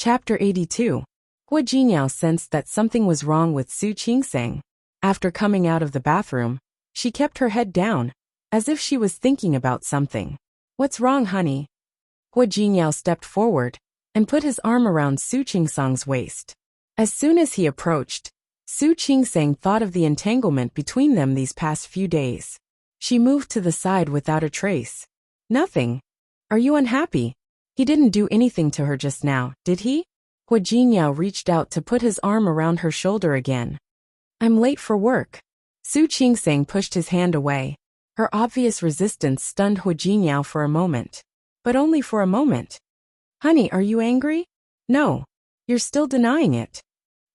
Chapter 82. Hua Jinyao sensed that something was wrong with Su Qingseng. After coming out of the bathroom, she kept her head down, as if she was thinking about something. "What's wrong, honey?" Hua Jinyao stepped forward and put his arm around Su Qingseng's waist. As soon as he approached, Su Qingseng thought of the entanglement between them these past few days. She moved to the side without a trace. "Nothing. Are you unhappy? He didn't do anything to her just now, did he?" Hua Jinyao reached out to put his arm around her shoulder again. "I'm late for work." Su Qingseng pushed his hand away. Her obvious resistance stunned Hua Jinyao for a moment. But only for a moment. "Honey, are you angry?" "No. You're still denying it."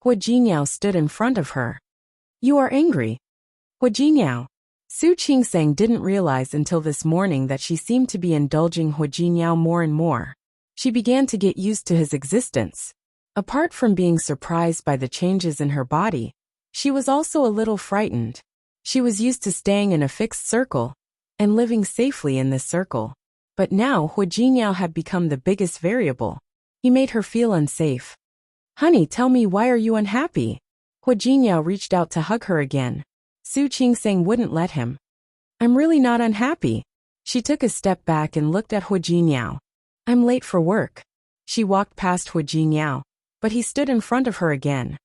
Hua Jinyao stood in front of her. "You are angry." "Hua Jinyao." Su Qingseng didn't realize until this morning that she seemed to be indulging Hua Jinyao more and more. She began to get used to his existence. Apart from being surprised by the changes in her body, she was also a little frightened. She was used to staying in a fixed circle and living safely in this circle. But now Hua Jinyao had become the biggest variable. He made her feel unsafe. "Honey, tell me, why are you unhappy?" Hua Jinyao reached out to hug her again. Su Qingseng wouldn't let him. "I'm really not unhappy." She took a step back and looked at Hua Jinyao. "I'm late for work." She walked past Hua Jinyao, but he stood in front of her again.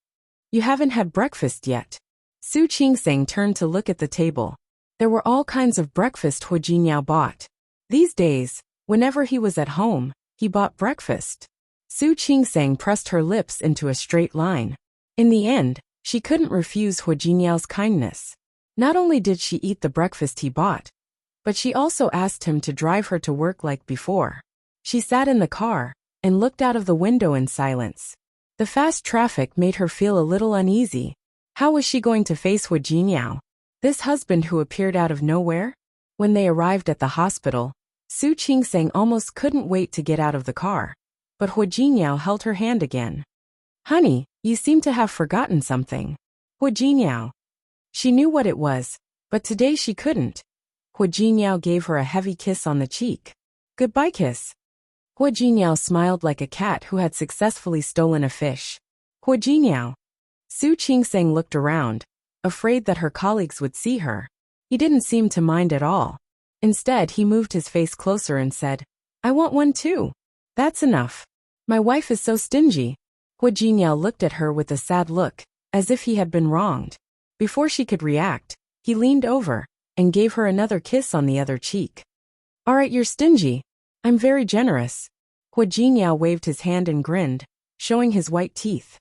"You haven't had breakfast yet." Su Qingseng turned to look at the table. There were all kinds of breakfast Hua Jinyao bought. These days, whenever he was at home, he bought breakfast. Su Qingseng pressed her lips into a straight line. In the end, she couldn't refuse Hua Jinyao's kindness. Not only did she eat the breakfast he bought, but she also asked him to drive her to work like before. She sat in the car and looked out of the window in silence. The fast traffic made her feel a little uneasy. How was she going to face Hua Jinyao, this husband who appeared out of nowhere? When they arrived at the hospital, Su Qingseng almost couldn't wait to get out of the car. But Hua Jinyao held her hand again. "Honey, you seem to have forgotten something." Hua Jinyao. She knew what it was, but today she couldn't. Hua Jinyao gave her a heavy kiss on the cheek. "Goodbye kiss." Hua Jinyao smiled like a cat who had successfully stolen a fish. "Hua Jinyao." Su Qingseng looked around, afraid that her colleagues would see her. He didn't seem to mind at all. Instead, he moved his face closer and said, "I want one too." "That's enough. My wife is so stingy." Hua Jinyao looked at her with a sad look, as if he had been wronged. Before she could react, he leaned over and gave her another kiss on the other cheek. "All right, you're stingy. I'm very generous." Hua Jinyao waved his hand and grinned, showing his white teeth.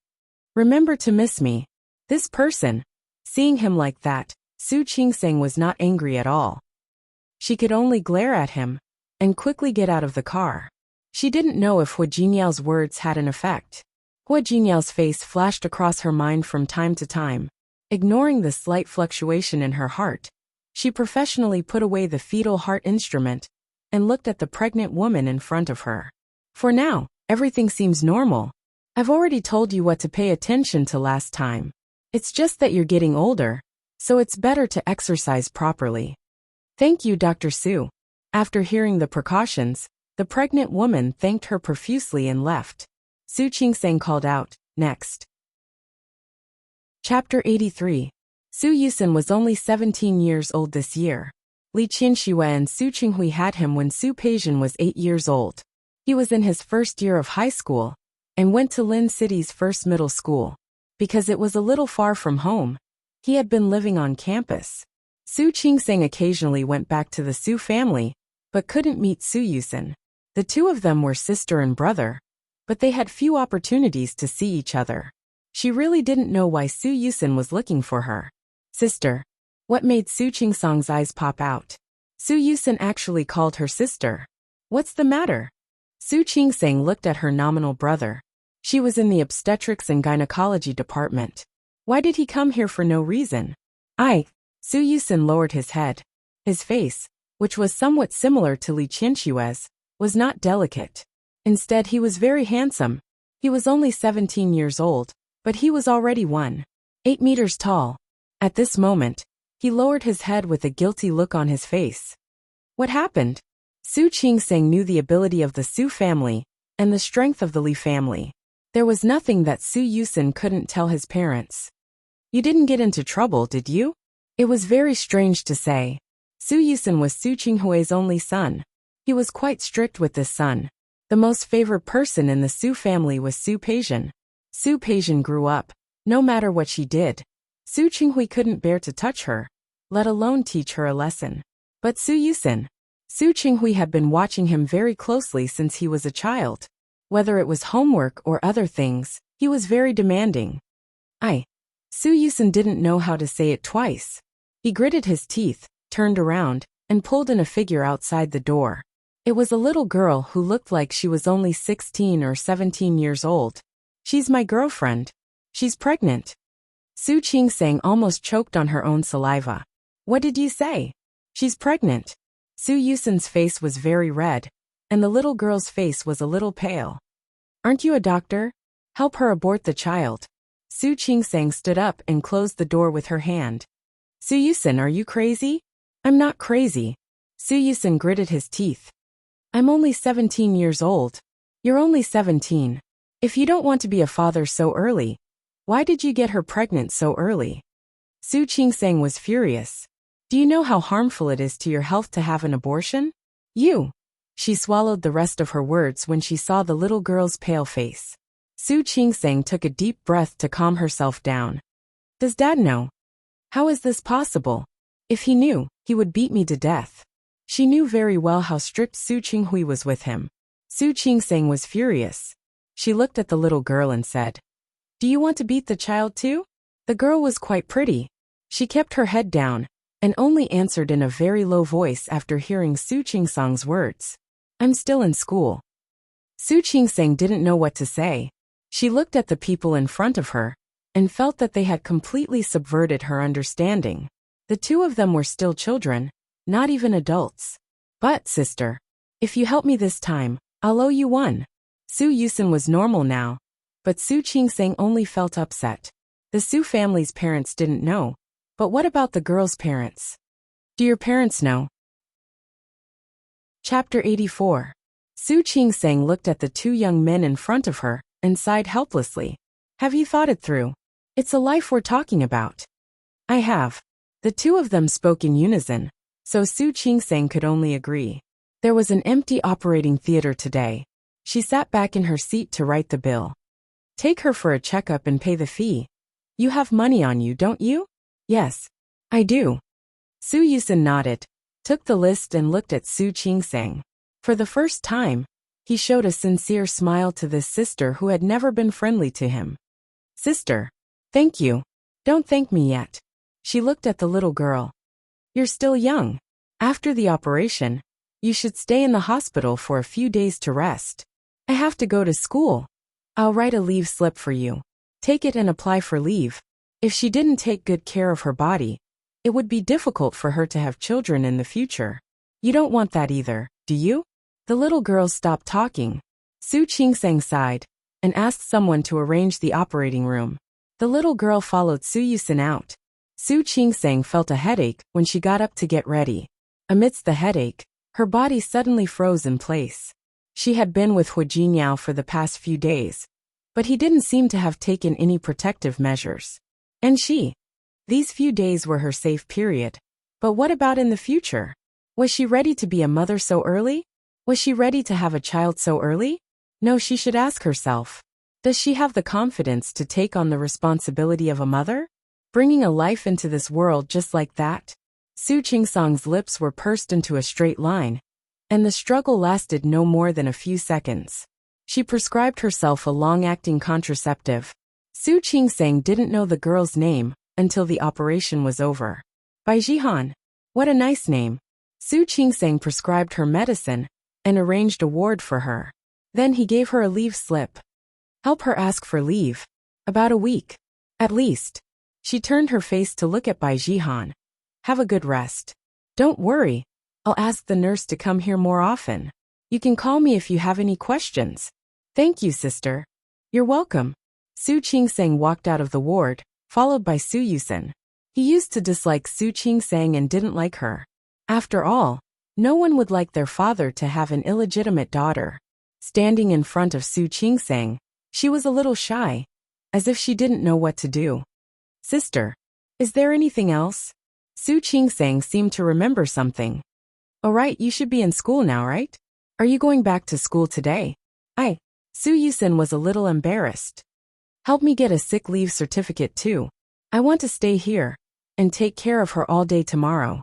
"Remember to miss me." This person. Seeing him like that, Su Qingseng was not angry at all. She could only glare at him and quickly get out of the car. She didn't know if Hua Jinyao's words had an effect. Hua Jinyao's face flashed across her mind from time to time. Ignoring the slight fluctuation in her heart, she professionally put away the fetal heart instrument and looked at the pregnant woman in front of her. "For now, everything seems normal. I've already told you what to pay attention to last time. It's just that you're getting older, so it's better to exercise properly." "Thank you, Dr. Su." After hearing the precautions, the pregnant woman thanked her profusely and left. Su Qingseng called out, "Next." Chapter 83. Su Yusen was only 17 years old this year. Li Qianxue and Su Qinghui had him when Su Peijian was 8 years old. He was in his first year of high school and went to Lin City's first middle school. Because it was a little far from home, he had been living on campus. Su Qingseng occasionally went back to the Su family, but couldn't meet Su Yusen. The two of them were sister and brother, but they had few opportunities to see each other. She really didn't know why Su Yusen was looking for her. "Sister." What made Su Qingseng's eyes pop out? Su Yusen actually called her sister. "What's the matter?" Su Qingseng looked at her nominal brother. She was in the obstetrics and gynecology department. Why did he come here for no reason? Su Yusen lowered his head. His face, which was somewhat similar to Li Qianxue's, was not delicate. Instead, he was very handsome. He was only 17 years old, but he was already 1.8 meters tall. At this moment, he lowered his head with a guilty look on his face. What happened? Su Qingseng knew the ability of the Su family and the strength of the Li family. There was nothing that Su Yusin couldn't tell his parents. You didn't get into trouble, did you? It was very strange to say. Su Yusin was Su Qinghui's only son. He was quite strict with this son. The most favored person in the Su family was Su Peixian. Su Peixian grew up. No matter what she did, Su Qinghui couldn't bear to touch her, let alone teach her a lesson. But Su Qinghui had been watching him very closely since he was a child. Whether it was homework or other things, he was very demanding. Su Yusin didn't know how to say it twice. He gritted his teeth, turned around, and pulled in a figure outside the door. It was a little girl who looked like she was only 16 or 17 years old. She's my girlfriend. She's pregnant. Su Qingsang almost choked on her own saliva. What did you say? She's pregnant. Su Yusin's face was very red, and the little girl's face was a little pale. Aren't you a doctor? Help her abort the child. Su Qingsang stood up and closed the door with her hand. Su Yusin, are you crazy? I'm not crazy. Su Yusin gritted his teeth. I'm only 17 years old. You're only 17. If you don't want to be a father so early, why did you get her pregnant so early? Su Qingsang was furious. Do you know how harmful it is to your health to have an abortion? She swallowed the rest of her words when she saw the little girl's pale face. Su Qingsang took a deep breath to calm herself down. Does Dad know? How is this possible? If he knew, he would beat me to death. She knew very well how strict Su Qinghui was with him. Su Qingsang was furious. She looked at the little girl and said, Do you want to beat the child too? The girl was quite pretty. She kept her head down, and only answered in a very low voice after hearing Su Qingsang's words. I'm still in school. Su Qingsang didn't know what to say. She looked at the people in front of her, and felt that they had completely subverted her understanding. The two of them were still children, not even adults. But, sister, if you help me this time, I'll owe you one. Su Yusin was normal now, but Su Qingsang only felt upset. The Su family's parents didn't know, but what about the girl's parents? Do your parents know? Chapter 84. Su Qingsang looked at the two young men in front of her, and sighed helplessly. Have you thought it through? It's a life we're talking about. I have. The two of them spoke in unison, so Su Qingsang could only agree. There was an empty operating theater today. She sat back in her seat to write the bill. Take her for a checkup and pay the fee. You have money on you, don't you? Yes, I do. Su Yusin nodded, took the list and looked at Su Qingsang. For the first time, he showed a sincere smile to this sister who had never been friendly to him. Sister, thank you. Don't thank me yet. She looked at the little girl. You're still young. After the operation, you should stay in the hospital for a few days to rest. I have to go to school. I'll write a leave slip for you. Take it and apply for leave. If she didn't take good care of her body, it would be difficult for her to have children in the future. You don't want that either, do you? The little girl stopped talking. Su Qingsang sighed, and asked someone to arrange the operating room. The little girl followed Su Yusin out. Su Qingsang felt a headache when she got up to get ready. Amidst the headache, her body suddenly froze in place. She had been with Hu Jinniao for the past few days, but he didn't seem to have taken any protective measures. And these few days were her safe period. But what about in the future? Was she ready to be a mother so early? Was she ready to have a child so early? No, she should ask herself. Does she have the confidence to take on the responsibility of a mother? Bringing a life into this world just like that? Su Qingsang's lips were pursed into a straight line, and the struggle lasted no more than a few seconds. She prescribed herself a long-acting contraceptive. Su Qingsang didn't know the girl's name until the operation was over. Bai Jihan. What a nice name. Su Qingsang prescribed her medicine and arranged a ward for her. Then he gave her a leave slip. Help her ask for leave. About a week. At least. She turned her face to look at Bai Jihan. Have a good rest. Don't worry. I'll ask the nurse to come here more often. You can call me if you have any questions. Thank you, sister. You're welcome. Su Qingsang walked out of the ward, followed by Su Yusin. He used to dislike Su Qingsang and didn't like her. After all, no one would like their father to have an illegitimate daughter. Standing in front of Su Qingsang, She was a little shy, as if she didn't know what to do. Sister, is there anything else? Su Qingsang seemed to remember something. Alright, you should be in school now, right? Are you going back to school today? Su Yusin was a little embarrassed. Help me get a sick leave certificate too. I want to stay here and take care of her all day tomorrow.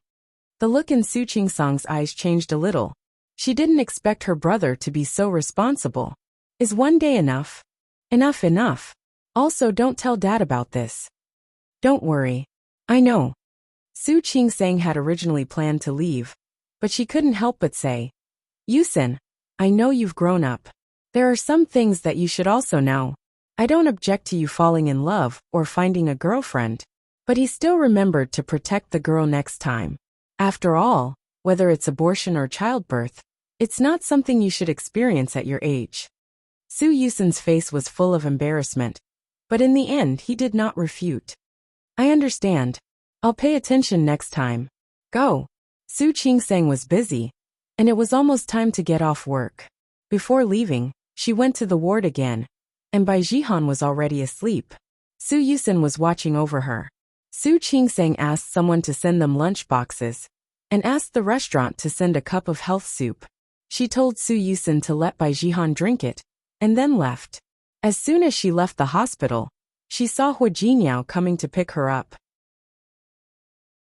The look in Su Qingsang's eyes changed a little. She didn't expect her brother to be so responsible. Is one day enough? Enough. Also, don't tell Dad about this. Don't worry. I know. Su Qingsang had originally planned to leave, but she couldn't help but say, Yusin, I know you've grown up. There are some things that you should also know. I don't object to you falling in love or finding a girlfriend. But he still remembered to protect the girl next time. After all, whether it's abortion or childbirth, it's not something you should experience at your age. Su Yusin's face was full of embarrassment, but in the end he did not refute. I understand. I'll pay attention next time. Go. Su Qingsang was busy, and it was almost time to get off work. Before leaving, she went to the ward again, and Bai Jihan was already asleep. Su Yusin was watching over her. Su Qingsang asked someone to send them lunch boxes, and asked the restaurant to send a cup of health soup. She told Su Yusin to let Bai Jihan drink it, and then left. As soon as she left the hospital, she saw Hua Jinyao coming to pick her up.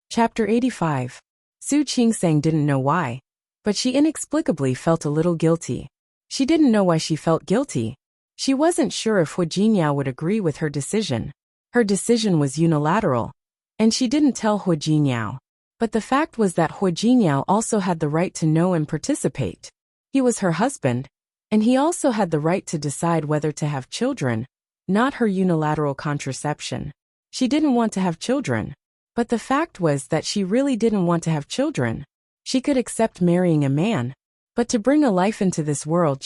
Chapter 85. Su Qingsang didn't know why, but she inexplicably felt a little guilty. She didn't know why she felt guilty. She wasn't sure if Hua Jinyao would agree with her decision. Her decision was unilateral, and she didn't tell Hua Jinyao. But the fact was that Hua Jinyao also had the right to know and participate. He was her husband, and he also had the right to decide whether to have children, not her unilateral contraception. She didn't want to have children, but the fact was that she really didn't want to have children. She could accept marrying a man, but to bring a life into this world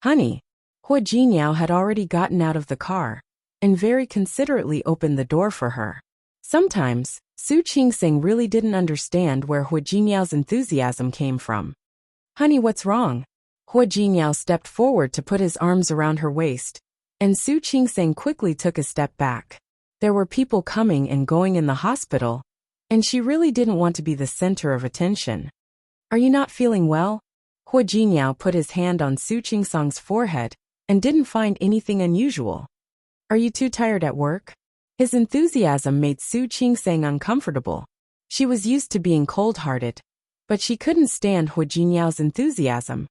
Honey. Hua Jinyao had already gotten out of the car, and very considerately opened the door for her. Sometimes, Su Qingsang really didn't understand where Hua Jinyao's enthusiasm came from. Honey, what's wrong? Hua Jinyao stepped forward to put his arms around her waist, and Su Qingsang quickly took a step back. There were people coming and going in the hospital, and she really didn't want to be the center of attention. Are you not feeling well? Hua Jinyao put his hand on Su Qingsang's forehead, and didn't find anything unusual. Are you too tired at work? His enthusiasm made Su Qingsang uncomfortable. She was used to being cold-hearted, but she couldn't stand Hua Jinyao's enthusiasm.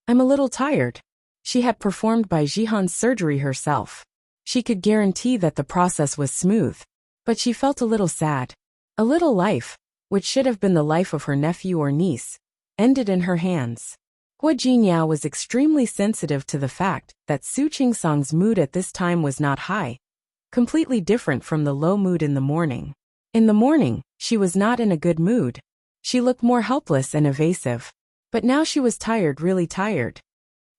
I'm a little tired. She had performed Bai Jihan's surgery herself. She could guarantee that the process was smooth, but she felt a little sad. A little life, which should have been the life of her nephew or niece, ended in her hands. Hua Jinyao was extremely sensitive to the fact that Su Qingsang's mood at this time was not high, completely different from the low mood in the morning. In the morning, she was not in a good mood. She looked more helpless and evasive. But now she was tired, really tired.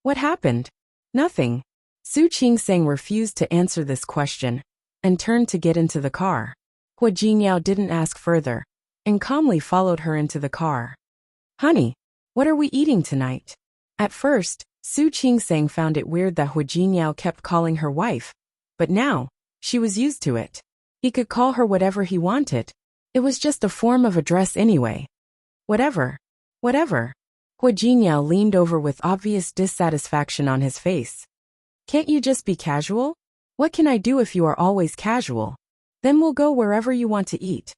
What happened? Nothing. Su Qingsang refused to answer this question, and turned to get into the car. Hua Jinyao didn't ask further, and calmly followed her into the car. Honey, what are we eating tonight? At first, Su Qingsang found it weird that Hua Jinyao kept calling her wife, but now, she was used to it. He could call her whatever he wanted. It was just a form of address anyway. Whatever. Hua Jinyao leaned over with obvious dissatisfaction on his face. Can't you just be casual? What can I do if you are always casual? Then we'll go wherever you want to eat.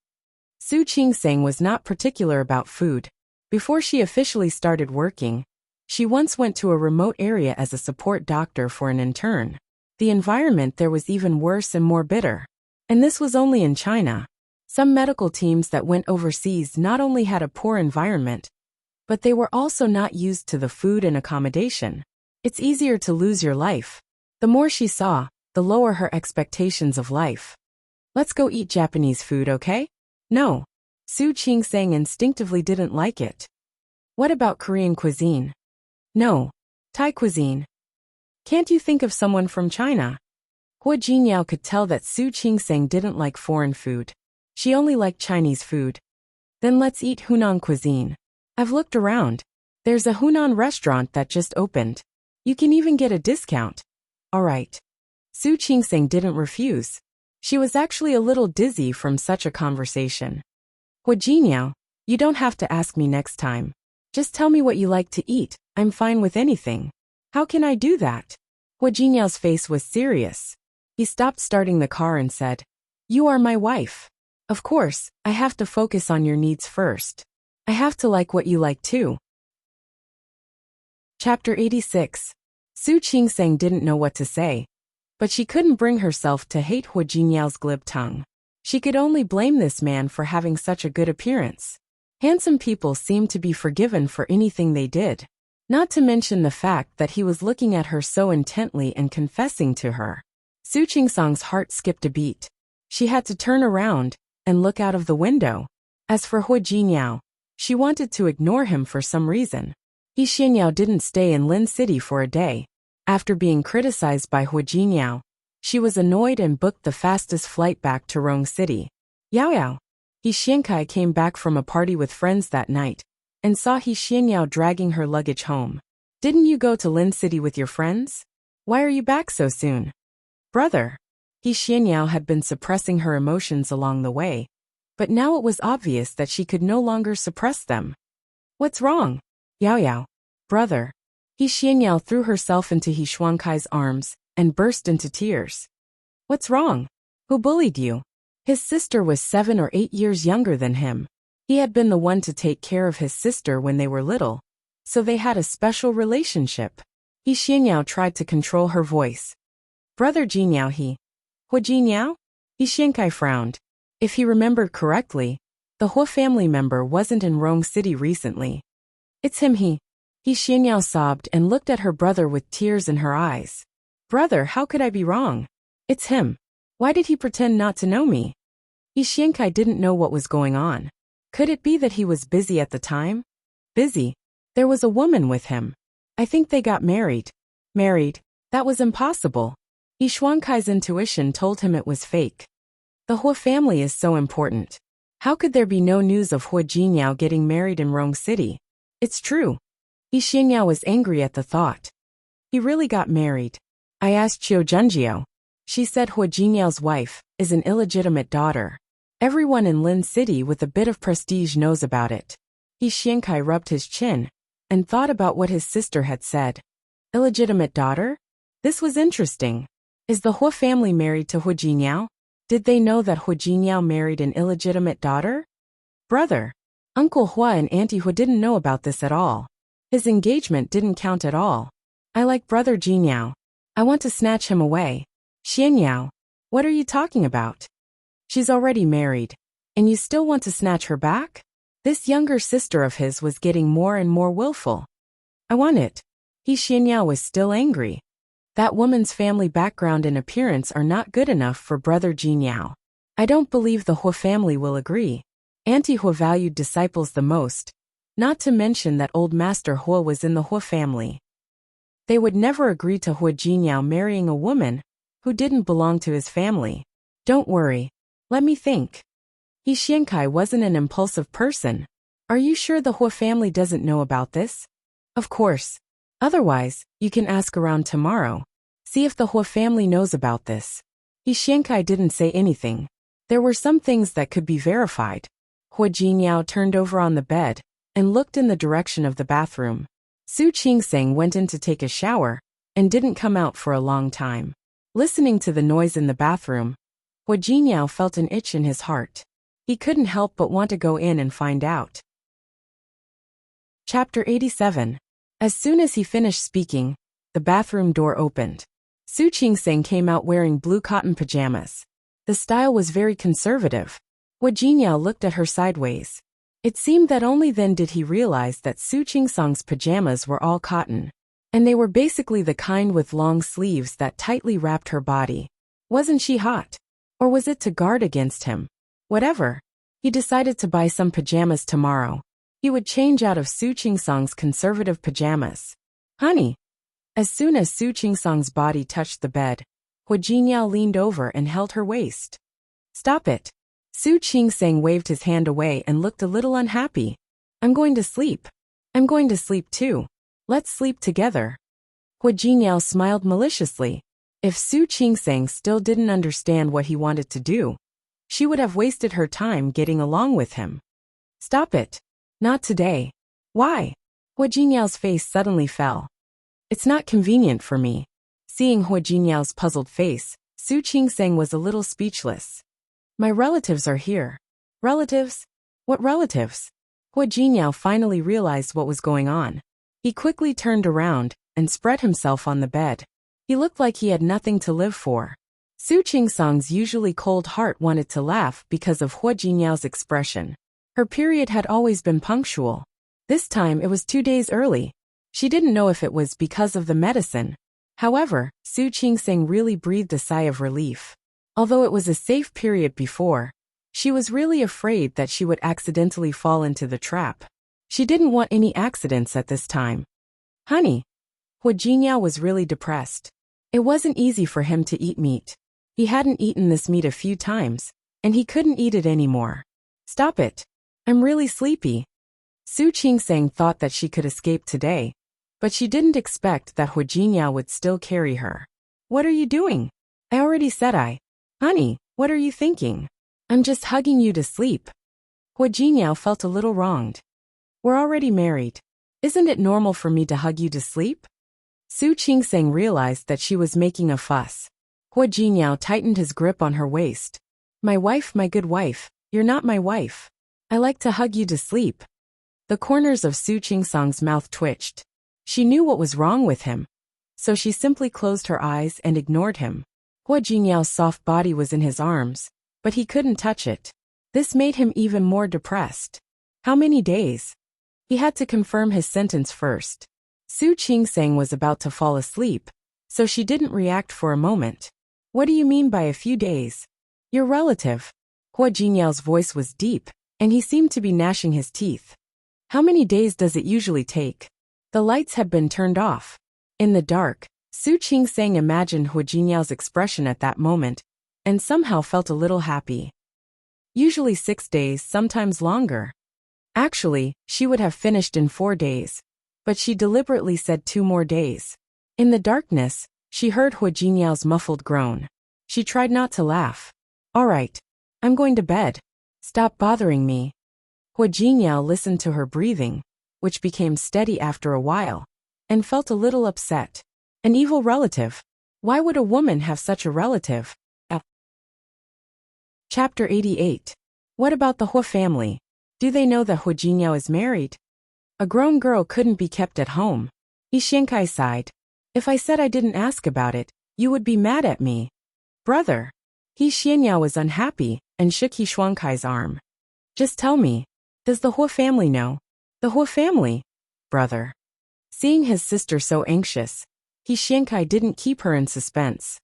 Su Qingsang was not particular about food. Before she officially started working, she once went to a remote area as a support doctor for an intern. The environment there was even worse and more bitter. And this was only in China. Some medical teams that went overseas not only had a poor environment, but they were also not used to the food and accommodation. It's easier to lose your life. The more she saw, the lower her expectations of life. Let's go eat Japanese food, okay? No. Su Qingsang instinctively didn't like it. What about Korean cuisine? No. Thai cuisine. Can't you think of someone from China? Hua Jinyao could tell that Su Qingsang didn't like foreign food. She only liked Chinese food. Then let's eat Hunan cuisine. I've looked around. There's a Hunan restaurant that just opened. You can even get a discount. Alright. Su Qingsing didn't refuse. She was actually a little dizzy from such a conversation. Hua Jiniao, you don't have to ask me next time. Just tell me what you like to eat, I'm fine with anything. How can I do that? Hua Jiniao's face was serious. He stopped starting the car and said, You are my wife. Of course, I have to focus on your needs first. I have to like what you like too. Chapter 86. Su Qingsing didn't know what to say. But she couldn't bring herself to hate Hua Jiniao's glib tongue. She could only blame this man for having such a good appearance. Handsome people seemed to be forgiven for anything they did. Not to mention the fact that he was looking at her so intently and confessing to her. Su Qingsang's heart skipped a beat. She had to turn around and look out of the window. As for Hua Jiniao, she wanted to ignore him for some reason. He Xianyao didn't stay in Lin City for a day. After being criticized by Hua Jiniao, she was annoyed and booked the fastest flight back to Rong City. Yao Yao. He Xiankai came back from a party with friends that night and saw He Xianyao dragging her luggage home. Didn't you go to Lin City with your friends? Why are you back so soon? Brother. He Xianyao had been suppressing her emotions along the way, but now it was obvious that she could no longer suppress them. What's wrong? Yao Yao. Brother. He Xianyao threw herself into He Xuankai's arms and burst into tears. What's wrong? Who bullied you? His sister was 7 or 8 years younger than him. He had been the one to take care of his sister when they were little, so they had a special relationship. He Xianyao tried to control her voice. Brother Jiniao he. Hua Jiniao? He Xiankai frowned. If he remembered correctly, the Hua family member wasn't in Rong City recently. It's him he. He Xianyao sobbed and looked at her brother with tears in her eyes. Brother, how could I be wrong? It's him. Why did he pretend not to know me? He Xiankai didn't know what was going on. Could it be that he was busy at the time? Busy? There was a woman with him. I think they got married. Married? That was impossible. He Xuankai's intuition told him it was fake. The Hua family is so important. How could there be no news of Hua Jiniao getting married in Rong City? It's true. He Xianyao was angry at the thought. He really got married. I asked Qiu Junjiao. She said Hua Jiniao's wife is an illegitimate daughter. Everyone in Lin City with a bit of prestige knows about it. He Xiankai rubbed his chin and thought about what his sister had said. Illegitimate daughter? This was interesting. Is the Hua family married to Hua Jiniao? Did they know that Hua Jiniao married an illegitimate daughter? Brother. Uncle Hua and Auntie Hua didn't know about this at all. His engagement didn't count at all. I like Brother Jiniao. I want to snatch him away. Xianyao. What are you talking about? She's already married. And you still want to snatch her back? This younger sister of his was getting more and more willful. I want it. He Xianyao was still angry. That woman's family background and appearance are not good enough for Brother Jiniao. I don't believe the Hua family will agree. Auntie Hua valued disciples the most, not to mention that old Master Hua was in the Hua family. They would never agree to Hua Jiniao marrying a woman who didn't belong to his family. Don't worry. Let me think. He Xiankai wasn't an impulsive person. Are you sure the Hua family doesn't know about this? Of course. Otherwise, you can ask around tomorrow. See if the Hua family knows about this. He Xiankai didn't say anything. There were some things that could be verified. Hua Jiniao turned over on the bed and looked in the direction of the bathroom. Su Qingsing went in to take a shower and didn't come out for a long time. Listening to the noise in the bathroom, Hua Jiniao felt an itch in his heart. He couldn't help but want to go in and find out. Chapter 87. As soon as he finished speaking, the bathroom door opened. Su Qingsing came out wearing blue cotton pajamas. The style was very conservative. Hua Jiniao looked at her sideways. It seemed that only then did he realize that Su Qingsang's pajamas were all cotton, and they were basically the kind with long sleeves that tightly wrapped her body. Wasn't she hot? Or was it to guard against him? Whatever. He decided to buy some pajamas tomorrow. He would change out of Su Qingsang's conservative pajamas. Honey. As soon as Su Qingsang's body touched the bed, Hua Jiniao leaned over and held her waist. Stop it. Su Qingsing waved his hand away and looked a little unhappy. I'm going to sleep. I'm going to sleep too. Let's sleep together. Hua Jiniao smiled maliciously. If Su Qingsang still didn't understand what he wanted to do, she would have wasted her time getting along with him. Stop it. Not today. Why? Hua Jinyao's face suddenly fell. It's not convenient for me. Seeing Hua Jinyao's puzzled face, Su Qingsang was a little speechless. My relatives are here. Relatives? What relatives? Hua Jinyao finally realized what was going on. He quickly turned around and spread himself on the bed. He looked like he had nothing to live for. Su Qingsang's usually cold heart wanted to laugh because of Hua Jinyao's expression. Her period had always been punctual. This time it was 2 days early. She didn't know if it was because of the medicine. However, Su Qingsang really breathed a sigh of relief. Although it was a safe period before, she was really afraid that she would accidentally fall into the trap. She didn't want any accidents at this time. Honey. Hua Jinyao was really depressed. It wasn't easy for him to eat meat. He hadn't eaten this meat a few times, and he couldn't eat it anymore. Stop it. I'm really sleepy. Su Qingsang thought that she could escape today, but she didn't expect that Hua Jinyao would still carry her. What are you doing? I already said Honey, what are you thinking? I'm just hugging you to sleep. Hua Jinyao felt a little wronged. We're already married. Isn't it normal for me to hug you to sleep? Su Qingsang realized that she was making a fuss. Hua Jinyao tightened his grip on her waist. My wife, my good wife, you're not my wife. I like to hug you to sleep. The corners of Su Qingsang's mouth twitched. She knew what was wrong with him, so she simply closed her eyes and ignored him. Hua Jinyao's soft body was in his arms, but he couldn't touch it. This made him even more depressed. How many days? He had to confirm his sentence first. Su Qingsang was about to fall asleep, so she didn't react for a moment. What do you mean by a few days? Your relative. Hua Jinyao's voice was deep, and he seemed to be gnashing his teeth. How many days does it usually take? The lights had been turned off. In the dark, Su Qingsang imagined Hua Jinyao's expression at that moment, and somehow felt a little happy. Usually 6 days, sometimes longer. Actually, she would have finished in 4 days, but she deliberately said 2 more days. In the darkness, she heard Hua Jinyao's muffled groan. She tried not to laugh. All right. I'm going to bed. Stop bothering me. Hua Jinyao listened to her breathing, which became steady after a while, and felt a little upset. An evil relative. Why would a woman have such a relative? Chapter 88. What about the Hua family? Do they know that Hua Jinyao is married? A grown girl couldn't be kept at home. He Xiankai sighed. If I said I didn't ask about it, you would be mad at me. Brother. He Xianyao was unhappy and shook He Shuangkai's arm. Just tell me, does the Hua family know? The Hua family? Brother. Seeing his sister so anxious, He Xiankai didn't keep her in suspense.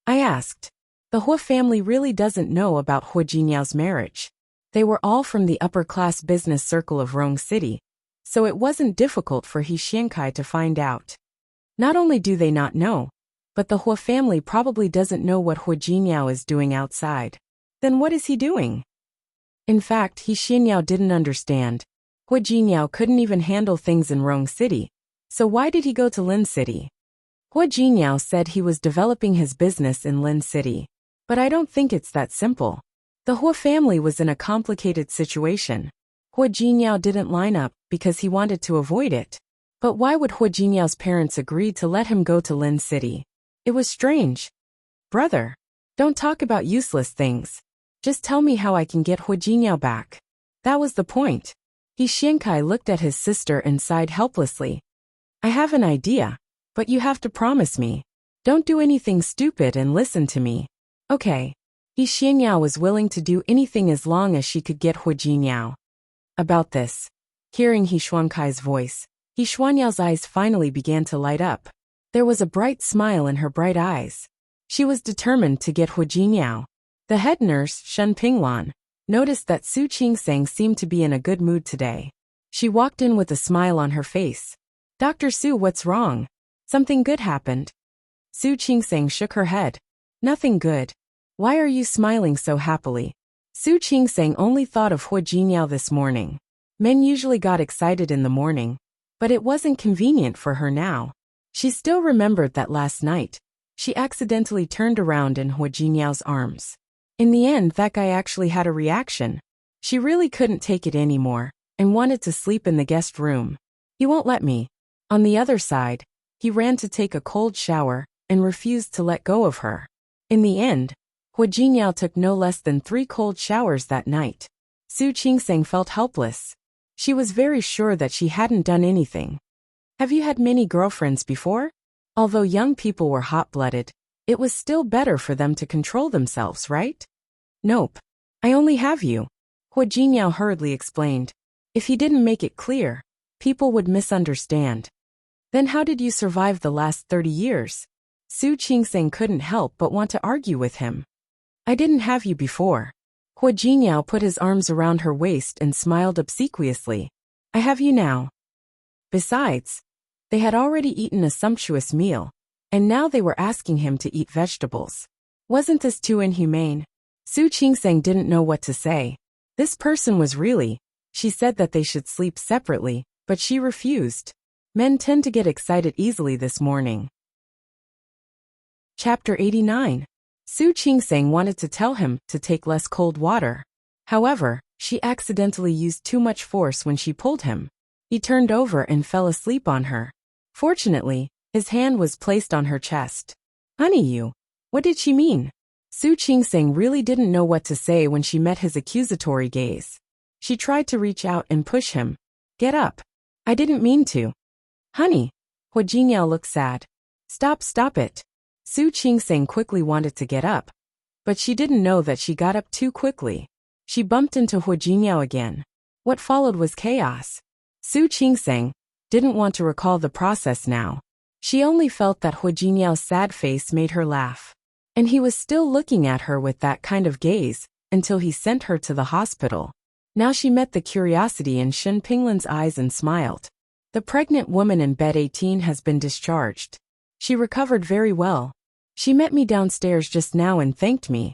I asked. The Hua family really doesn't know about Hua Jinyao's marriage. They were all from the upper-class business circle of Rong City, so it wasn't difficult for He Xiankai to find out. Not only do they not know, but the Hua family probably doesn't know what Hua Jinyao is doing outside. Then what is he doing? In fact, He Xianyao didn't understand. Hua Jinyao couldn't even handle things in Rong City, so why did he go to Lin City? Hua Jinyao said he was developing his business in Lin City. But I don't think it's that simple. The Hua family was in a complicated situation. Hua Jinyao didn't line up because he wanted to avoid it. But why would Hua Jinyao's parents agree to let him go to Lin City? It was strange. Brother, don't talk about useless things. Just tell me how I can get Hua Jinyao back. That was the point. He Xiankai looked at his sister and sighed helplessly. I have an idea, but you have to promise me. Don't do anything stupid and listen to me. Okay. He Xianyao was willing to do anything as long as she could get Hua Jinyao. About this. Hearing He Shuangkai's voice, He Xuanyao's eyes finally began to light up. There was a bright smile in her bright eyes. She was determined to get Hua Jinyao. The head nurse, Shen Pinglan, noticed that Su Qingsang seemed to be in a good mood today. She walked in with a smile on her face. Dr. Su, what's wrong? Something good happened. Su Qingsang shook her head. Nothing good. Why are you smiling so happily? Su Qingsang only thought of Hua Jinyao this morning. Men usually got excited in the morning, but it wasn't convenient for her now. She still remembered that last night. She accidentally turned around in Hua Jinyao's arms. In the end, that guy actually had a reaction. She really couldn't take it anymore and wanted to sleep in the guest room. He won't let me. On the other side, he ran to take a cold shower and refused to let go of her. In the end, Hua Jinyao took no less than 3 cold showers that night. Su Qingseng felt helpless. She was very sure that she hadn't done anything. Have you had many girlfriends before? Although young people were hot-blooded, it was still better for them to control themselves, right? Nope. I only have you, Hua Jinyao hurriedly explained. If he didn't make it clear, people would misunderstand. Then how did you survive the last 30 years? Su Qingseng couldn't help but want to argue with him. I didn't have you before. Hua Jinyao put his arms around her waist and smiled obsequiously. I have you now. Besides, they had already eaten a sumptuous meal, and now they were asking him to eat vegetables. Wasn't this too inhumane? Su Qingseng didn't know what to say. This person was really. She said that they should sleep separately, but she refused. Men tend to get excited easily this morning. Chapter 89. Su Qingseng wanted to tell him to take less cold water. However, she accidentally used too much force when she pulled him. He turned over and fell asleep on her. Fortunately, his hand was placed on her chest. Honey, you. What did she mean? Su Qingseng really didn't know what to say when she met his accusatory gaze. She tried to reach out and push him. Get up. I didn't mean to. Honey. Hua Jinyao looked sad. Stop it. Su Qingseng quickly wanted to get up, but she didn't know that she got up too quickly. She bumped into Hua Jinyao again. What followed was chaos. Su Qingseng didn't want to recall the process now. She only felt that Hua Jinyao's sad face made her laugh. And he was still looking at her with that kind of gaze until he sent her to the hospital. Now she met the curiosity in Shen Pinglan's eyes and smiled. The pregnant woman in bed 18 has been discharged. She recovered very well. She met me downstairs just now and thanked me.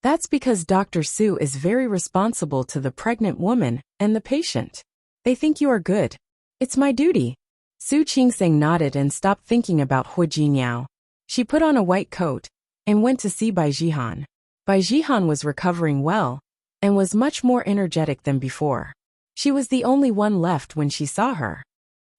That's because Dr. Su is very responsible to the pregnant woman and the patient. They think you are good. It's my duty. Su Qingseng nodded and stopped thinking about Hua Jinyao. She put on a white coat and went to see Bai Jihan. Bai Jihan was recovering well and was much more energetic than before. She was the only one left when she saw her.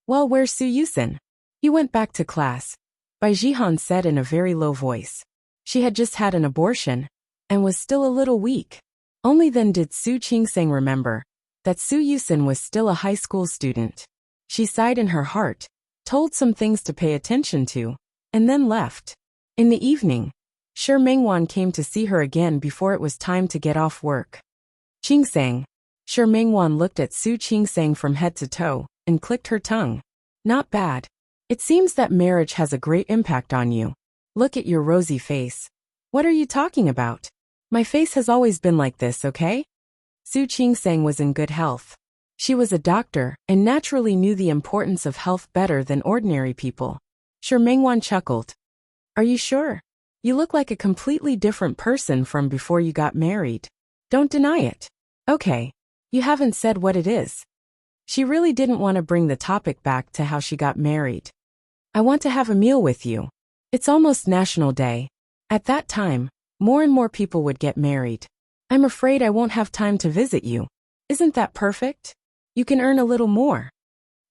Well, where's Su Yusen? He went back to class, Bai Jihan said in a very low voice. She had just had an abortion and was still a little weak. Only then did Su Qingseng remember that Su Yusen was still a high school student. She sighed in her heart, told some things to pay attention to, and then left. In the evening, Shi Mingwan came to see her again before it was time to get off work. Qingseng. Shi Mingwan looked at Su Qingseng from head to toe and clicked her tongue. Not bad. It seems that marriage has a great impact on you. Look at your rosy face. What are you talking about? My face has always been like this, okay? Su Qingseng was in good health. She was a doctor and naturally knew the importance of health better than ordinary people. Shi Mingwan chuckled. Are you sure? You look like a completely different person from before you got married. Don't deny it. Okay. You haven't said what it is. She really didn't want to bring the topic back to how she got married. I want to have a meal with you. It's almost National Day. At that time, more and more people would get married. I'm afraid I won't have time to visit you. Isn't that perfect? You can earn a little more.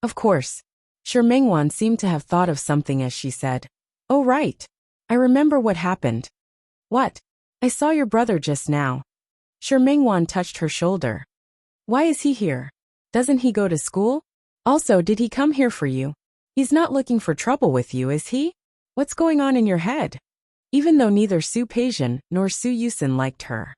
Of course. Shi Mingwan seemed to have thought of something as she said, Oh right. I remember what happened. What? I saw your brother just now. Shi Mingwan touched her shoulder. Why is he here? Doesn't he go to school? Also, did he come here for you? He's not looking for trouble with you, is he? What's going on in your head? Even though neither Su Peijian nor Su Yusen liked her.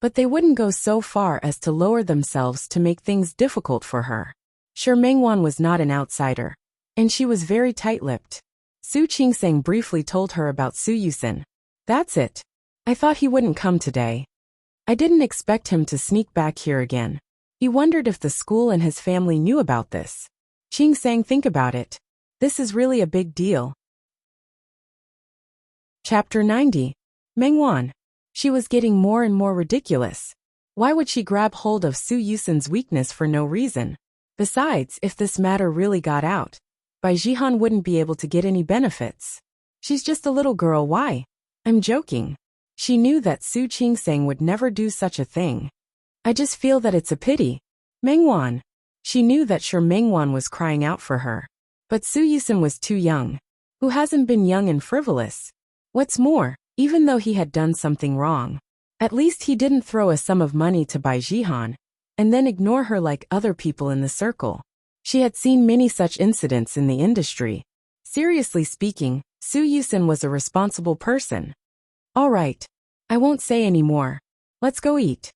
But they wouldn't go so far as to lower themselves to make things difficult for her. Shi Mingwan was not an outsider, and she was very tight-lipped. Su Qingseng briefly told her about Su Yusen. That's it. I thought he wouldn't come today. I didn't expect him to sneak back here again. He wondered if the school and his family knew about this. Qingseng, think about it. This is really a big deal. Chapter 90. Mingwan. She was getting more and more ridiculous. Why would she grab hold of Su Yusen's weakness for no reason? Besides, if this matter really got out, Bai Jihan wouldn't be able to get any benefits. She's just a little girl, why? I'm joking. She knew that Su Qingsang would never do such a thing. I just feel that it's a pity. Mengwan. She knew that sure Mengwan was crying out for her. But Su Yusin was too young. Who hasn't been young and frivolous? What's more, even though he had done something wrong, at least he didn't throw a sum of money to buy Jihan, and then ignore her like other people in the circle. She had seen many such incidents in the industry. Seriously speaking, Su Yusin was a responsible person. All right. I won't say any more. Let's go eat.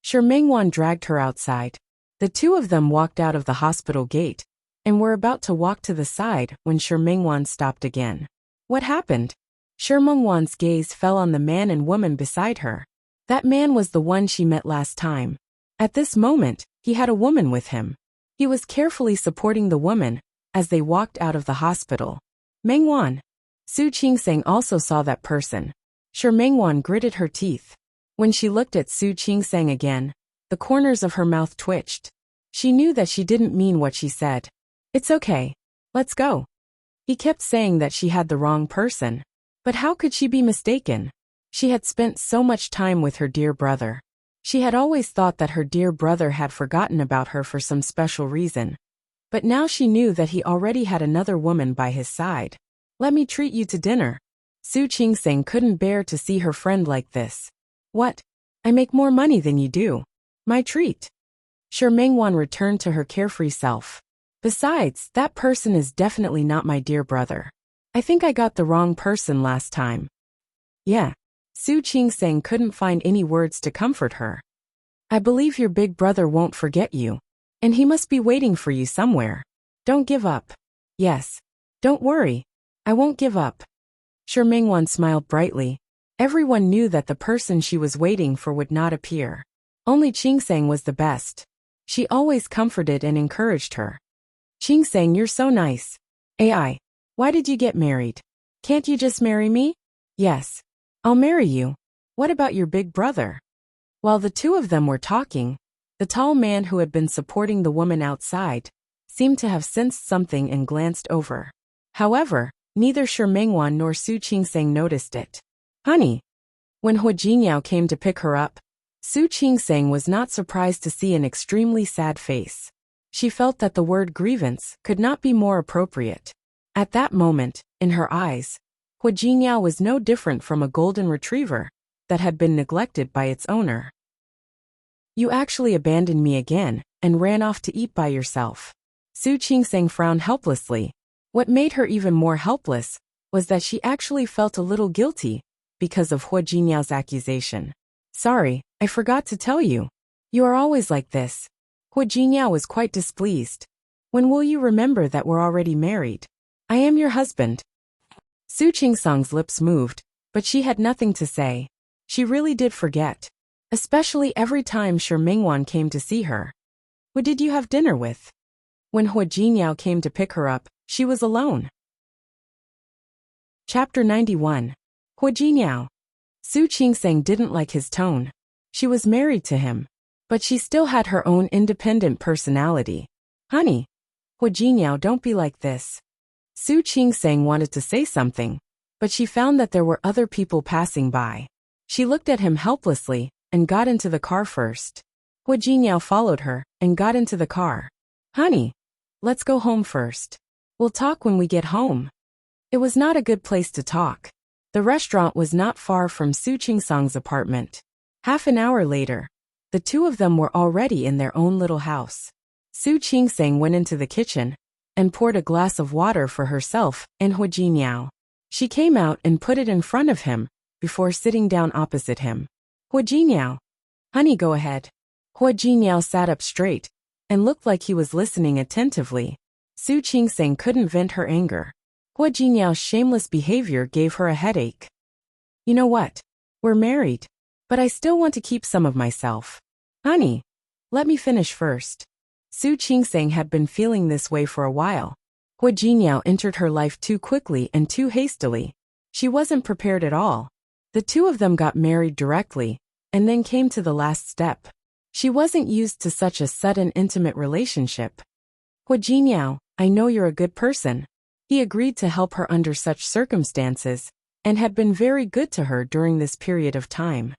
Sure Mengwan dragged her outside. The two of them walked out of the hospital gate, and were about to walk to the side when Sure Mengwan stopped again. What happened? Sure Mengwan's gaze fell on the man and woman beside her. That man was the one she met last time. At this moment, he had a woman with him. He was carefully supporting the woman as they walked out of the hospital. Mengwan. Su Qingsang also saw that person. Sure Mengwan gritted her teeth. When she looked at Su Qingsang again, the corners of her mouth twitched. She knew that she didn't mean what she said. It's okay. Let's go. He kept saying that she had the wrong person. But how could she be mistaken? She had spent so much time with her dear brother. She had always thought that her dear brother had forgotten about her for some special reason. But now she knew that he already had another woman by his side. Let me treat you to dinner. Su Qingsang couldn't bear to see her friend like this. What? I make more money than you do. My treat. Sure Mengwan returned to her carefree self. Besides, that person is definitely not my dear brother. I think I got the wrong person last time. Yeah. Su Qingsang couldn't find any words to comfort her. I believe your big brother won't forget you. And he must be waiting for you somewhere. Don't give up. Yes. Don't worry. I won't give up. Sure Mengwan smiled brightly. Everyone knew that the person she was waiting for would not appear. Only Qingsang was the best. She always comforted and encouraged her. Qingsang, you're so nice. AI. Why did you get married? Can't you just marry me? Yes. I'll marry you. What about your big brother? While the two of them were talking, the tall man who had been supporting the woman outside seemed to have sensed something and glanced over. However, neither Sure Mengwan nor Su Qingsang noticed it. Honey. When Hua Jinyao came to pick her up, Su Qingsang was not surprised to see an extremely sad face. She felt that the word grievance could not be more appropriate. At that moment, in her eyes, Hua Jinyao was no different from a golden retriever that had been neglected by its owner. You actually abandoned me again and ran off to eat by yourself. Su Qingsang frowned helplessly. What made her even more helpless was that she actually felt a little guilty because of Hua Jinyao's accusation. Sorry, I forgot to tell you. You are always like this. Hua Jinyao was quite displeased. When will you remember that we're already married? I am your husband. Su Qingsang's lips moved, but she had nothing to say. She really did forget. Especially every time Sure Mengwan came to see her. Who did you have dinner with? When Hua Jinyao came to pick her up, she was alone. Chapter 91. Hua Jinyao. Su Qingsang didn't like his tone. She was married to him, but she still had her own independent personality. Honey. Hua Jinyao, don't be like this. Su Qingsang wanted to say something, but she found that there were other people passing by. She looked at him helplessly and got into the car first. Hua Jinyao followed her and got into the car. Honey. Let's go home first. We'll talk when we get home. It was not a good place to talk. The restaurant was not far from Su Qingsang's apartment. Half an hour later, the two of them were already in their own little house. Su Qingsang went into the kitchen and poured a glass of water for herself and Hua Jinyao. She came out and put it in front of him before sitting down opposite him. Hua Jinyao. Honey, go ahead. Hua Jinyao sat up straight and looked like he was listening attentively. Su Qingsang couldn't vent her anger. Hua Jinyao's shameless behavior gave her a headache. You know what? We're married. But I still want to keep some of myself. Honey. Let me finish first. Su Qingsang had been feeling this way for a while. Hua Jinyao entered her life too quickly and too hastily. She wasn't prepared at all. The two of them got married directly, and then came to the last step. She wasn't used to such a sudden intimate relationship. Hua Jinyao, I know you're a good person. He agreed to help her under such circumstances, and had been very good to her during this period of time.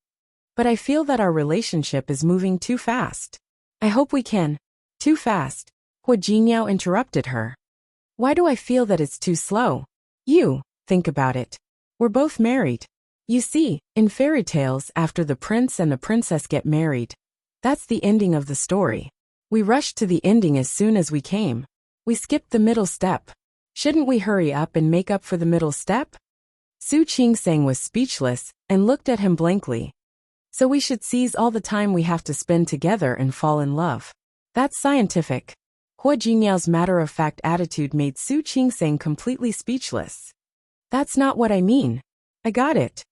But I feel that our relationship is moving too fast. I hope we can. Too fast? Hua Jingyao interrupted her. Why do I feel that it's too slow? You, think about it. We're both married. You see, in fairy tales, after the prince and the princess get married, that's the ending of the story. We rushed to the ending as soon as we came. We skipped the middle step. Shouldn't we hurry up and make up for the middle step? Su Qingsang was speechless and looked at him blankly. So we should seize all the time we have to spend together and fall in love. That's scientific. Hua Jingyao's matter-of-fact attitude made Su Qingsang completely speechless. That's not what I mean. I got it.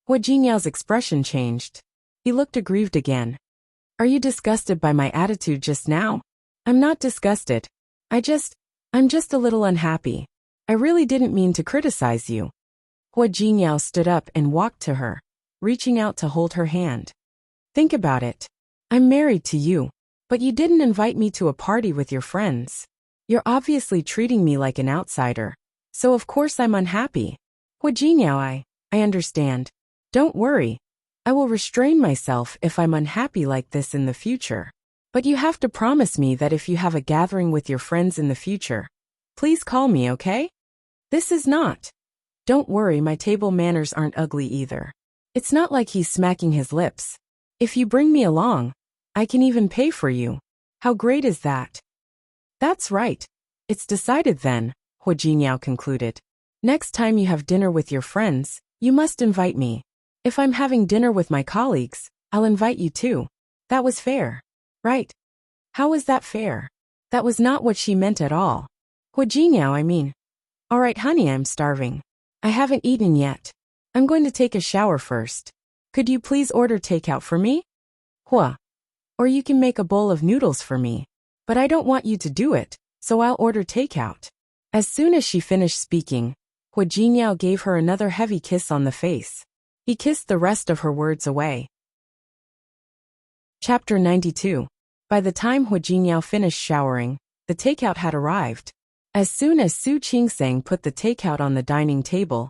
Hua Jingyao's expression changed. He looked aggrieved again. Are you disgusted by my attitude just now? I'm not disgusted. I'm just a little unhappy. I really didn't mean to criticize you. Hua Jingyao stood up and walked to her, reaching out to hold her hand. Think about it. I'm married to you, but you didn't invite me to a party with your friends. You're obviously treating me like an outsider, so of course I'm unhappy. Hua Jingyao, I understand. Don't worry. I will restrain myself if I'm unhappy like this in the future. But you have to promise me that if you have a gathering with your friends in the future, please call me, okay? This is not. Don't worry, my table manners aren't ugly either. It's not like he's smacking his lips. If you bring me along, I can even pay for you. How great is that? That's right. It's decided then, Hua Jingyao concluded. Next time you have dinner with your friends, you must invite me. If I'm having dinner with my colleagues, I'll invite you too. That was fair. Right? How was that fair? That was not what she meant at all. Hua Jingyao, I mean. All right, honey, I'm starving. I haven't eaten yet. I'm going to take a shower first. Could you please order takeout for me? Hua. Or you can make a bowl of noodles for me. But I don't want you to do it, so I'll order takeout. As soon as she finished speaking, Hua Jingyao gave her another heavy kiss on the face. He kissed the rest of her words away. Chapter 92. By the time Hua Jingyao finished showering, the takeout had arrived. As soon as Su Qingsang put the takeout on the dining table,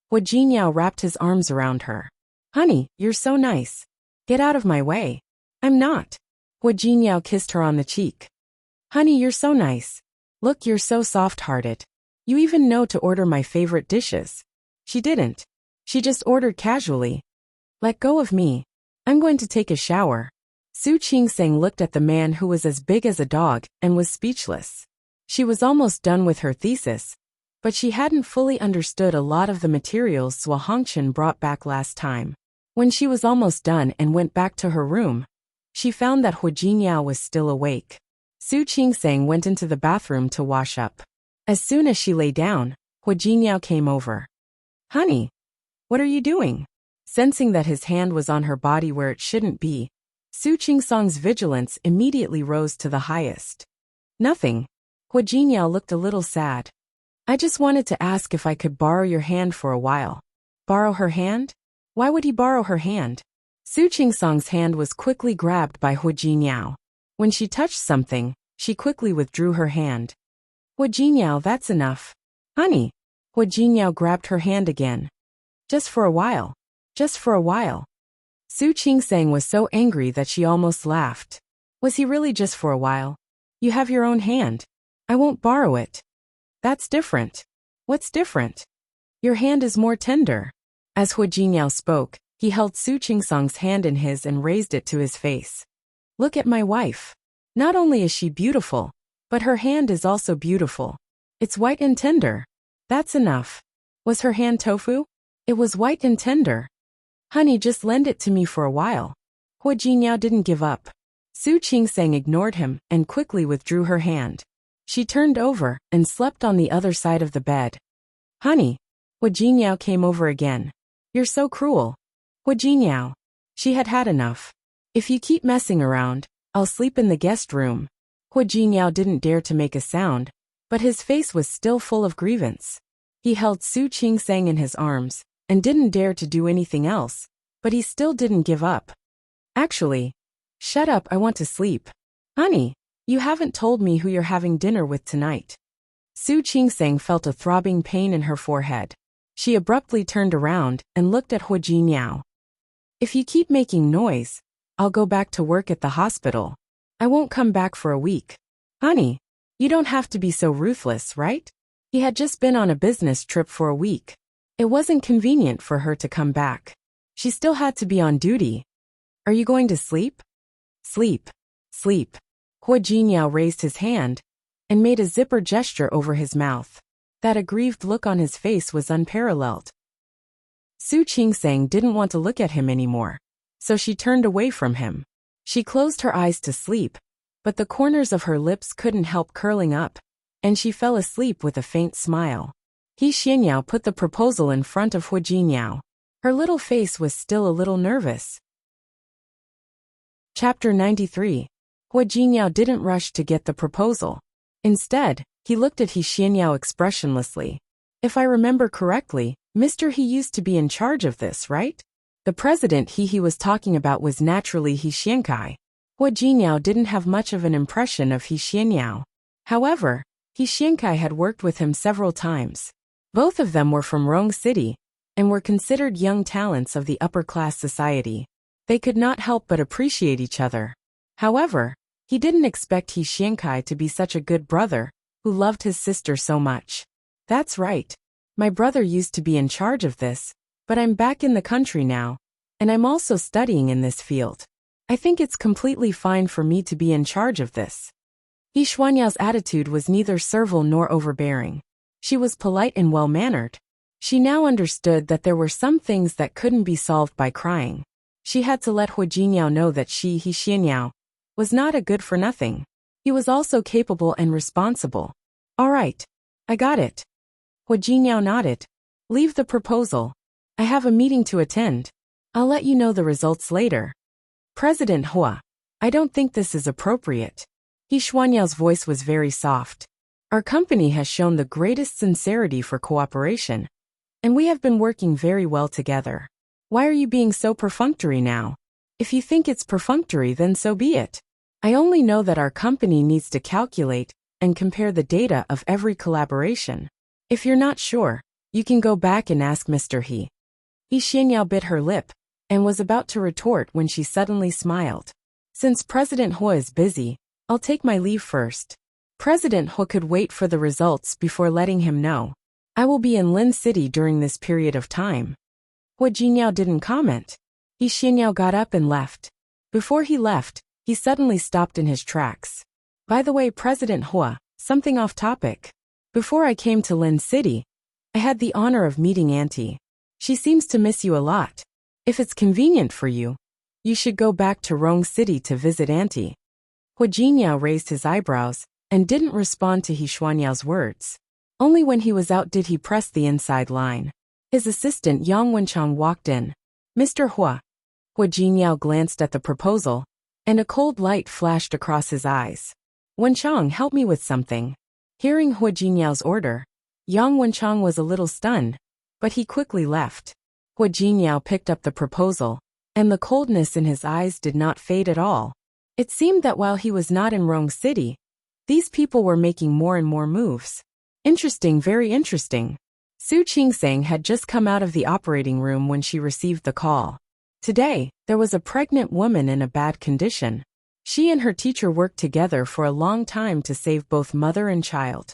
Hua Jingyao wrapped his arms around her. Honey, you're so nice. Get out of my way. I'm not. Hua Jingyao kissed her on the cheek. Honey, you're so nice. Look, you're so soft-hearted. You even know to order my favorite dishes. She didn't. She just ordered casually. Let go of me. I'm going to take a shower. Su Qingsang looked at the man who was as big as a dog and was speechless. She was almost done with her thesis, but she hadn't fully understood a lot of the materials Zhuo Hongchen brought back last time. When she was almost done and went back to her room, she found that Hua Jingyao was still awake. Su Qingsang went into the bathroom to wash up. As soon as she lay down, Hua Jingyao came over. Honey, what are you doing? Sensing that his hand was on her body where it shouldn't be, Su Qingsang's vigilance immediately rose to the highest. Nothing. Hua Jingyao looked a little sad. I just wanted to ask if I could borrow your hand for a while. Borrow her hand? Why would he borrow her hand? Su Qingsang's hand was quickly grabbed by Hua Jingyao. When she touched something, she quickly withdrew her hand. Hua Jingyao, that's enough. Honey. Hua Jingyao grabbed her hand again. Just for a while. Just for a while. Su Qingsang was so angry that she almost laughed. Was he really just for a while? You have your own hand. I won't borrow it. That's different. What's different? Your hand is more tender. As Hua Jingyao spoke, he held Su Qingsang's hand in his and raised it to his face. Look at my wife. Not only is she beautiful, but her hand is also beautiful. It's white and tender. That's enough. Was her hand tofu? It was white and tender. Honey, just lend it to me for a while. Hua Jingyao didn't give up. Su Qingsang ignored him and quickly withdrew her hand. She turned over and slept on the other side of the bed. Honey. Hua Jingyao came over again. You're so cruel. Hua Jingyao. She had had enough. If you keep messing around, I'll sleep in the guest room. Hua Jingyao didn't dare to make a sound, but his face was still full of grievance. He held Su Qingsang in his arms and didn't dare to do anything else, but he still didn't give up. Actually, shut up, I want to sleep. Honey, you haven't told me who you're having dinner with tonight. Su Qingsang felt a throbbing pain in her forehead. She abruptly turned around and looked at Hu Jinniao. If you keep making noise, I'll go back to work at the hospital. I won't come back for a week. Honey, you don't have to be so ruthless, right? He had just been on a business trip for a week. It wasn't convenient for her to come back. She still had to be on duty. Are you going to sleep? Sleep. Sleep. Hu Jinniao raised his hand and made a zipper gesture over his mouth. That aggrieved look on his face was unparalleled. Su Qingsang didn't want to look at him anymore, so she turned away from him. She closed her eyes to sleep, but the corners of her lips couldn't help curling up, and she fell asleep with a faint smile. He Xianyao put the proposal in front of Hu Jinniao. Her little face was still a little nervous. Chapter 93. Hu Jinniao didn't rush to get the proposal. Instead, he looked at He Xianyao expressionlessly. If I remember correctly, Mr. He used to be in charge of this, right? The president he was talking about was naturally He Xiankai. Hu Jinniao didn't have much of an impression of He Xianyao. However, He Xiankai had worked with him several times. Both of them were from Rong City, and were considered young talents of the upper-class society. They could not help but appreciate each other. However, he didn't expect He Xiankai to be such a good brother, who loved his sister so much. That's right. My brother used to be in charge of this, but I'm back in the country now, and I'm also studying in this field. I think it's completely fine for me to be in charge of this. He Xuanyao's attitude was neither servile nor overbearing. She was polite and well-mannered. She now understood that there were some things that couldn't be solved by crying. She had to let Hu Jinniao know that He Xianyao, was not a good-for-nothing. He was also capable and responsible. All right. I got it. Hu Jinniao nodded. Leave the proposal. I have a meeting to attend. I'll let you know the results later. President Hua, I don't think this is appropriate. He Xuanyao's voice was very soft. Our company has shown the greatest sincerity for cooperation, and we have been working very well together. Why are you being so perfunctory now? If you think it's perfunctory, then so be it. I only know that our company needs to calculate and compare the data of every collaboration. If you're not sure, you can go back and ask Mr. He. He Xianyao bit her lip and was about to retort when she suddenly smiled. Since President Hua is busy, I'll take my leave first. President Hua could wait for the results before letting him know. I will be in Lin City during this period of time. Hu Jinniao didn't comment. He Xianyao got up and left. Before he left, he suddenly stopped in his tracks. By the way, President Hua, something off topic. Before I came to Lin City, I had the honor of meeting Auntie. She seems to miss you a lot. If it's convenient for you, you should go back to Rong City to visit Auntie. Hu Jinniao raised his eyebrows and didn't respond to He Xuanyao's words. Only when he was out did he press the inside line. His assistant Yang Wenchang walked in. Mr. Hua. Hu Jinniao glanced at the proposal, and a cold light flashed across his eyes. Wenchang, help me with something. Hearing Hu Jinniao's order, Yang Wenchang was a little stunned, but he quickly left. Hu Jinniao picked up the proposal, and the coldness in his eyes did not fade at all. It seemed that while he was not in Rong City, these people were making more and more moves. Interesting, very interesting. Su Qingsang had just come out of the operating room when she received the call. Today, there was a pregnant woman in a bad condition. She and her teacher worked together for a long time to save both mother and child.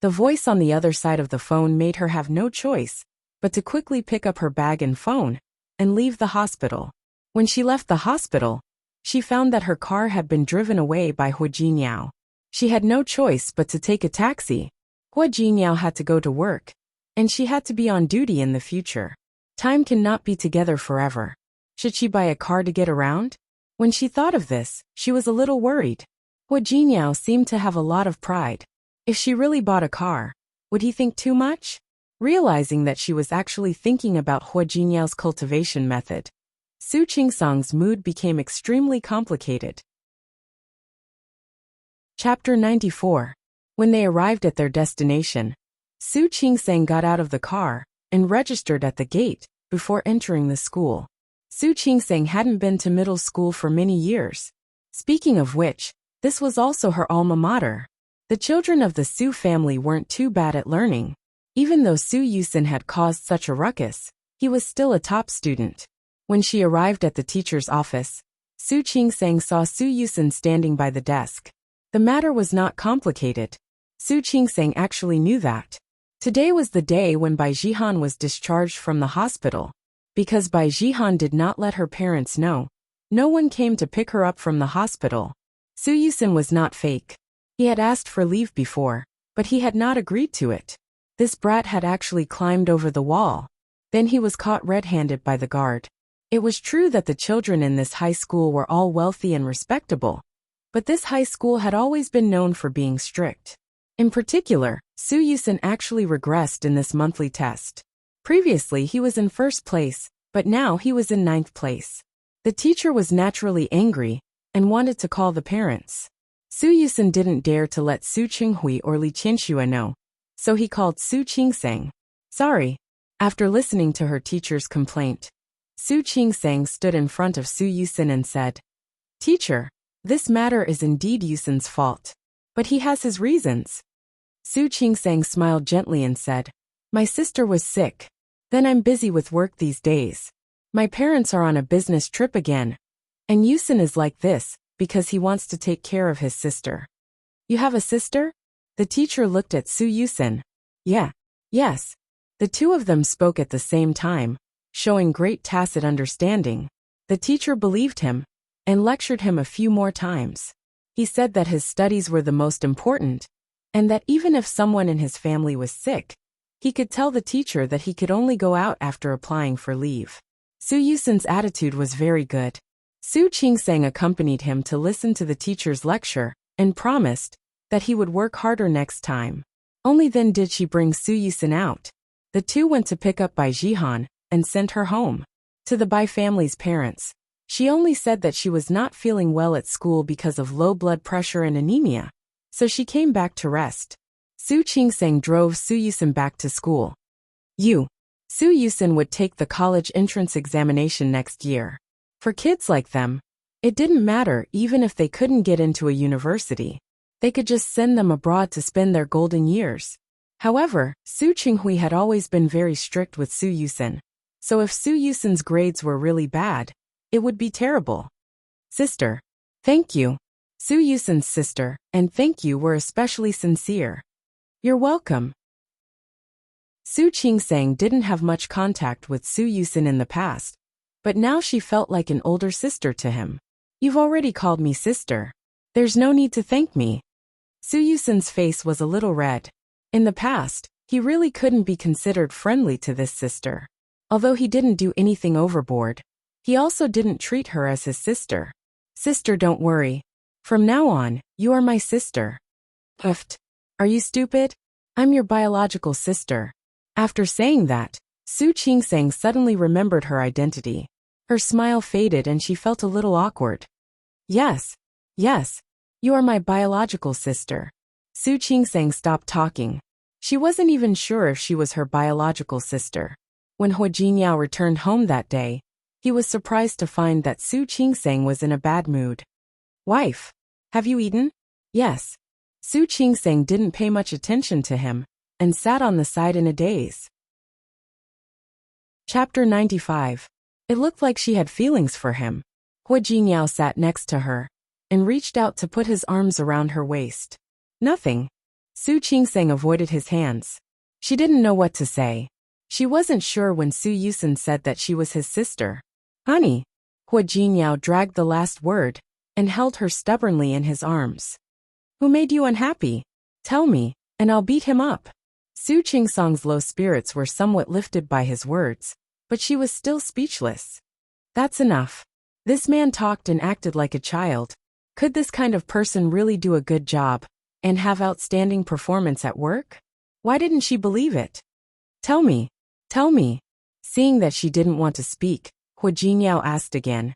The voice on the other side of the phone made her have no choice but to quickly pick up her bag and phone and leave the hospital. When she left the hospital, she found that her car had been driven away by Hu Jinniao. She had no choice but to take a taxi. Hu Jinniao had to go to work, and she had to be on duty in the future. Time cannot be together forever. Should she buy a car to get around? When she thought of this, she was a little worried. Hu Jinniao seemed to have a lot of pride. If she really bought a car, would he think too much? Realizing that she was actually thinking about Hu Jinniao's cultivation method, Su Qingsang's mood became extremely complicated. Chapter 94. When they arrived at their destination, Su Qingsang got out of the car and registered at the gate before entering the school. Su Qingsang hadn't been to middle school for many years. Speaking of which, this was also her alma mater. The children of the Su family weren't too bad at learning. Even though Su Yusin had caused such a ruckus, he was still a top student. When she arrived at the teacher's office, Su Qingsang saw Su Yusin standing by the desk. The matter was not complicated. Su Qingsang actually knew that. Today was the day when Bai Jihan was discharged from the hospital. Because Bai Jihan did not let her parents know, no one came to pick her up from the hospital. Su Yusin was not fake. He had asked for leave before, but he had not agreed to it. This brat had actually climbed over the wall. Then he was caught red-handed by the guard. It was true that the children in this high school were all wealthy and respectable, but this high school had always been known for being strict. In particular, Su Yusin actually regressed in this monthly test. Previously he was in first place, but now he was in 9th place. The teacher was naturally angry and wanted to call the parents. Su Yusin didn't dare to let Su Qinghui or Li Qianxue know, so he called Su Qingsang. Sorry. After listening to her teacher's complaint, Su Qingsang stood in front of Su Yusin and said, "Teacher, this matter is indeed Yusin's fault, but he has his reasons." Su Qingsang smiled gently and said, "My sister was sick. Then I'm busy with work these days. My parents are on a business trip again. And Yusin is like this because he wants to take care of his sister." "You have a sister?" The teacher looked at Su Yusin. Yes. The two of them spoke at the same time, showing great tacit understanding. The teacher believed him and lectured him a few more times. He said that his studies were the most important, and that even if someone in his family was sick, he could tell the teacher that he could only go out after applying for leave. Su Yusin's attitude was very good. Su Qingsang accompanied him to listen to the teacher's lecture and promised that he would work harder next time. Only then did she bring Su Yusin out. The two went to pick up Bai Jihan and sent her home. To the Bai family's parents, she only said that she was not feeling well at school because of low blood pressure and anemia, so she came back to rest. Su Qingsang drove Su Yusin back to school. Su Yusin would take the college entrance examination next year. For kids like them, it didn't matter even if they couldn't get into a university. They could just send them abroad to spend their golden years. However, Su Qinghui had always been very strict with Su Yusin, so if Su Yusin's grades were really bad, it would be terrible. "Sister. Thank you." Su Yusin's sister and "thank you" were especially sincere. "You're welcome." Su Qingsang didn't have much contact with Su Yusin in the past, but now she felt like an older sister to him. "You've already called me sister. There's no need to thank me." Su Yusin's face was a little red. In the past, he really couldn't be considered friendly to this sister. Although he didn't do anything overboard, he also didn't treat her as his sister. "Sister, don't worry. From now on, you are my sister." "Puffed. Are you stupid? I'm your biological sister." After saying that, Su Qingsang suddenly remembered her identity. Her smile faded and she felt a little awkward. Yes, you are my biological sister." Su Qingsang stopped talking. She wasn't even sure if she was her biological sister. When Hua Jinyao returned home that day, he was surprised to find that Su Qingsang was in a bad mood. "Wife, have you eaten?" "Yes." Su Qingsang didn't pay much attention to him and sat on the side in a daze. Chapter 95. It looked like she had feelings for him. Hua Jinyao sat next to her and reached out to put his arms around her waist. "Nothing." Su Qingsang avoided his hands. She didn't know what to say. She wasn't sure when Su Yusin said that she was his sister. "Honey." Hua Jinyao dragged the last word and held her stubbornly in his arms. "Who made you unhappy? Tell me, and I'll beat him up." Su Qingsang's low spirits were somewhat lifted by his words, but she was still speechless. "That's enough." This man talked and acted like a child. Could this kind of person really do a good job and have outstanding performance at work? Why didn't she believe it? Tell me. Seeing that she didn't want to speak, Hua Jinyao asked again.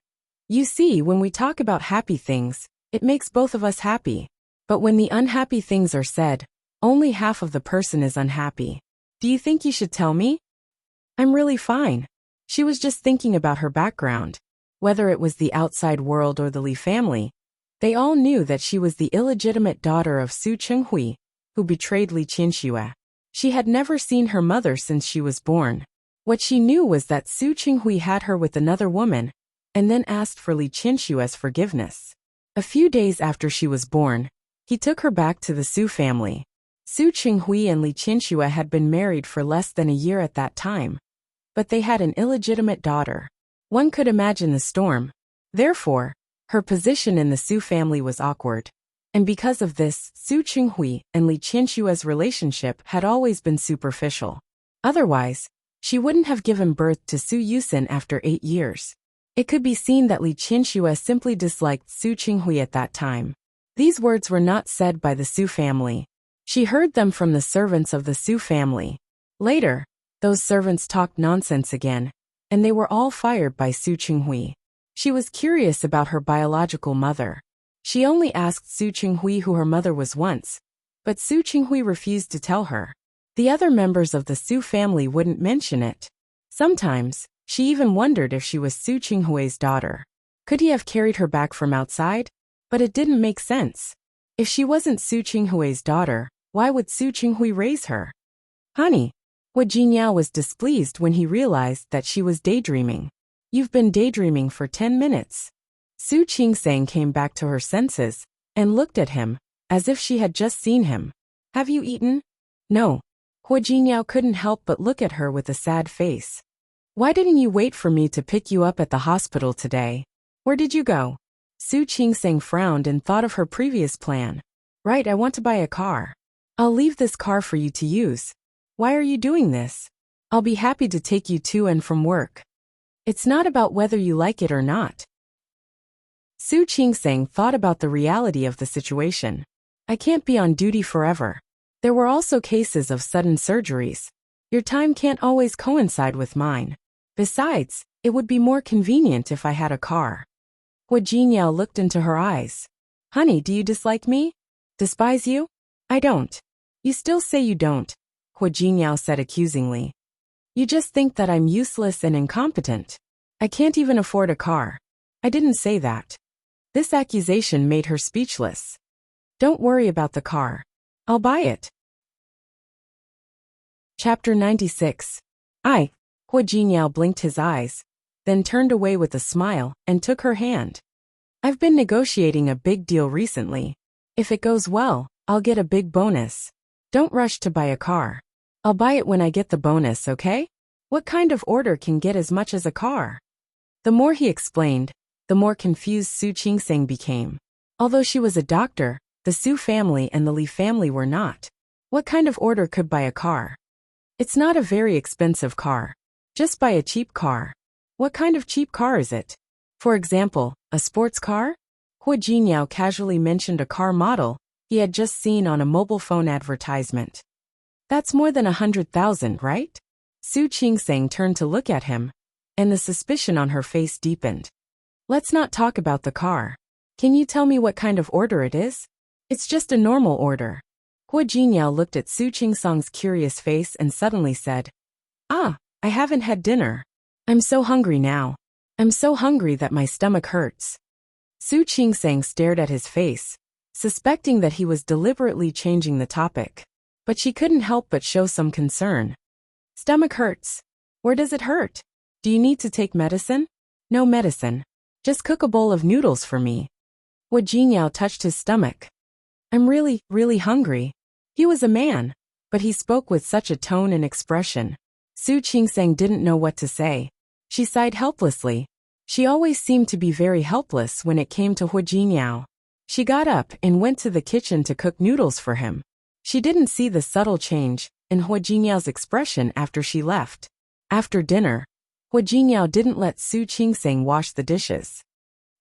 "You see, when we talk about happy things, it makes both of us happy. But when the unhappy things are said, only half of the person is unhappy. Do you think you should tell me?" "I'm really fine." She was just thinking about her background. Whether it was the outside world or the Li family, They all knew that she was the illegitimate daughter of Su Chenghui, who betrayed Li Qianxue. She had never seen her mother since she was born. What she knew was that Su Chenghui had her with another woman, and then asked for Li Qianxue's forgiveness. A few days after she was born, he took her back to the Su family. Su Chenghui and Li Qianxue had been married for less than a year at that time, but they had an illegitimate daughter. One could imagine the storm. Therefore, her position in the Su family was awkward. And because of this, Su Chenghui and Li Qianxue's relationship had always been superficial. Otherwise, she wouldn't have given birth to Su Yusin after 8 years. It could be seen that Li Qianxue simply disliked Su Chenghui at that time. These words were not said by the Su family. She heard them from the servants of the Su family. Later, those servants talked nonsense again, and they were all fired by Su Chenghui. She was curious about her biological mother. She only asked Su Chenghui who her mother was once, but Su Chenghui refused to tell her. The other members of the Su family wouldn't mention it. Sometimes, she even wondered if she was Su Chenghui's daughter. Could he have carried her back from outside? But it didn't make sense. If she wasn't Su Chenghui's daughter, why would Su Chenghui raise her? Honey, Hu Jingyao was displeased when he realized that she was daydreaming. You've been daydreaming for 10 minutes. Su Qingsang came back to her senses and looked at him, as if she had just seen him. Have you eaten? No. Hu Jingyao couldn't help but look at her with a sad face. Why didn't you wait for me to pick you up at the hospital today? Where did you go? Su Qingsang frowned and thought of her previous plan. Right, I want to buy a car. I'll leave this car for you to use. Why are you doing this? I'll be happy to take you to and from work. It's not about whether you like it or not. Su Qingsang thought about the reality of the situation. I can't be on duty forever. There were also cases of sudden surgeries. Your time can't always coincide with mine. Besides, it would be more convenient if I had a car. Hu Jingyao looked into her eyes. Honey, do you dislike me? Despise you? I don't. You still say you don't, Hu Jingyao said accusingly. You just think that I'm useless and incompetent. I can't even afford a car. I didn't say that. This accusation made her speechless. Don't worry about the car. I'll buy it. Chapter 96. Hu Jingyao blinked his eyes, then turned away with a smile and took her hand. I've been negotiating a big deal recently. If it goes well, I'll get a big bonus. Don't rush to buy a car. I'll buy it when I get the bonus, okay? What kind of order can get as much as a car? The more he explained, the more confused Su Qingsang became. Although she was a doctor, the Su family and the Li family were not. What kind of order could buy a car? It's not a very expensive car. Just buy a cheap car. What kind of cheap car is it? For example, a sports car? Hu Jingyao casually mentioned a car model he had just seen on a mobile phone advertisement. That's more than 100,000, right? Su Qingsang turned to look at him, and the suspicion on her face deepened. Let's not talk about the car. Can you tell me what kind of order it is? It's just a normal order. Hu Jingyao looked at Su Qingsang's curious face and suddenly said, I haven't had dinner. I'm so hungry now. I'm so hungry that my stomach hurts. Su Qingsang stared at his face, suspecting that he was deliberately changing the topic. But she couldn't help but show some concern. Stomach hurts. Where does it hurt? Do you need to take medicine? No medicine. Just cook a bowl of noodles for me. Hu Jingyao touched his stomach. I'm really, really hungry. He was a man, but he spoke with such a tone and expression. Su Qingsang didn't know what to say. She sighed helplessly. She always seemed to be very helpless when it came to Hu Jingyao. She got up and went to the kitchen to cook noodles for him. She didn't see the subtle change in Hu Jingyao's expression after she left. After dinner, Hu Jingyao didn't let Su Qingsang wash the dishes.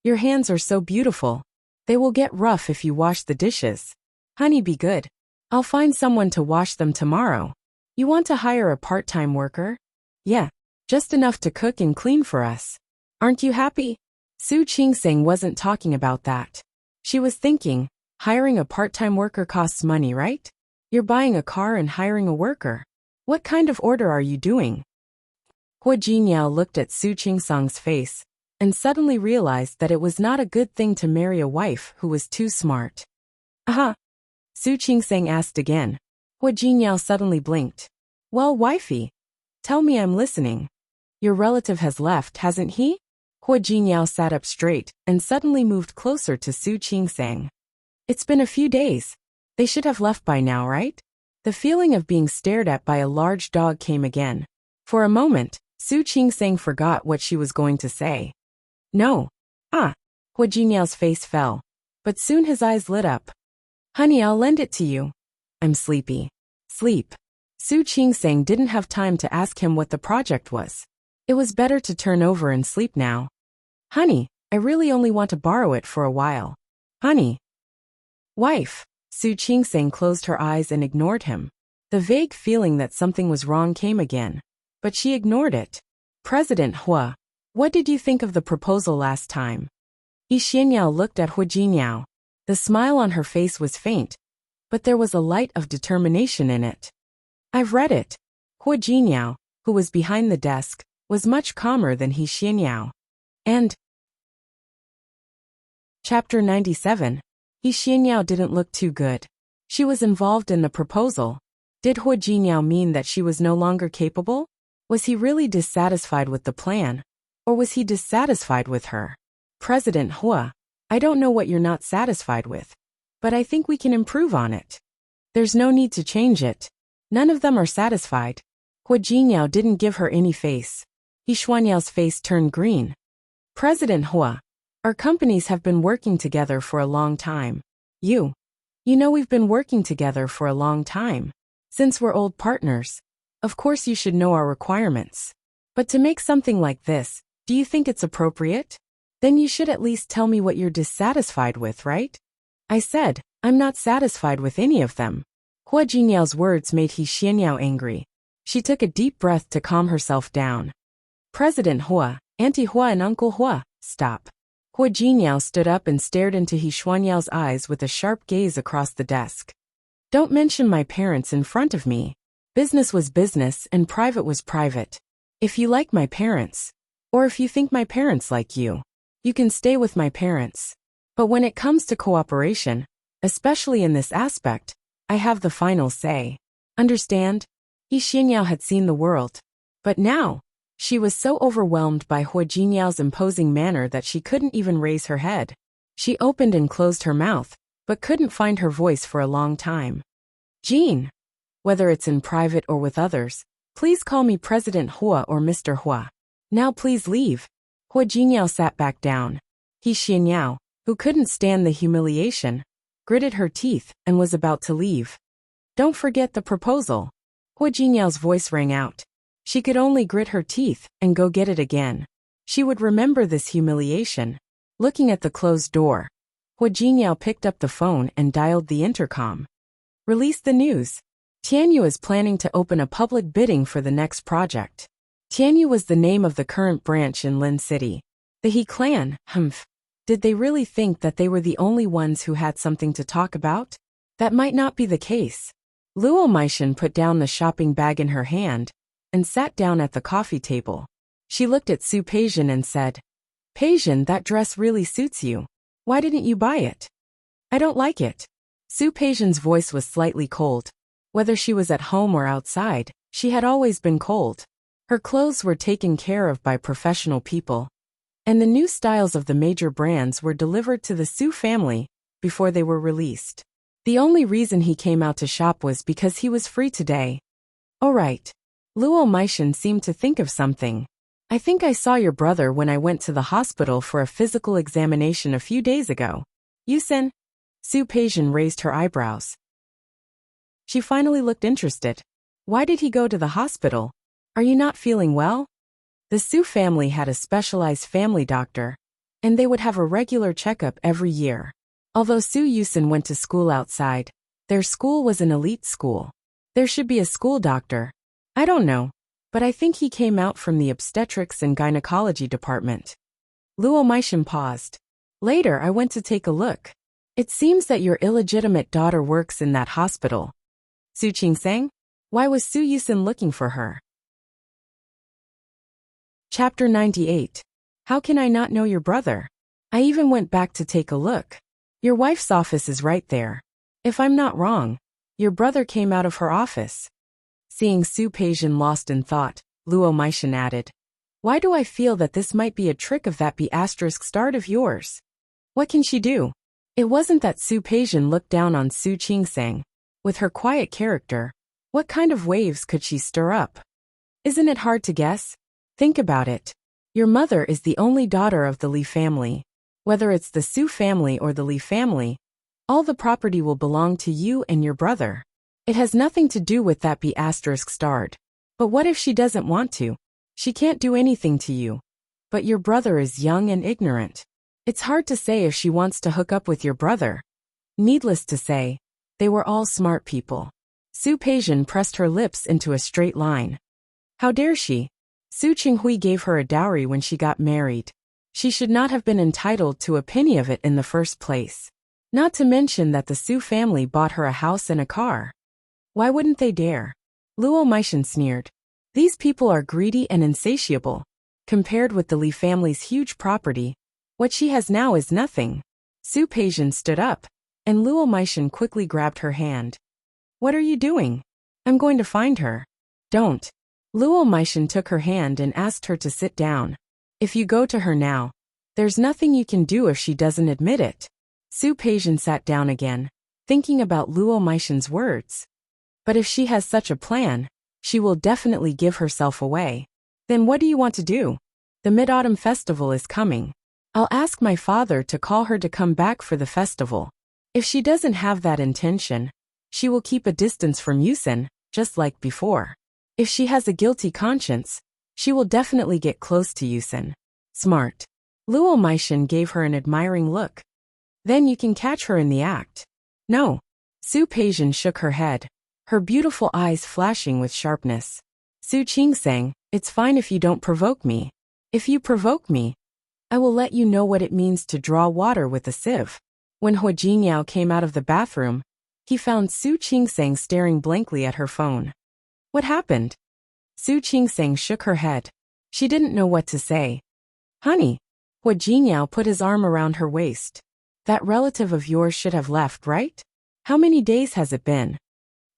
Your hands are so beautiful. They will get rough if you wash the dishes. Honey, be good. I'll find someone to wash them tomorrow. You want to hire a part-time worker? Yeah, just enough to cook and clean for us. Aren't you happy? Su Qingsang wasn't talking about that. She was thinking, hiring a part-time worker costs money, right? You're buying a car and hiring a worker. What kind of order are you doing? Hu Jingyao looked at Su Qingsang's face, and suddenly realized that it was not a good thing to marry a wife who was too smart. Aha! Su Qingsang asked again. Hua Jinyao suddenly blinked. Well, wifey. Tell me, I'm listening. Your relative has left, hasn't he? Hua Jinyao sat up straight and suddenly moved closer to Su Qingsang. It's been a few days. They should have left by now, right? The feeling of being stared at by a large dog came again. For a moment, Su Qingsang forgot what she was going to say. No. Ah. Hua Jinyao's face fell. But soon his eyes lit up. Honey, I'll lend it to you. I'm sleepy. Sleep. Su Qingsang didn't have time to ask him what the project was. It was better to turn over and sleep now. Honey, I really only want to borrow it for a while. Honey. Wife. Su Qingsang closed her eyes and ignored him. The vague feeling that something was wrong came again. But she ignored it. President Hua, what did you think of the proposal last time? Yi Xianyao looked at Hua Jinyao. The smile on her face was faint, but there was a light of determination in it. I've read it. Hua Jinyao, who was behind the desk, was much calmer than Yi Xianyao. And Chapter 97. Yi Xianyao didn't look too good. She was involved in the proposal. Did Hua Jinyao mean that she was no longer capable? Was he really dissatisfied with the plan? Or was he dissatisfied with her? President Hua, I don't know what you're not satisfied with, but I think we can improve on it. There's no need to change it. None of them are satisfied. Hua Jinyao didn't give her any face. Yi Xuanyao's face turned green. President Hua, our companies have been working together for a long time. You know we've been working together for a long time. Since we're old partners, of course you should know our requirements. But to make something like this, do you think it's appropriate? Then you should at least tell me what you're dissatisfied with, right? I said, I'm not satisfied with any of them. Hua Jinyao's words made Yi Xianyao angry. She took a deep breath to calm herself down. President Hua, Auntie Hua and Uncle Hua, stop. Hua Jinyao stood up and stared into Yi Xuanyao's eyes with a sharp gaze across the desk. Don't mention my parents in front of me. Business was business and private was private. If you like my parents, or if you think my parents like you, you can stay with my parents. But when it comes to cooperation, especially in this aspect, I have the final say. Understand? Yi Xianyao had seen the world. But now, she was so overwhelmed by Hua Jinyao's imposing manner that she couldn't even raise her head. She opened and closed her mouth, but couldn't find her voice for a long time. Jean, whether it's in private or with others, please call me President Hua or Mr. Hua. Now please leave. Hua Jinyao sat back down. Yi Xianyao, who couldn't stand the humiliation, gritted her teeth and was about to leave. Don't forget the proposal. Hua Jinyao's voice rang out. She could only grit her teeth and go get it again. She would remember this humiliation. Looking at the closed door, Hua Jinyao picked up the phone and dialed the intercom. Release the news. Tianyu is planning to open a public bidding for the next project. Tianyu was the name of the current branch in Lin City. The He clan, humph. Did they really think that they were the only ones who had something to talk about? That might not be the case. Luo Meishan put down the shopping bag in her hand and sat down at the coffee table. She looked at Su Peijian and said, Peijian, that dress really suits you. Why didn't you buy it? I don't like it. Su Peijian's voice was slightly cold. Whether she was at home or outside, she had always been cold. Her clothes were taken care of by professional people, and the new styles of the major brands were delivered to the Su family before they were released. The only reason he came out to shop was because he was free today. Oh right. Luo Meishan seemed to think of something. I think I saw your brother when I went to the hospital for a physical examination a few days ago. Yusen? Su Peijian raised her eyebrows. She finally looked interested. Why did he go to the hospital? Are you not feeling well? The Su family had a specialized family doctor, and they would have a regular checkup every year. Although Su Yusen went to school outside, their school was an elite school. There should be a school doctor. I don't know, but I think he came out from the obstetrics and gynecology department. Luo Meishan paused. Later I went to take a look. It seems that your illegitimate daughter works in that hospital. Su Qingsang? Why was Su Yusen looking for her? Chapter 98. How can I not know your brother? I even went back to take a look. Your wife's office is right there. If I'm not wrong, your brother came out of her office. Seeing Su Peijian lost in thought, Luo Meishan added, Why do I feel that this might be a trick of that B***** of yours? What can she do? It wasn't that Su Peijian looked down on Su Qingsang. With her quiet character, what kind of waves could she stir up? Isn't it hard to guess? Think about it. Your mother is the only daughter of the Li family. Whether it's the Su family or the Li family, all the property will belong to you and your brother. It has nothing to do with that B****. But what if she doesn't want to? She can't do anything to you. But your brother is young and ignorant. It's hard to say if she wants to hook up with your brother. Needless to say, they were all smart people. Su Peijian pressed her lips into a straight line. How dare she? Su Qinghui gave her a dowry when she got married. She should not have been entitled to a penny of it in the first place. Not to mention that the Su family bought her a house and a car. Why wouldn't they dare? Luo Meishan sneered. These people are greedy and insatiable. Compared with the Li family's huge property, what she has now is nothing. Su Peijian stood up, and Luo Meishan quickly grabbed her hand. What are you doing? I'm going to find her. Don't. Luo Meishan took her hand and asked her to sit down. If you go to her now, there's nothing you can do if she doesn't admit it. Su Peijian sat down again, thinking about Luo Meishan's words. But if she has such a plan, she will definitely give herself away. Then what do you want to do? The Mid-Autumn Festival is coming. I'll ask my father to call her to come back for the festival. If she doesn't have that intention, she will keep a distance from Yusen, just like before. If she has a guilty conscience, she will definitely get close to Yusen. Smart. Luo Meishan gave her an admiring look. Then you can catch her in the act. No. Su Peijian shook her head, her beautiful eyes flashing with sharpness. Su Qingsang, it's fine if you don't provoke me. If you provoke me, I will let you know what it means to draw water with a sieve. When Hua Jinyao came out of the bathroom, he found Su Qingsang staring blankly at her phone. What happened? Su Qingsang shook her head. She didn't know what to say. Honey. Hua Jinyao put his arm around her waist. That relative of yours should have left, right? How many days has it been?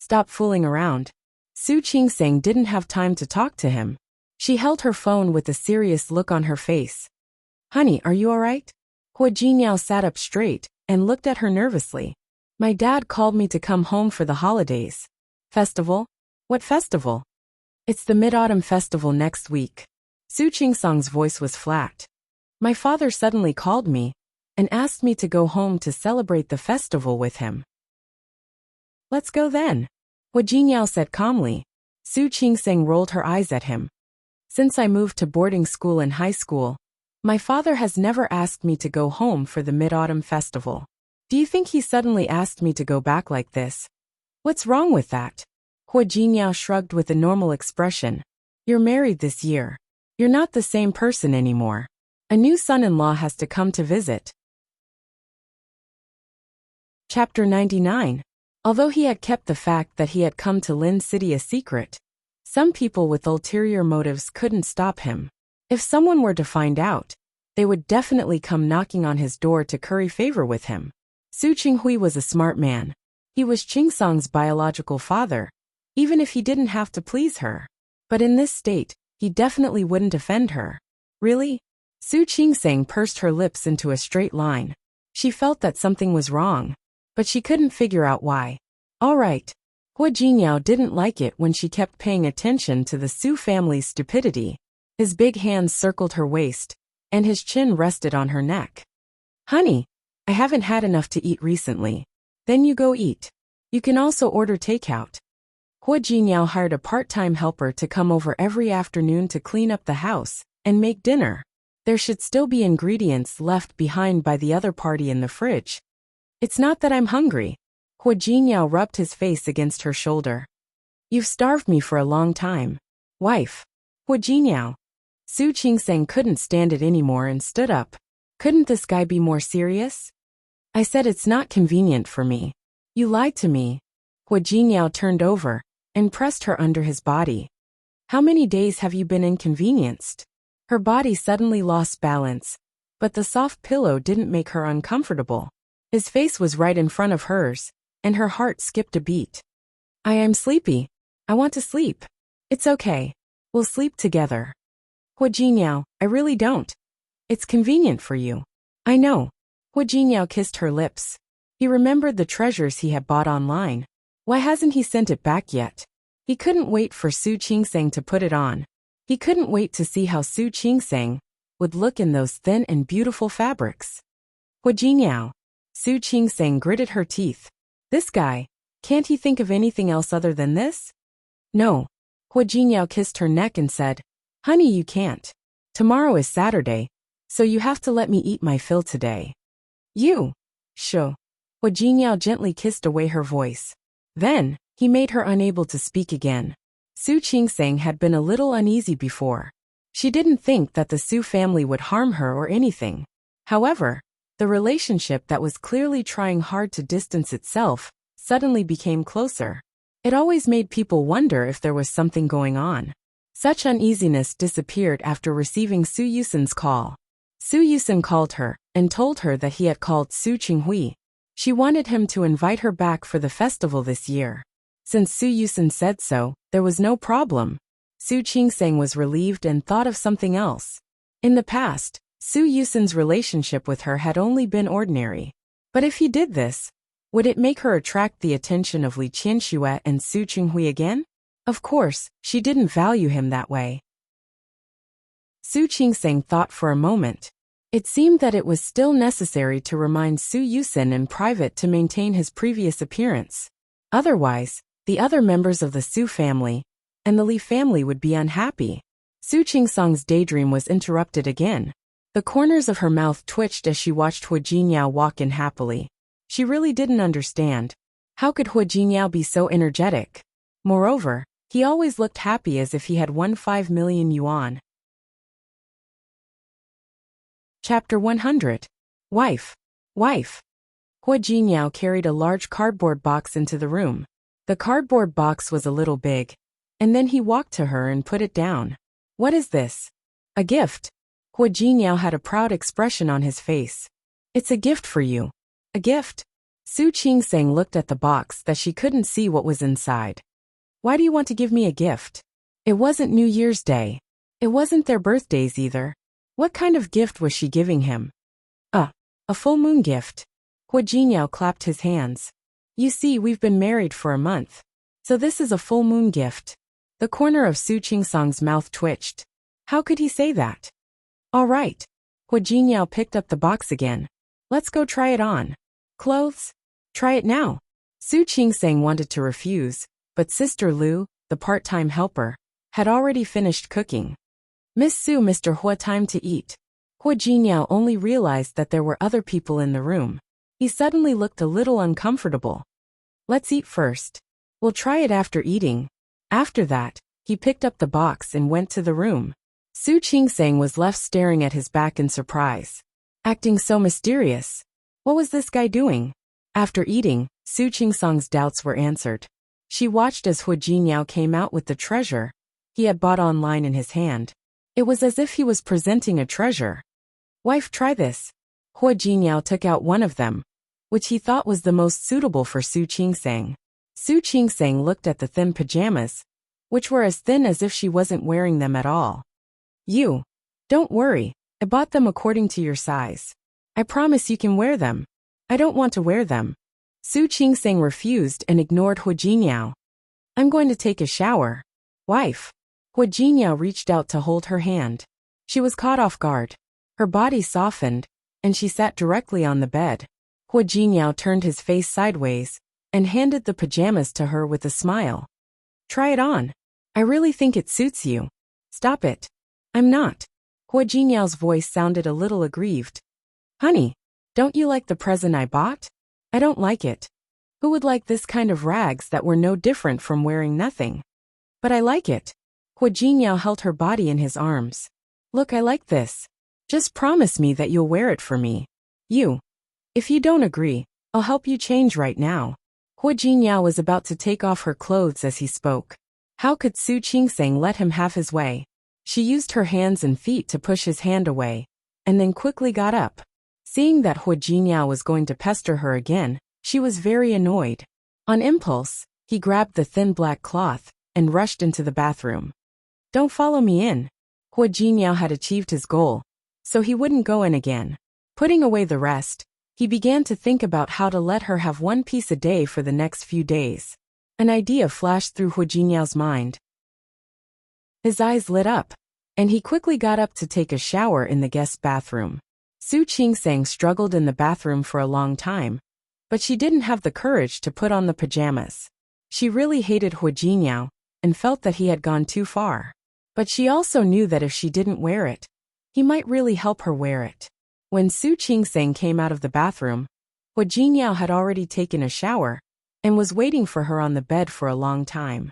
Stop fooling around. Su Qingsang didn't have time to talk to him. She held her phone with a serious look on her face. Honey, are you alright? Hua Jinyao sat up straight and looked at her nervously. My dad called me to come home for the holidays. Festival? What festival? It's the Mid-Autumn Festival next week. Su Qingsang's voice was flat. My father suddenly called me and asked me to go home to celebrate the festival with him. Let's go then, Hua Jinyao said calmly. Su Qingsang rolled her eyes at him. Since I moved to boarding school and high school, my father has never asked me to go home for the Mid-Autumn Festival. Do you think he suddenly asked me to go back like this? What's wrong with that? Hua Jinyao shrugged with a normal expression. You're married this year. You're not the same person anymore. A new son-in-law has to come to visit. Chapter 99. Although he had kept the fact that he had come to Lin City a secret, some people with ulterior motives couldn't stop him. If someone were to find out, they would definitely come knocking on his door to curry favor with him. Su Qinghui was a smart man. He was Qingsang's biological father, even if he didn't have to please her. But in this state, he definitely wouldn't offend her. Really? Su Qingsang pursed her lips into a straight line. She felt that something was wrong, but she couldn't figure out why. All right. Hua Jinyao didn't like it when she kept paying attention to the Su family's stupidity. His big hands circled her waist, and his chin rested on her neck. Honey, I haven't had enough to eat recently. Then you go eat. You can also order takeout. Hua Jinyao hired a part-time helper to come over every afternoon to clean up the house and make dinner. There should still be ingredients left behind by the other party in the fridge. It's not that I'm hungry. Hua Jinyao rubbed his face against her shoulder. You've starved me for a long time. Wife. Hua Jinyao. Su Qingsang couldn't stand it anymore and stood up. Couldn't this guy be more serious? I said it's not convenient for me. You lied to me. Hua Jinyao turned over and pressed her under his body. How many days have you been inconvenienced? Her body suddenly lost balance, but the soft pillow didn't make her uncomfortable. His face was right in front of hers, and her heart skipped a beat. I am sleepy. I want to sleep. It's okay. We'll sleep together. Huajinyao, I really don't. It's convenient for you. I know. Huajinyao kissed her lips. He remembered the treasures he had bought online. Why hasn't he sent it back yet? He couldn't wait for Su Qingsang to put it on. He couldn't wait to see how Su Qingsang would look in those thin and beautiful fabrics. Huajinyao. Su Qingsang gritted her teeth. This guy, can't he think of anything else other than this? No. Huajinyao kissed her neck and said, Honey, you can't. Tomorrow is Saturday, so you have to let me eat my fill today. You. Sho. Huajinyao gently kissed away her voice. Then, he made her unable to speak again. Su Qingsang had been a little uneasy before. She didn't think that the Su family would harm her or anything. However, the relationship that was clearly trying hard to distance itself suddenly became closer. It always made people wonder if there was something going on. Such uneasiness disappeared after receiving Su Yusen's call. Su Yusen called her and told her that he had called Su Qinghui. She wanted him to invite her back for the festival this year. Since Su Yusen said so, there was no problem. Su Qingsang was relieved and thought of something else. In the past, Su Yusen's relationship with her had only been ordinary. But if he did this, would it make her attract the attention of Li Qianxue and Su Qinghui again? Of course, she didn't value him that way. Su Qingsang thought for a moment. It seemed that it was still necessary to remind Su Yusen in private to maintain his previous appearance. Otherwise, the other members of the Su family and the Li family would be unhappy. Su Qingsang's daydream was interrupted again. The corners of her mouth twitched as she watched Huajinyao walk in happily. She really didn't understand. How could Huajinyao be so energetic? Moreover, he always looked happy as if he had won 5 million yuan. Chapter 100. Wife. Wife. Huajinyao carried a large cardboard box into the room. The cardboard box was a little big, and then he walked to her and put it down. What is this? A gift. Huajinyao had a proud expression on his face. It's a gift for you. A gift? Su Qingsang looked at the box that she couldn't see what was inside. Why do you want to give me a gift? It wasn't New Year's Day. It wasn't their birthdays either. What kind of gift was she giving him? A full moon gift. Huajinyao clapped his hands. You see, we've been married for a month. So this is a full moon gift. The corner of Su Qingsang's mouth twitched. How could he say that? All right. Huajinyao picked up the box again. Let's go try it on. Clothes? Try it now. Su Qingsang wanted to refuse, but Sister Lu, the part-time helper, had already finished cooking. Miss Su, Mr. Hua, time to eat. Huajinyao only realized that there were other people in the room. He suddenly looked a little uncomfortable. Let's eat first. We'll try it after eating. After that, he picked up the box and went to the room. Su Qingsang was left staring at his back in surprise. Acting so mysterious. What was this guy doing? After eating, Su Qingsang's doubts were answered. She watched as Huajinyao came out with the treasure he had bought online in his hand. It was as if he was presenting a treasure. Wife, try this. Huajinyao took out one of them, which he thought was the most suitable for Su Qingsang. Su Qingsang looked at the thin pajamas, which were as thin as if she wasn't wearing them at all. You. Don't worry, I bought them according to your size. I promise you can wear them. I don't want to wear them. Su Qingsang refused and ignored Huajinyao. I'm going to take a shower. Wife. Huajinyao reached out to hold her hand. She was caught off guard. Her body softened, and she sat directly on the bed. Huajinyao turned his face sideways and handed the pajamas to her with a smile. Try it on. I really think it suits you. Stop it. I'm not. Huajinyao's voice sounded a little aggrieved. Honey, don't you like the present I bought? I don't like it. Who would like this kind of rags that were no different from wearing nothing? But I like it. Huajinyao held her body in his arms. Look, I like this. Just promise me that you'll wear it for me. You. If you don't agree, I'll help you change right now. Huajinyao was about to take off her clothes as he spoke. How could Su Qingsang let him have his way? She used her hands and feet to push his hand away, and then quickly got up. Seeing that Hu Jiniao was going to pester her again, she was very annoyed. On impulse, he grabbed the thin black cloth and rushed into the bathroom. Don't follow me in. Hu Jiniao had achieved his goal, so he wouldn't go in again. Putting away the rest, he began to think about how to let her have one piece a day for the next few days. An idea flashed through Hu Jiniao's mind. His eyes lit up, and he quickly got up to take a shower in the guest bathroom. Su Qingsang struggled in the bathroom for a long time, but she didn't have the courage to put on the pajamas. She really hated Hu Jiniao and felt that he had gone too far. But she also knew that if she didn't wear it, he might really help her wear it. When Su Qingsang came out of the bathroom, Hu Jiniao had already taken a shower and was waiting for her on the bed for a long time.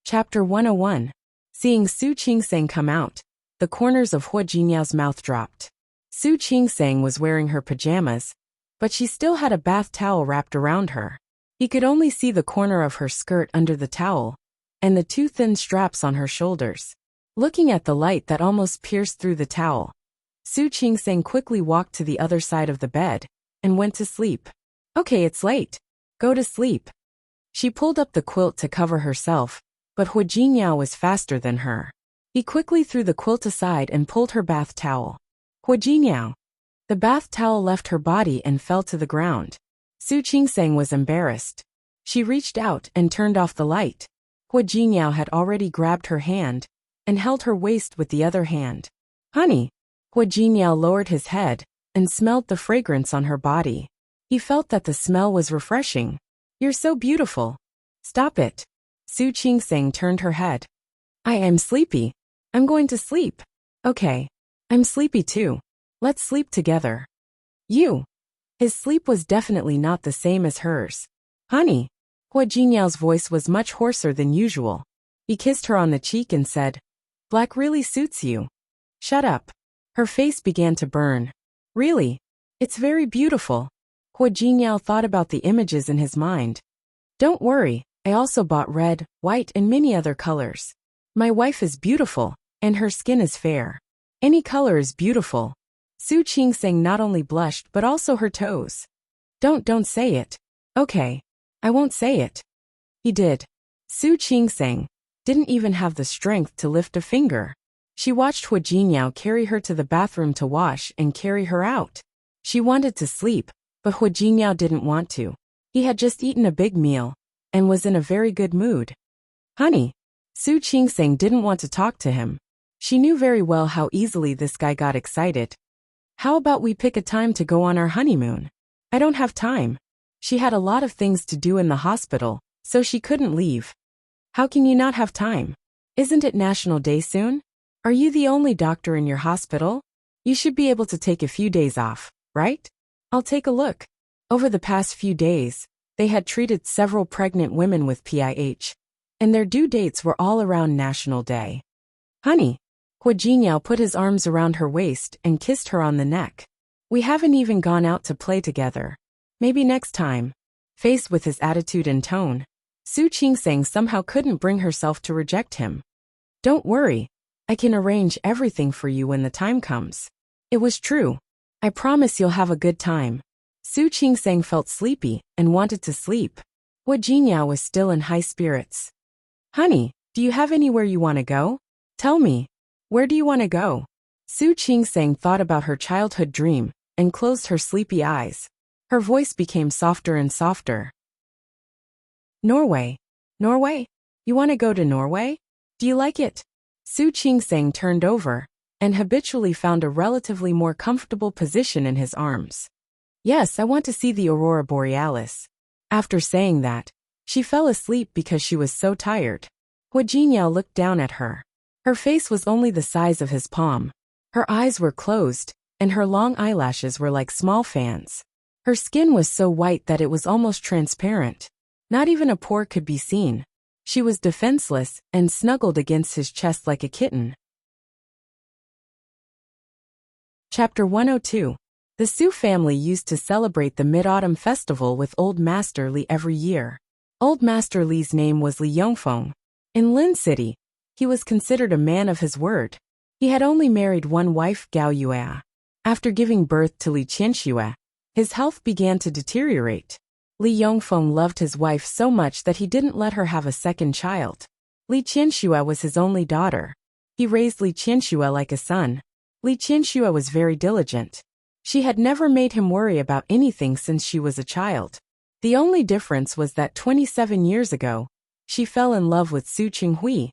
Chapter 101. Seeing Su Qingsang come out, the corners of Hu Jiniao's mouth dropped. Su Qingsang was wearing her pajamas, but she still had a bath towel wrapped around her. He could only see the corner of her skirt under the towel, and the two thin straps on her shoulders. Looking at the light that almost pierced through the towel, Su Qingsang quickly walked to the other side of the bed and went to sleep. Okay, it's late. Go to sleep. She pulled up the quilt to cover herself, but Hu Jiniao was faster than her. He quickly threw the quilt aside and pulled her bath towel. Hu Jiniao. The bath towel left her body and fell to the ground. Su Qingsang was embarrassed. She reached out and turned off the light. Hu Jiniao had already grabbed her hand and held her waist with the other hand. Honey. Hu Jiniao lowered his head and smelled the fragrance on her body. He felt that the smell was refreshing. You're so beautiful. Stop it. Su Qingsang turned her head. I am sleepy. I'm going to sleep. Okay. I'm sleepy too. Let's sleep together. You. His sleep was definitely not the same as hers. Honey. Hu Jiniao's voice was much hoarser than usual. He kissed her on the cheek and said, Black really suits you. Shut up. Her face began to burn. Really? It's very beautiful. Hu Jiniao thought about the images in his mind. Don't worry, I also bought red, white and many other colors. My wife is beautiful, and her skin is fair. Any color is beautiful. Su Qingsang not only blushed but also her toes. Don't say it. Okay. I won't say it. He did. Su Qingsang didn't even have the strength to lift a finger. She watched Hu Jiniao carry her to the bathroom to wash and carry her out. She wanted to sleep, but Hu Jiniao didn't want to. He had just eaten a big meal and was in a very good mood. Honey. Su Qingsang didn't want to talk to him. She knew very well how easily this guy got excited. How about we pick a time to go on our honeymoon? I don't have time. She had a lot of things to do in the hospital, so she couldn't leave. How can you not have time? Isn't it National Day soon? Are you the only doctor in your hospital? You should be able to take a few days off, right? I'll take a look. Over the past few days, they had treated several pregnant women with PIH, and their due dates were all around National Day. Honey. Hu Jiniao put his arms around her waist and kissed her on the neck. We haven't even gone out to play together. Maybe next time. Faced with his attitude and tone, Su Qingsang somehow couldn't bring herself to reject him. Don't worry. I can arrange everything for you when the time comes. It was true. I promise you'll have a good time. Su Qingsang felt sleepy and wanted to sleep. Hu Jiniao was still in high spirits. Honey, do you have anywhere you want to go? Tell me. Where do you want to go? Su Qingsang thought about her childhood dream and closed her sleepy eyes. Her voice became softer and softer. Norway. Norway? You want to go to Norway? Do you like it? Su Qingsang turned over and habitually found a relatively more comfortable position in his arms. Yes, I want to see the aurora borealis. After saying that, she fell asleep because she was so tired. Hu Jiniao looked down at her. Her face was only the size of his palm. Her eyes were closed, and her long eyelashes were like small fans. Her skin was so white that it was almost transparent. Not even a pore could be seen. She was defenseless and snuggled against his chest like a kitten. Chapter 102. The Su family used to celebrate the Mid-Autumn Festival with Old Master Li every year. Old Master Li's name was Li Yongfeng. In Lin City, He was considered a man of his word. He had only married one wife, Gao Yue. After giving birth to Li Qianxue, his health began to deteriorate. Li Yongfeng loved his wife so much that he didn't let her have a second child. Li Qianxue was his only daughter. He raised Li Qianxue like a son. Li Qianxue was very diligent. She had never made him worry about anything since she was a child. The only difference was that 27 years ago, she fell in love with Su Qinghui,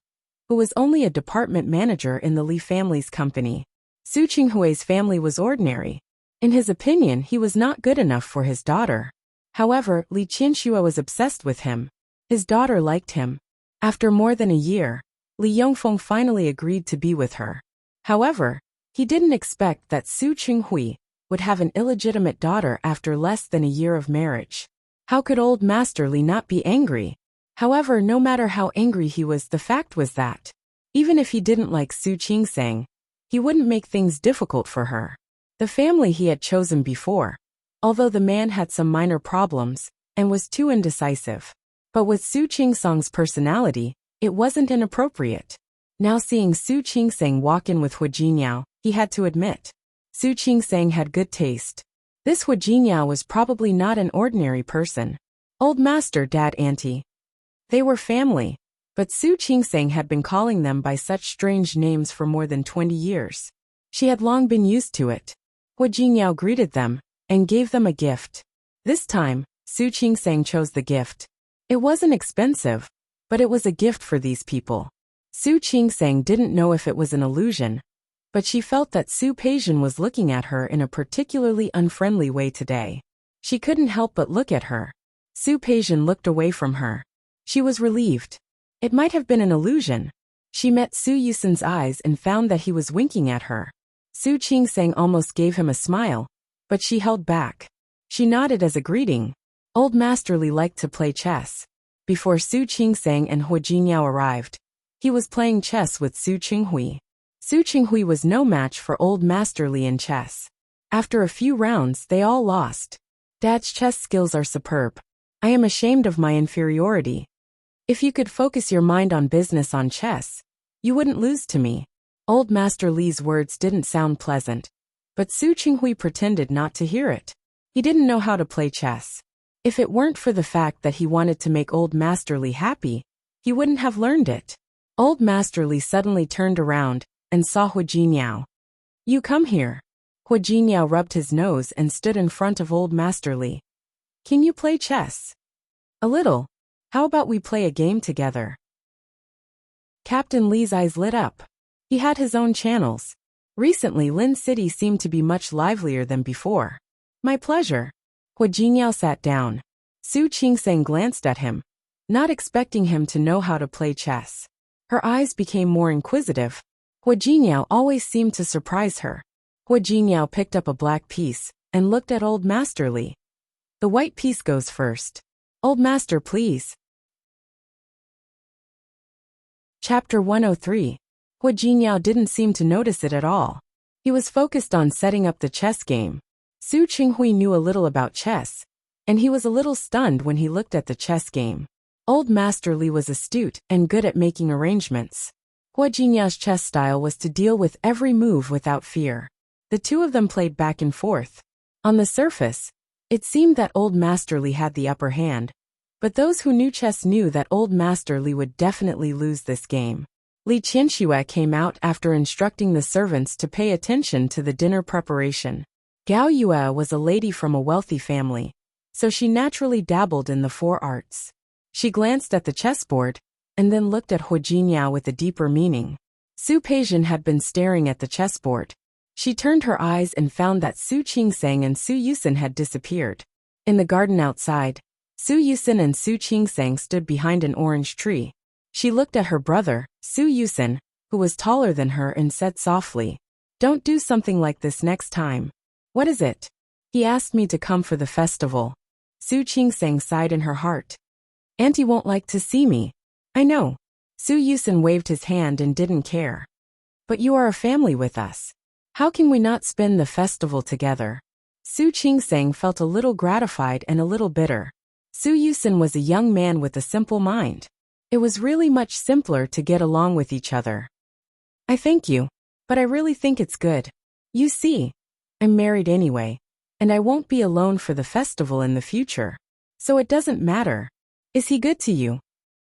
who was only a department manager in the Li family's company. Su Qinghui's family was ordinary. In his opinion, he was not good enough for his daughter. However, Li Qianxue was obsessed with him. His daughter liked him. After more than a year, Li Yongfeng finally agreed to be with her. However, he didn't expect that Su Qinghui would have an illegitimate daughter after less than a year of marriage. How could old Master Li not be angry? However, no matter how angry he was, the fact was that, even if he didn't like Su Qingsang, he wouldn't make things difficult for her. The family he had chosen before, although the man had some minor problems and was too indecisive. But with Su Qingsang's personality, it wasn't inappropriate. Now seeing Su Qingsang walk in with Hu Jinyao, he had to admit, Su Qingsang had good taste. This Hu Jinyao was probably not an ordinary person. Old master, dad, auntie. They were family, but Su Qingsang had been calling them by such strange names for more than 20 years. She had long been used to it. Hu Jinyao greeted them and gave them a gift. This time, Su Qingsang chose the gift. It wasn't expensive, but it was a gift for these people. Su Qingsang didn't know if it was an illusion, but she felt that Su Peijian was looking at her in a particularly unfriendly way today. She couldn't help but look at her. Su Peijian looked away from her. She was relieved. It might have been an illusion. She met Su Yusin's eyes and found that he was winking at her. Su Qingsang almost gave him a smile, but she held back. She nodded as a greeting. Old Master Li liked to play chess. Before Su Qingsang and Hu Jinyao arrived, he was playing chess with Su Qinghui. Su Qinghui was no match for Old Master Li in chess. After a few rounds, they all lost. Dad's chess skills are superb. I am ashamed of my inferiority. If you could focus your mind on business on chess, you wouldn't lose to me. Old Master Li's words didn't sound pleasant, but Su Qinghui pretended not to hear it. He didn't know how to play chess. If it weren't for the fact that he wanted to make Old Master Li happy, he wouldn't have learned it. Old Master Li suddenly turned around and saw Hu Jinyao. You come here. Hu Jinyao rubbed his nose and stood in front of Old Master Li. Can you play chess? A little. How about we play a game together? Captain Li's eyes lit up. He had his own channels. Recently, Lin City seemed to be much livelier than before. My pleasure. Hu Jinyao sat down. Su Qingsang glanced at him, not expecting him to know how to play chess. Her eyes became more inquisitive. Hu Jinyao always seemed to surprise her. Hu Jinyao picked up a black piece and looked at Old Master Li. The white piece goes first. Old Master, please. Chapter 103. Hu Jinyao didn't seem to notice it at all. He was focused on setting up the chess game. Su Qinghui knew a little about chess, and he was a little stunned when he looked at the chess game. Old Master Li was astute and good at making arrangements. Hu Jinyao's chess style was to deal with every move without fear. The two of them played back and forth. On the surface, it seemed that Old Master Li had the upper hand, but those who knew chess knew that Old Master Li would definitely lose this game. Li Qianxue came out after instructing the servants to pay attention to the dinner preparation. Gao Yue was a lady from a wealthy family, so she naturally dabbled in the four arts. She glanced at the chessboard, and then looked at Hu Jinyao with a deeper meaning. Su Peijian had been staring at the chessboard. She turned her eyes and found that Su Qingsang and Su Yusin had disappeared. In the garden outside, Su Yusin and Su Qingsang stood behind an orange tree. She looked at her brother, Su Yusin, who was taller than her, and said softly, "Don't do something like this next time." "What is it?" "He asked me to come for the festival." Su Qingsang sighed in her heart. "Auntie won't like to see me." "I know." Su Yusin waved his hand and didn't care. "But you are a family with us. How can we not spend the festival together?" Su Qingsang felt a little gratified and a little bitter. Su Yusin was a young man with a simple mind. It was really much simpler to get along with each other. I thank you, but I really think it's good. You see, I'm married anyway, and I won't be alone for the festival in the future. So it doesn't matter. Is he good to you?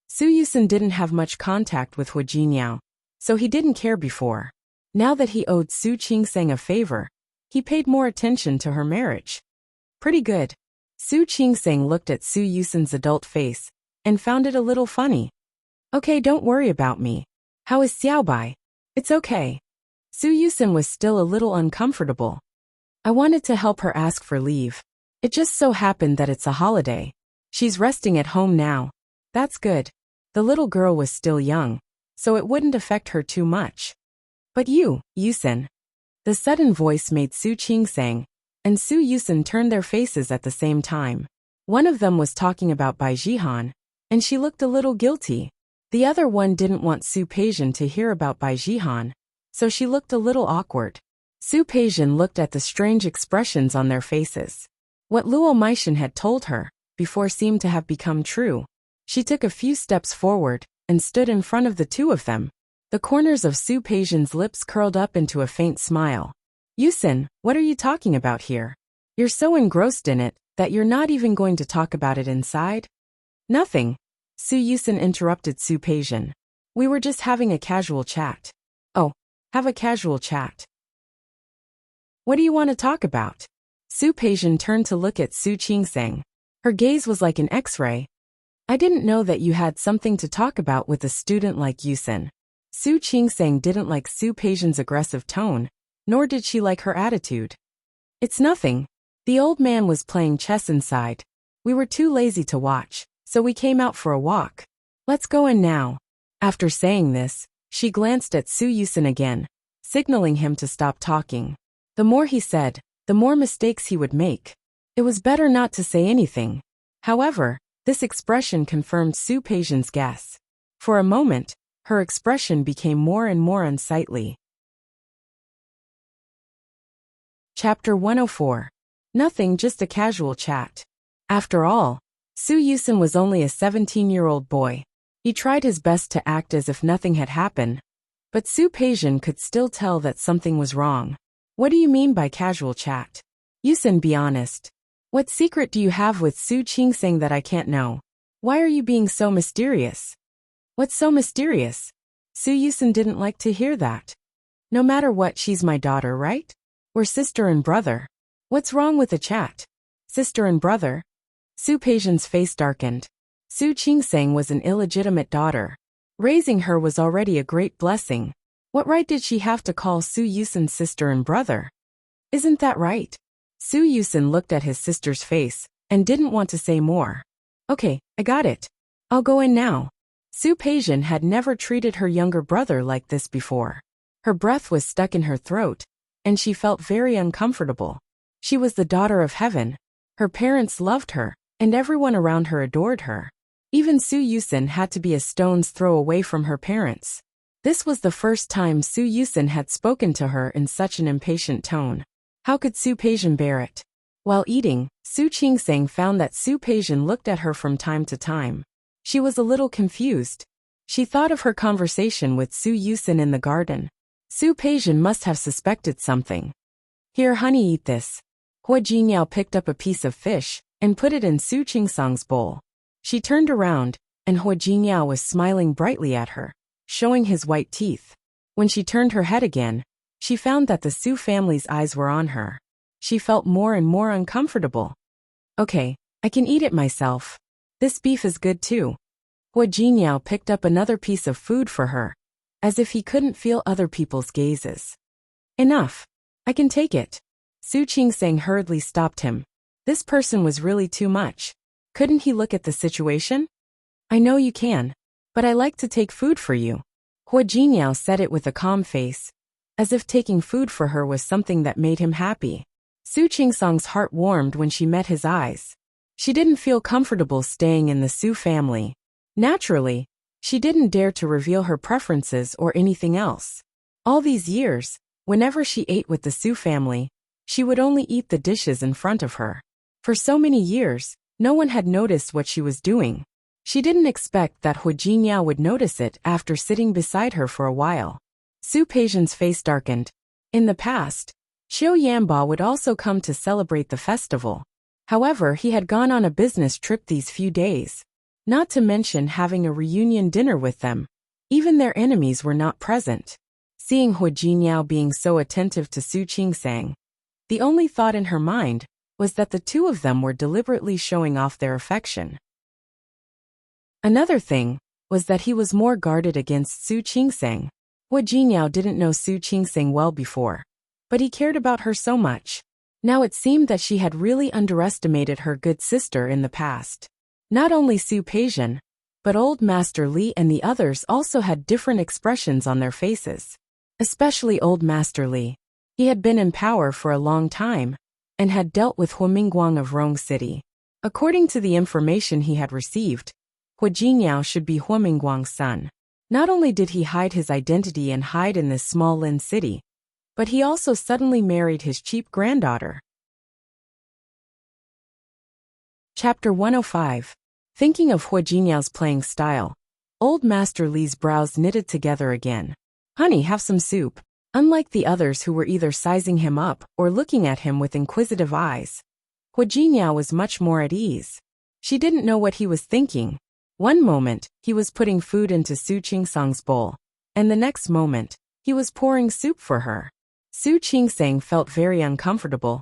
Su Yusin didn't have much contact with Hua Jinniao, so he didn't care before. Now that he owed Su Qingseng a favor, he paid more attention to her marriage. Pretty good. Su Qingseng looked at Su Yusin's adult face and found it a little funny. Okay, don't worry about me. How is Xiaobai? It's okay. Su Yusin was still a little uncomfortable. I wanted to help her ask for leave. It just so happened that it's a holiday. She's resting at home now. That's good. The little girl was still young, so it wouldn't affect her too much. But you, Yusin. The sudden voice made Su Qingseng and Su Yusin turned their faces at the same time. One of them was talking about Bai Jihan, and she looked a little guilty. The other one didn't want Su Peijian to hear about Bai Jihan, so she looked a little awkward. Su Peijian looked at the strange expressions on their faces. What Luo Meishan had told her before seemed to have become true. She took a few steps forward and stood in front of the two of them. The corners of Su Peijian's lips curled up into a faint smile. Yusin, what are you talking about here? You're so engrossed in it that you're not even going to talk about it inside? Nothing. Su Yusin interrupted Su Peijian. We were just having a casual chat. Oh, have a casual chat. What do you want to talk about? Su Peijian turned to look at Su Qingseng. Her gaze was like an X-ray. I didn't know that you had something to talk about with a student like Yusin. Su Qingseng didn't like Su Peijian's aggressive tone, nor did she like her attitude. It's nothing. The old man was playing chess inside. We were too lazy to watch, so we came out for a walk. Let's go in now. After saying this, she glanced at Su Yusin again, signaling him to stop talking. The more he said, the more mistakes he would make. It was better not to say anything. However, this expression confirmed Su Peijian's guess. For a moment, her expression became more and more unsightly. Chapter 104. Nothing, just a casual chat. After all, Su Yusin was only a 17-year-old boy. He tried his best to act as if nothing had happened, but Su Peijian could still tell that something was wrong. What do you mean by casual chat? Yusin, be honest. What secret do you have with Su Qingseng that I can't know? Why are you being so mysterious? What's so mysterious? Su Yusin didn't like to hear that. No matter what, she's my daughter, right? We're sister and brother. What's wrong with a chat? Sister and brother? Su Peijian's face darkened. Su Qingseng was an illegitimate daughter. Raising her was already a great blessing. What right did she have to call Su Yusin sister and brother? Isn't that right? Su Yusin looked at his sister's face and didn't want to say more. Okay, I got it. I'll go in now. Su Peijian had never treated her younger brother like this before. Her breath was stuck in her throat, and she felt very uncomfortable. She was the daughter of heaven. Her parents loved her, and everyone around her adored her. Even Su Yusin had to be a stone's throw away from her parents. This was the first time Su Yusin had spoken to her in such an impatient tone. How could Su Peijian bear it? While eating, Su Qingseng found that Su Peijian looked at her from time to time. She was a little confused. She thought of her conversation with Su Yusin in the garden. Su Peijian must have suspected something. Here, honey, eat this. Hua Jinniao picked up a piece of fish and put it in Su Qingseng's bowl. She turned around, and Hua Jinniao was smiling brightly at her, showing his white teeth. When she turned her head again, she found that the Su family's eyes were on her. She felt more and more uncomfortable. Okay, I can eat it myself. This beef is good too. Hua Jinniao picked up another piece of food for her, as if he couldn't feel other people's gazes. Enough. I can take it. Su Qingseng hurriedly stopped him. This person was really too much. Couldn't he look at the situation? I know you can, but I like to take food for you. Hua Jinniao said it with a calm face, as if taking food for her was something that made him happy. Su Qingseng's heart warmed when she met his eyes. She didn't feel comfortable staying in the Su family. Naturally, she didn't dare to reveal her preferences or anything else. All these years, whenever she ate with the Su family, she would only eat the dishes in front of her. For so many years, no one had noticed what she was doing. She didn't expect that Huijinyao would notice it after sitting beside her for a while. Su Peijian's face darkened. In the past, Xiao Yanba would also come to celebrate the festival. However, he had gone on a business trip these few days. Not to mention having a reunion dinner with them. Even their enemies were not present. Seeing Huijinyao being so attentive to Su Qingsang, the only thought in her mind was that the two of them were deliberately showing off their affection. Another thing was that he was more guarded against Su Qingsang. Huijinyao didn't know Su Qingsang well before, but he cared about her so much. Now it seemed that she had really underestimated her good sister in the past. Not only Su Peijian, but Old Master Li and the others also had different expressions on their faces. Especially Old Master Li. He had been in power for a long time, and had dealt with Huimingguang of Rong City. According to the information he had received, Huijinyao should be Huimingguang's son. Not only did he hide his identity and hide in this small Lin city, but he also suddenly married his cheap granddaughter. Chapter 105. Thinking of Huijinyao's playing style, Old Master Li's brows knitted together again. Honey, have some soup. Unlike the others who were either sizing him up or looking at him with inquisitive eyes, Huijinyao was much more at ease. She didn't know what he was thinking. One moment, he was putting food into Su Qingsang's bowl, and the next moment, he was pouring soup for her. Su Qingsang felt very uncomfortable,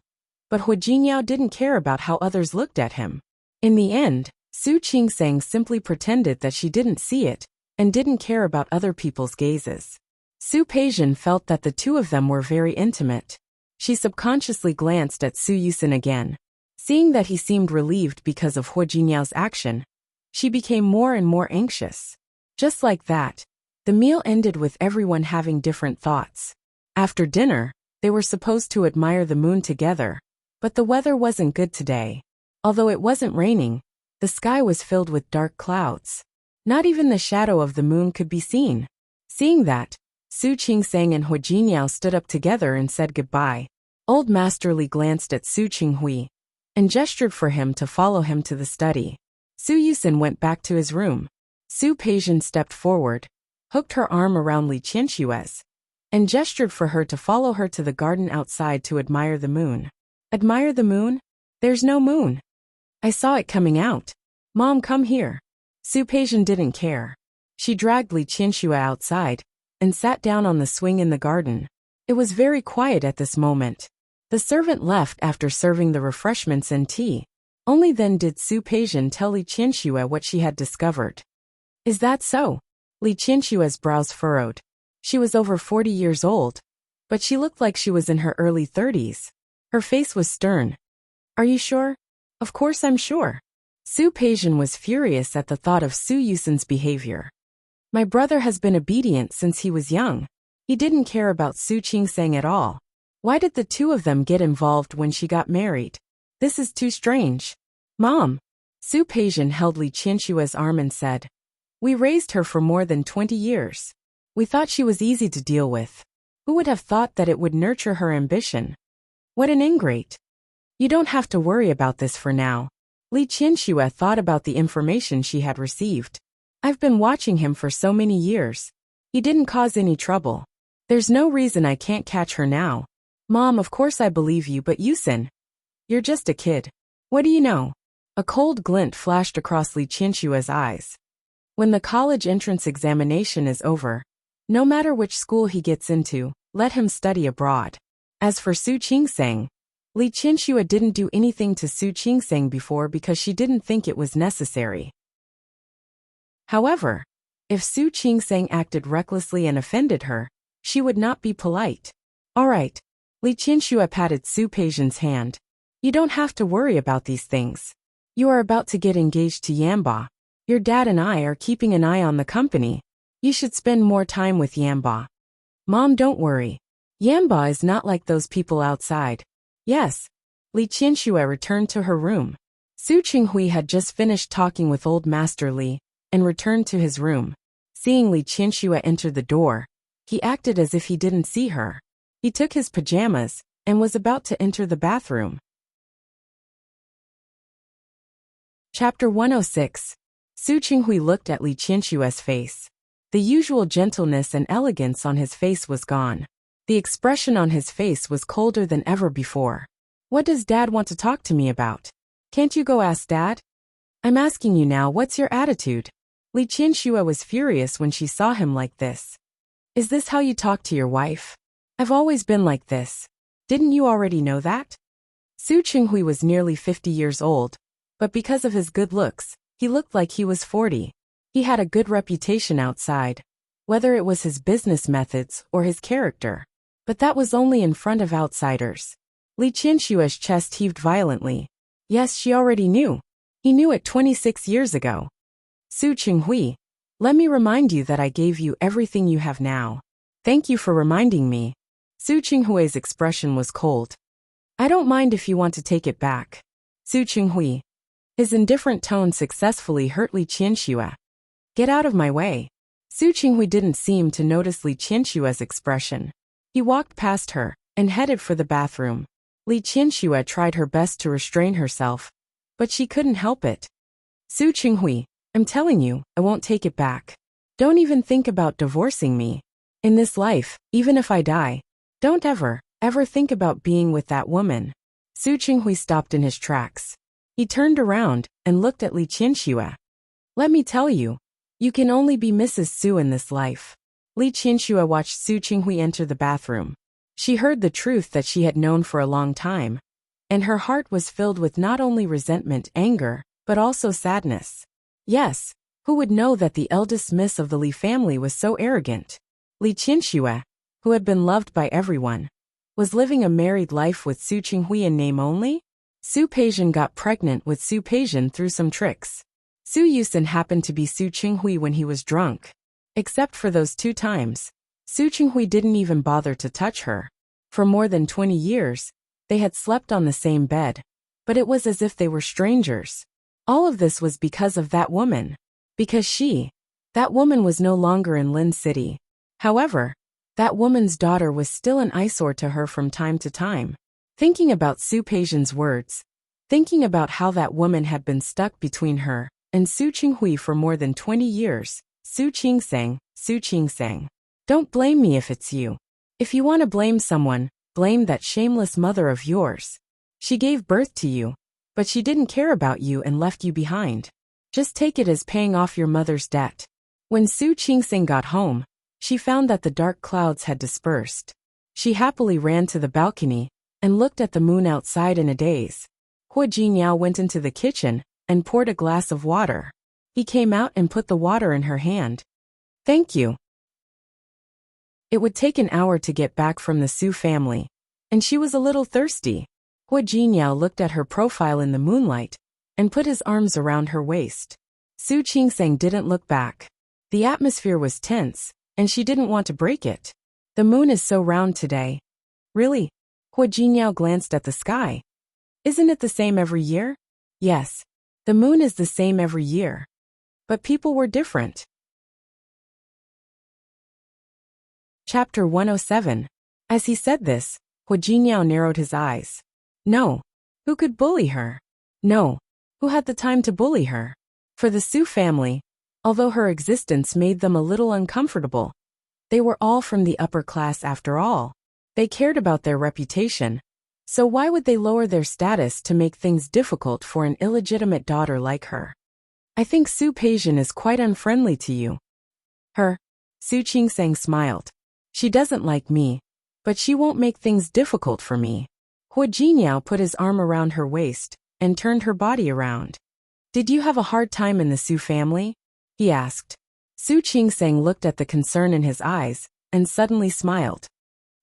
but Huijinyao didn't care about how others looked at him. In the end, Su Qingsang simply pretended that she didn't see it, and didn't care about other people's gazes. Su Peijian felt that the two of them were very intimate. She subconsciously glanced at Su Yusin again. Seeing that he seemed relieved because of Huijinyao's action, she became more and more anxious. Just like that, the meal ended with everyone having different thoughts. After dinner, they were supposed to admire the moon together, but the weather wasn't good today. Although it wasn't raining, the sky was filled with dark clouds. Not even the shadow of the moon could be seen. Seeing that, Su Qingsang and Huijinyao stood up together and said goodbye. Old Master Li glanced at Su Qinghui and gestured for him to follow him to the study. Su Yusin went back to his room. Su Peijian stepped forward, hooked her arm around Li Qianshue's, and gestured for her to follow her to the garden outside to admire the moon. Admire the moon? There's no moon. I saw it coming out. Mom, come here. Su Peijian didn't care. She dragged Li Qianxue outside and sat down on the swing in the garden. It was very quiet at this moment. The servant left after serving the refreshments and tea. Only then did Su Peijian tell Li Qianxue what she had discovered. Is that so? Li Qianshue's brows furrowed. She was over 40 years old, but she looked like she was in her early 30s. Her face was stern. Are you sure? Of course I'm sure. Su Peijian was furious at the thought of Su Yusin's behavior. My brother has been obedient since he was young. He didn't care about Su Qingsang at all. Why did the two of them get involved when she got married? This is too strange. Mom. Su Peijian held Li Qianshue's arm and said, we raised her for more than 20 years. We thought she was easy to deal with. Who would have thought that it would nurture her ambition? What an ingrate. You don't have to worry about this for now. Li Qianxue thought about the information she had received. I've been watching him for so many years. He didn't cause any trouble. There's no reason I can't catch her now. Mom, of course I believe you, but Yusin, you're just a kid. What do you know? A cold glint flashed across Li Qianshue's eyes. When the college entrance examination is over, no matter which school he gets into, let him study abroad. As for Su Qingsang, Li Qianxue didn't do anything to Su Qingsang before because she didn't think it was necessary. However, if Su Qingsang acted recklessly and offended her, she would not be polite. All right. Li Qianxue patted Su Peijian's hand. You don't have to worry about these things. You are about to get engaged to Yanba. Your dad and I are keeping an eye on the company. You should spend more time with Yanba. Mom, don't worry. Yanba is not like those people outside. Yes. Li Qianxue returned to her room. Su Qinghui had just finished talking with Old Master Li and returned to his room. Seeing Li Qianxue enter the door, he acted as if he didn't see her. He took his pajamas and was about to enter the bathroom. Chapter 106. Su Qinghui looked at Li Qianshue's face. The usual gentleness and elegance on his face was gone. The expression on his face was colder than ever before. What does Dad want to talk to me about? Can't you go ask Dad? I'm asking you now, what's your attitude? Li Qianxue was furious when she saw him like this. Is this how you talk to your wife? I've always been like this. Didn't you already know that? Su Qinghui was nearly 50 years old, but because of his good looks, he looked like he was 40. He had a good reputation outside, whether it was his business methods or his character. But that was only in front of outsiders. Li Qianshue's chest heaved violently. Yes, she already knew. He knew it 26 years ago. Su Qinghui, let me remind you that I gave you everything you have now. Thank you for reminding me. Su Qinghui's expression was cold. I don't mind if you want to take it back. Su Qinghui. His indifferent tone successfully hurt Li Qianxue. Get out of my way. Su Qinghui didn't seem to notice Li Qianshue's expression. He walked past her and headed for the bathroom. Li Qianxue tried her best to restrain herself, but she couldn't help it. Su Qinghui, I'm telling you, I won't take it back. Don't even think about divorcing me. In this life, even if I die, don't ever think about being with that woman. Su Qinghui stopped in his tracks. He turned around and looked at Li Qianxue. Let me tell you, you can only be Mrs. Su in this life. Li Qianxue watched Su Qinghui enter the bathroom. She heard the truth that she had known for a long time, and her heart was filled with not only resentment, anger, but also sadness. Yes, who would know that the eldest miss of the Li family was so arrogant? Li Qianxue, who had been loved by everyone, was living a married life with Su Qinghui in name only? Su Peijian got pregnant with Su Peijian through some tricks. Su Yusen happened to be Su Qinghui when he was drunk. Except for those 2 times, Su Qinghui didn't even bother to touch her. For more than 20 years, they had slept on the same bed, but it was as if they were strangers. All of this was because of that woman. Because that woman was no longer in Lin City. However, that woman's daughter was still an eyesore to her from time to time. Thinking about Su Peijian's words, thinking about how that woman had been stuck between her and Su Qinghui for more than 20 years, Su Qingsang. Don't blame me if it's you. If you want to blame someone, blame that shameless mother of yours. She gave birth to you, but she didn't care about you and left you behind. Just take it as paying off your mother's debt. When Su Qingsang got home, she found that the dark clouds had dispersed. She happily ran to the balcony and looked at the moon outside in a daze. Hua Jinyao went into the kitchen and poured a glass of water. He came out and put the water in her hand. Thank you. It would take an hour to get back from the Su family, and she was a little thirsty. Hua Jinyao looked at her profile in the moonlight and put his arms around her waist. Su Qingsang didn't look back. The atmosphere was tense, and she didn't want to break it. The moon is so round today. Really? Hua Jinyao glanced at the sky. Isn't it the same every year? Yes. The moon is the same every year. But people were different. Chapter 107. As he said this, Hua Jinyao narrowed his eyes. No. Who could bully her? No. Who had the time to bully her? For the Su family, although her existence made them a little uncomfortable, they were all from the upper class after all. They cared about their reputation, so why would they lower their status to make things difficult for an illegitimate daughter like her? I think Su Peijian is quite unfriendly to you. Her? Su Qingsang smiled. She doesn't like me, but she won't make things difficult for me. Hua Jinyao put his arm around her waist and turned her body around. Did you have a hard time in the Su family? He asked. Su Qingsang looked at the concern in his eyes and suddenly smiled.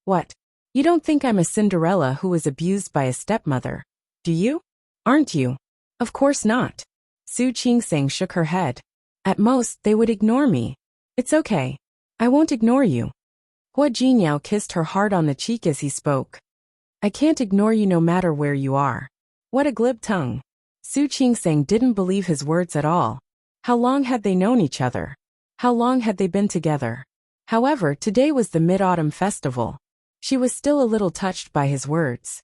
What? You don't think I'm a Cinderella who was abused by a stepmother, do you? Aren't you? Of course not. Su Qingsang shook her head. At most, they would ignore me. It's okay. I won't ignore you. Hua Jinyao kissed her hard on the cheek as he spoke. I can't ignore you no matter where you are. What a glib tongue. Su Qingsang didn't believe his words at all. How long had they known each other? How long had they been together? However, today was the Mid-Autumn Festival. She was still a little touched by his words.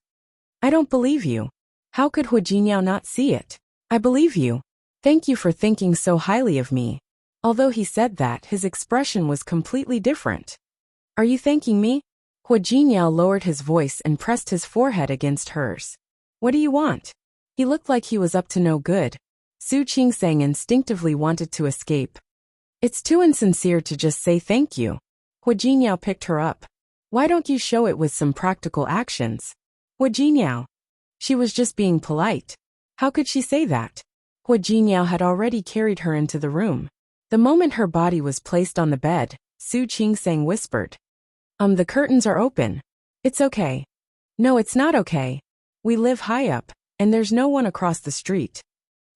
I don't believe you. How could Hua Jinyao not see it? I believe you. Thank you for thinking so highly of me. Although he said that, his expression was completely different. Are you thanking me? Hua Jinyao lowered his voice and pressed his forehead against hers. What do you want? He looked like he was up to no good. Su Qingsang instinctively wanted to escape. It's too insincere to just say thank you. Hua Jinyao picked her up. Why don't you show it with some practical actions? Hua Jinyao. She was just being polite. How could she say that? Hua Jinyao had already carried her into the room. The moment her body was placed on the bed, Su Qingsang whispered. The curtains are open. It's okay. No, it's not okay. We live high up, and there's no one across the street.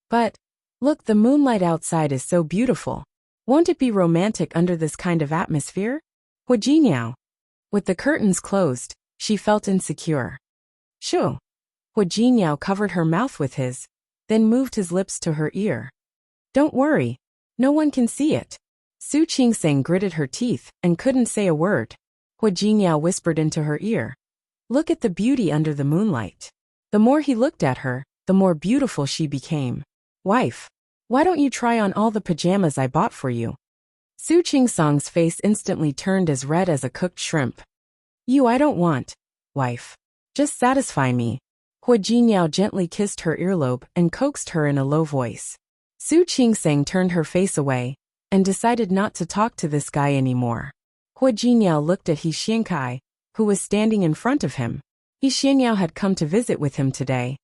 But, look, the moonlight outside is so beautiful. Won't it be romantic under this kind of atmosphere? Hua Jinyao. With the curtains closed, she felt insecure. Shoo. Hua Jinyao covered her mouth with his, then moved his lips to her ear. Don't worry. No one can see it. Su Qingsang gritted her teeth and couldn't say a word. Hua Jinyao whispered into her ear. Look at the beauty under the moonlight. The more he looked at her, the more beautiful she became. Wife, why don't you try on all the pajamas I bought for you? Su Qingsang's face instantly turned as red as a cooked shrimp. I don't want, wife. Just satisfy me. Hua Jinyao gently kissed her earlobe and coaxed her in a low voice. Su Qingsang turned her face away and decided not to talk to this guy anymore. Hua Jinyao looked at He Xiankai, who was standing in front of him. He Xianyao had come to visit with him today.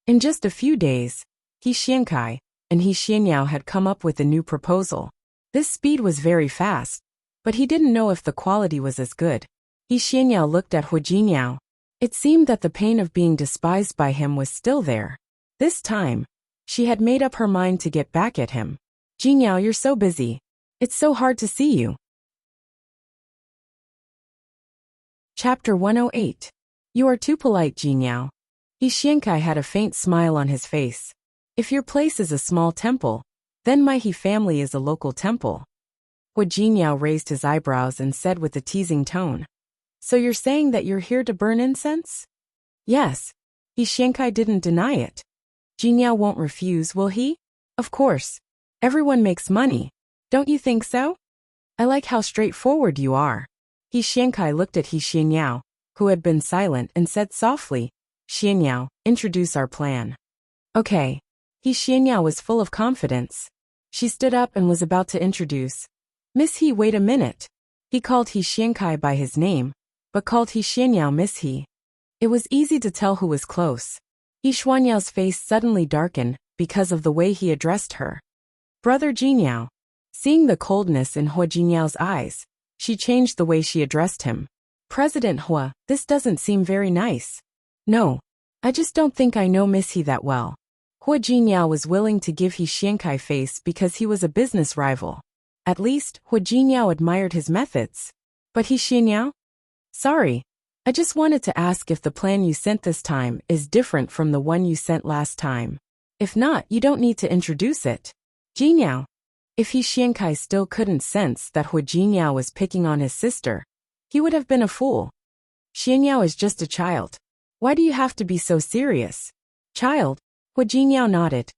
In just a few days, He Xiankai and He Xianyao had come up with a new proposal. This speed was very fast, but he didn't know if the quality was as good. He Xianyao looked at Hua Jinyao. It seemed that the pain of being despised by him was still there. This time, she had made up her mind to get back at him. Jinyao, you're so busy. It's so hard to see you. Chapter 108. You are too polite, Jinyao. He Xiankai had a faint smile on his face. If your place is a small temple, then my He family is a local temple. Hua Jinyao raised his eyebrows and said with a teasing tone. So you're saying that you're here to burn incense? Yes. He Xiankai didn't deny it. Jinyao won't refuse, will he? Of course. Everyone makes money. Don't you think so? I like how straightforward you are. He Xiankai looked at He Xianyao, who had been silent, and said softly, Xianyao, introduce our plan. Okay. He Xianyao was full of confidence. She stood up and was about to introduce. Miss He, wait a minute. He called He Xiankai by his name, but called He Xianyao Miss He. It was easy to tell who was close. He Xuanyao's face suddenly darkened because of the way he addressed her. Brother Jinyao. Seeing the coldness in Hua Jinyao's eyes, she changed the way she addressed him. President Hua, this doesn't seem very nice. No. I just don't think I know Miss He that well. Hua Jinyao was willing to give He Xiankai face because he was a business rival. At least, Hua Jinyao admired his methods. But He Xianyao? Sorry. I just wanted to ask if the plan you sent this time is different from the one you sent last time. If not, you don't need to introduce it. Jinyao. If He Xiankai still couldn't sense that Hua Jinyao was picking on his sister, he would have been a fool. Xianyao is just a child. Why do you have to be so serious? Child? Hua Jinyao nodded.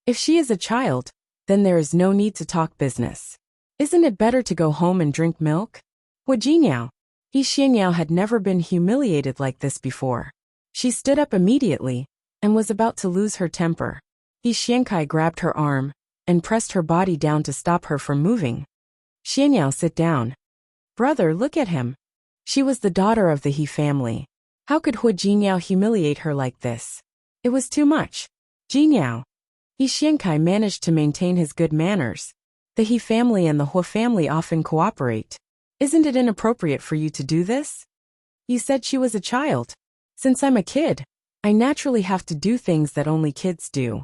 If she is a child, then there is no need to talk business. Isn't it better to go home and drink milk? Hua Jinyao. He Xianyao had never been humiliated like this before. She stood up immediately and was about to lose her temper. He Xiankai grabbed her arm and pressed her body down to stop her from moving. Xianyao, sit down. Brother, look at him. She was the daughter of the He family. How could Hua Jinyao humiliate her like this? It was too much. Jinyao. He Xiankai managed to maintain his good manners. The He family and the Hua family often cooperate. Isn't it inappropriate for you to do this? You said she was a child. Since I'm a kid, I naturally have to do things that only kids do.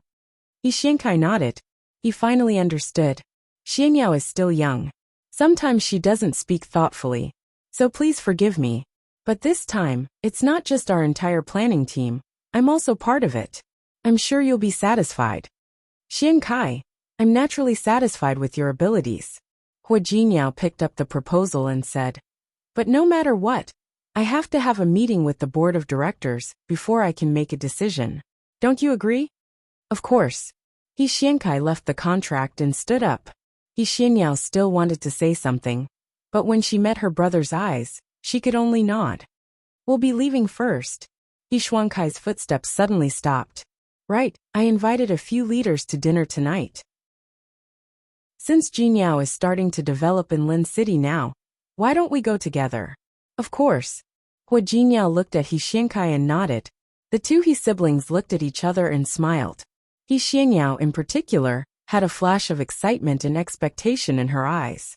He Xiankai nodded. He finally understood. Xianyao is still young. Sometimes she doesn't speak thoughtfully. So please forgive me. But this time, it's not just our entire planning team. I'm also part of it. I'm sure you'll be satisfied. Xiankai, I'm naturally satisfied with your abilities. Hua Jinyao picked up the proposal and said. But no matter what, I have to have a meeting with the board of directors before I can make a decision. Don't you agree? Of course. He Xiankai left the contract and stood up. He Xianyao still wanted to say something, but when she met her brother's eyes, she could only nod. We'll be leaving first. He Shuankai's footsteps suddenly stopped. Right, I invited a few leaders to dinner tonight. Since Jinyao is starting to develop in Lin City now, why don't we go together? Of course. Hua Jinyao looked at He Xiankai and nodded. The two He siblings looked at each other and smiled. He Xianyao in particular had a flash of excitement and expectation in her eyes.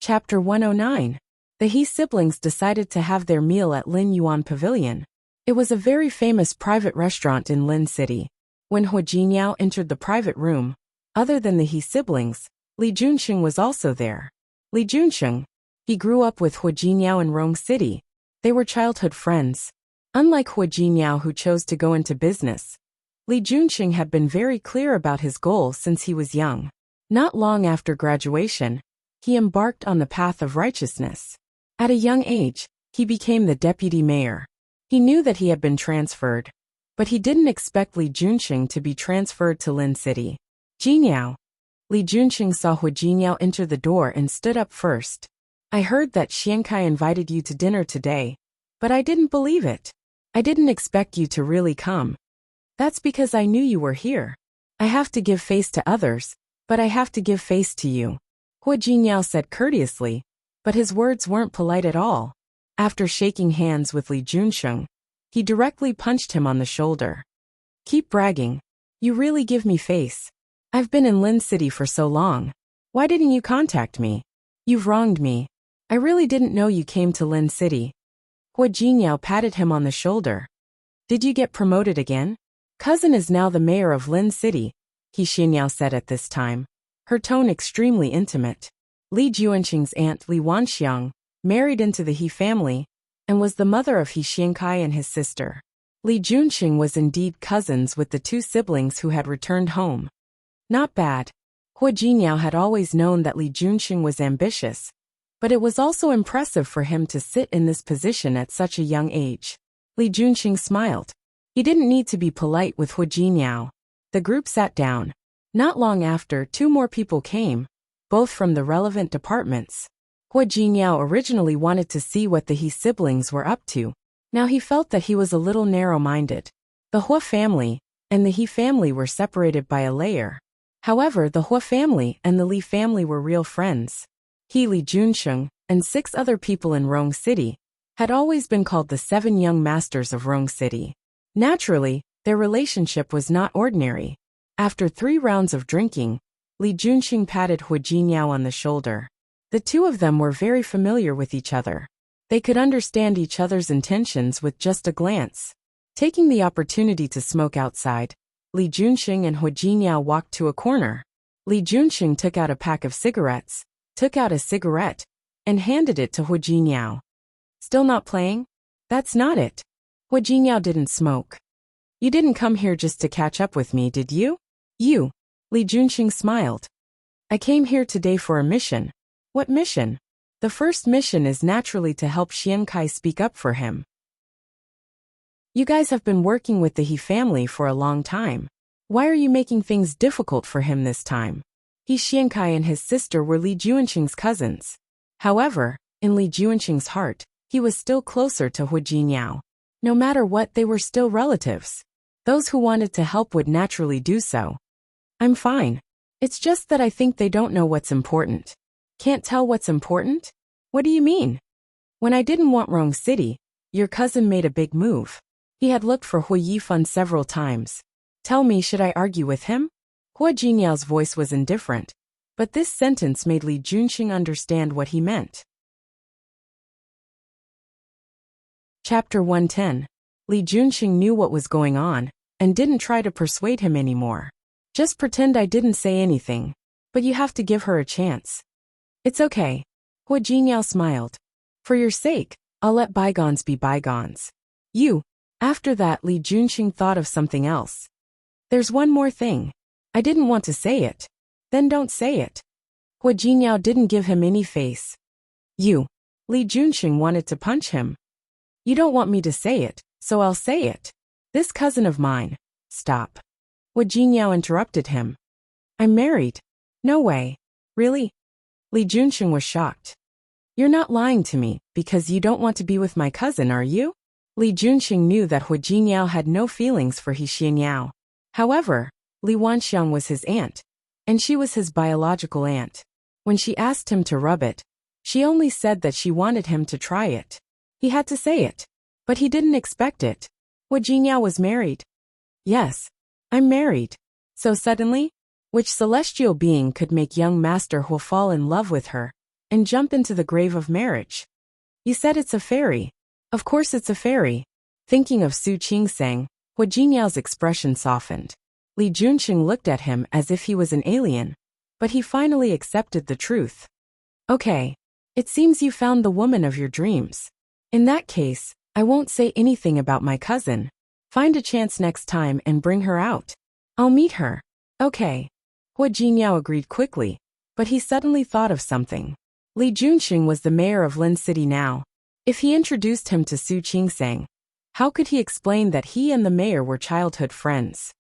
Chapter 109. The He siblings decided to have their meal at Lin Yuan Pavilion. It was a very famous private restaurant in Lin City. When Hua Jinyao entered the private room, other than the He siblings, Li Junsheng was also there. Li Junsheng, he grew up with Hua Jinyao in Rong City. They were childhood friends. Unlike Hua Jinyao who chose to go into business, Li Junsheng had been very clear about his goal since he was young. Not long after graduation, he embarked on the path of righteousness. At a young age, he became the deputy mayor. He knew that he had been transferred, but he didn't expect Li Junsheng to be transferred to Lin City. Jinyao. Li Junsheng saw Hua Jinyao enter the door and stood up first. I heard that Xiankai invited you to dinner today, but I didn't believe it. I didn't expect you to really come. That's because I knew you were here. I have to give face to others, but I have to give face to you. Hua Jinyao said courteously, but his words weren't polite at all. After shaking hands with Li Junsheng, he directly punched him on the shoulder. Keep bragging. You really give me face. I've been in Lin City for so long. Why didn't you contact me? You've wronged me. I really didn't know you came to Lin City. Hua Jinyao patted him on the shoulder. Did you get promoted again? Cousin is now the mayor of Lin City, He Xianyao said at this time, her tone extremely intimate. Li Juanqing's aunt Li Wanxiang married into the He family and was the mother of He Xiankai and his sister. Li Junqing was indeed cousins with the two siblings who had returned home. Not bad. Hua Jinyao had always known that Li Junqing was ambitious, but it was also impressive for him to sit in this position at such a young age. Li Junqing smiled. He didn't need to be polite with Hua Jinyao. The group sat down. Not long after, two more people came, both from the relevant departments. Hua Jinyao originally wanted to see what the He siblings were up to. Now he felt that he was a little narrow-minded. The Hua family and the He family were separated by a layer. However, the Hua family and the Li family were real friends. He Li Junsheng and 6 other people in Rong City had always been called the 7 young masters of Rong City. Naturally, their relationship was not ordinary. After 3 rounds of drinking, Li Junsheng patted Hua Jinyao on the shoulder. The two of them were very familiar with each other. They could understand each other's intentions with just a glance. Taking the opportunity to smoke outside, Li Junsheng and Hua Jinyao walked to a corner. Li Junsheng took out a pack of cigarettes, took out a cigarette, and handed it to Hua Jinyao. Still not playing? That's not it. Hua Jinyao didn't smoke. You didn't come here just to catch up with me, did you? You. Li Junsheng smiled. I came here today for a mission. What mission? The first mission is naturally to help Xiankai speak up for him. You guys have been working with the He family for a long time. Why are you making things difficult for him this time? He Xiankai and his sister were Li Juanqing's cousins. However, in Li Juanqing's heart, he was still closer to Hua Jinyao. No matter what, they were still relatives. Those who wanted to help would naturally do so. I'm fine. It's just that I think they don't know what's important. Can't tell what's important? What do you mean? When I didn't want Rong City, your cousin made a big move. He had looked for Hua Yifan several times. Tell me, should I argue with him? Hua Jinyao's voice was indifferent, but this sentence made Li Junsheng understand what he meant. Chapter 110. Li Junsheng knew what was going on, and didn't try to persuade him anymore. Just pretend I didn't say anything, but you have to give her a chance. It's okay. Hua Jinyao smiled. For your sake, I'll let bygones be bygones. You. After that, Li Junsheng thought of something else. There's one more thing. I didn't want to say it. Then don't say it. Hua Jinyao didn't give him any face. You. Li Junsheng wanted to punch him. You don't want me to say it, so I'll say it. This cousin of mine, Stop. Hu Jingyao interrupted him. I'm married. No way. Really? Li Junsheng was shocked. You're not lying to me, because you don't want to be with my cousin, are you? Li Junsheng knew that Hu Jingyao had no feelings for He Xianyao. However, Li Wanxiang was his aunt, and she was his biological aunt. When she asked him to rub it, she only said that she wanted him to try it. He had to say it, but he didn't expect it. Hu Jingyao was married. Yes, I'm married. So suddenly? Which celestial being could make young Master Hu fall in love with her and jump into the grave of marriage? You said it's a fairy. Of course it's a fairy. Thinking of Su Qingsang, Hu Jingyao's expression softened. Li Junsheng looked at him as if he was an alien, but he finally accepted the truth. Okay. It seems you found the woman of your dreams. In that case, I won't say anything about my cousin. Find a chance next time and bring her out. I'll meet her. Okay. Hu Jingyao agreed quickly, but he suddenly thought of something. Li Junsheng was the mayor of Lin City now. If he introduced him to Su Qingsang, how could he explain that he and the mayor were childhood friends?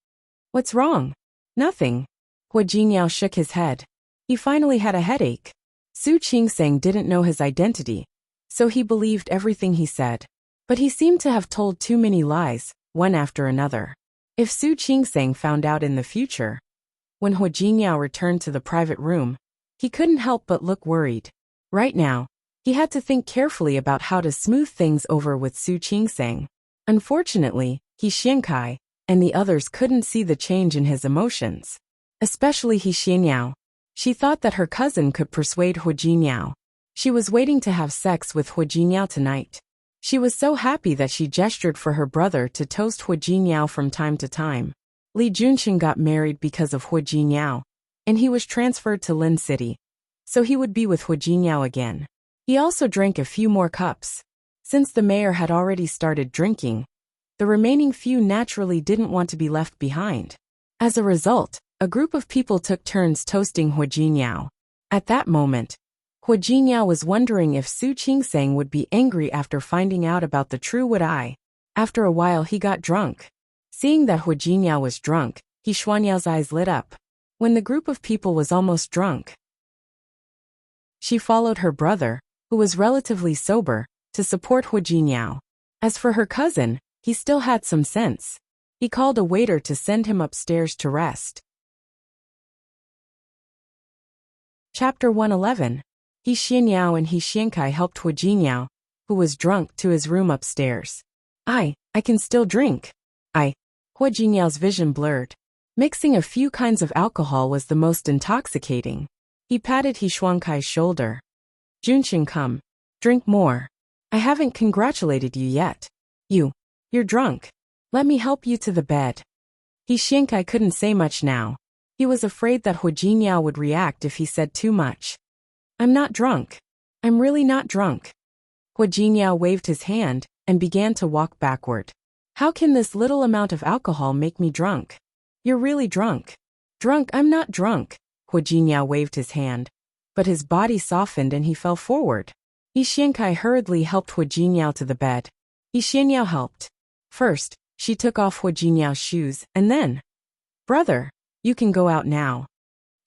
What's wrong? Nothing. Hu Jingyao shook his head. He finally had a headache. Su Qingsang didn't know his identity, so he believed everything he said. But he seemed to have told too many lies, one after another. If Su Qingsang found out in the future, when Hu Jingyao returned to the private room, he couldn't help but look worried. Right now, he had to think carefully about how to smooth things over with Su Qingsang. Unfortunately, He Xiankai and the others couldn't see the change in his emotions. Especially He Xianyao. She thought that her cousin could persuade Hu Jingyao. She was waiting to have sex with Hu Jingyao tonight. She was so happy that she gestured for her brother to toast Hu Jingyao from time to time. Li Junsheng got married because of Hu Jingyao, and he was transferred to Lin City, so he would be with Hu Jingyao again. He also drank a few more cups. Since the mayor had already started drinking, the remaining few naturally didn't want to be left behind. As a result, a group of people took turns toasting Hu Jingyao. At that moment, Hu Jingyao was wondering if Su Qingsang would be angry after finding out about the true would I. After a while he got drunk. Seeing that Hu Jingyao was drunk, He Xuanyao's eyes lit up. When the group of people was almost drunk, she followed her brother, who was relatively sober, to support Hu Jingyao. As for her cousin, he still had some sense. He called a waiter to send him upstairs to rest. Chapter 111. He Xianyao and He Xiankai helped Hu Jingyao, who was drunk, to his room upstairs. I can still drink. Hu Jingyao's vision blurred. Mixing a few kinds of alcohol was the most intoxicating. He patted He Xuankai's shoulder. Junsheng, come. Drink more. I haven't congratulated you yet. You're drunk. Let me help you to the bed. He Xiankai couldn't say much now. He was afraid that Hu Jingyao would react if he said too much. I'm not drunk. I'm really not drunk. Hu Jingyao waved his hand and began to walk backward. How can this little amount of alcohol make me drunk? You're really drunk. Drunk? I'm not drunk. Hu Jingyao waved his hand, but his body softened and he fell forward. He Xiankai hurriedly helped Hu Jingyao to the bed. He Xianyao helped. First, she took off Hu Jinyao's shoes, and then, brother, you can go out now.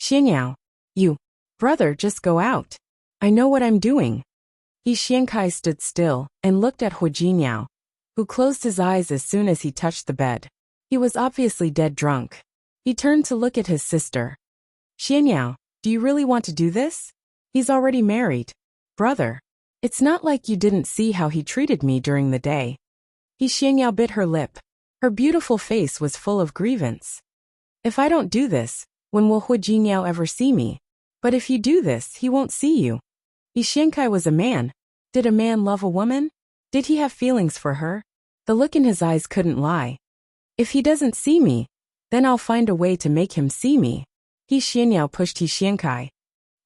Xianyao, brother, just go out. I know what I'm doing. He Xiankai stood still and looked at Hu Jingyao, who closed his eyes as soon as he touched the bed. He was obviously dead drunk. He turned to look at his sister. Xianyao, do you really want to do this? He's already married. Brother, it's not like you didn't see how he treated me during the day. He Xianyao bit her lip. Her beautiful face was full of grievance. If I don't do this, when will Hu Jingyao ever see me? But if you do this, he won't see you. He Xiankai was a man. Did a man love a woman? Did he have feelings for her? The look in his eyes couldn't lie. If he doesn't see me, then I'll find a way to make him see me. He Xianyao pushed He Xiankai.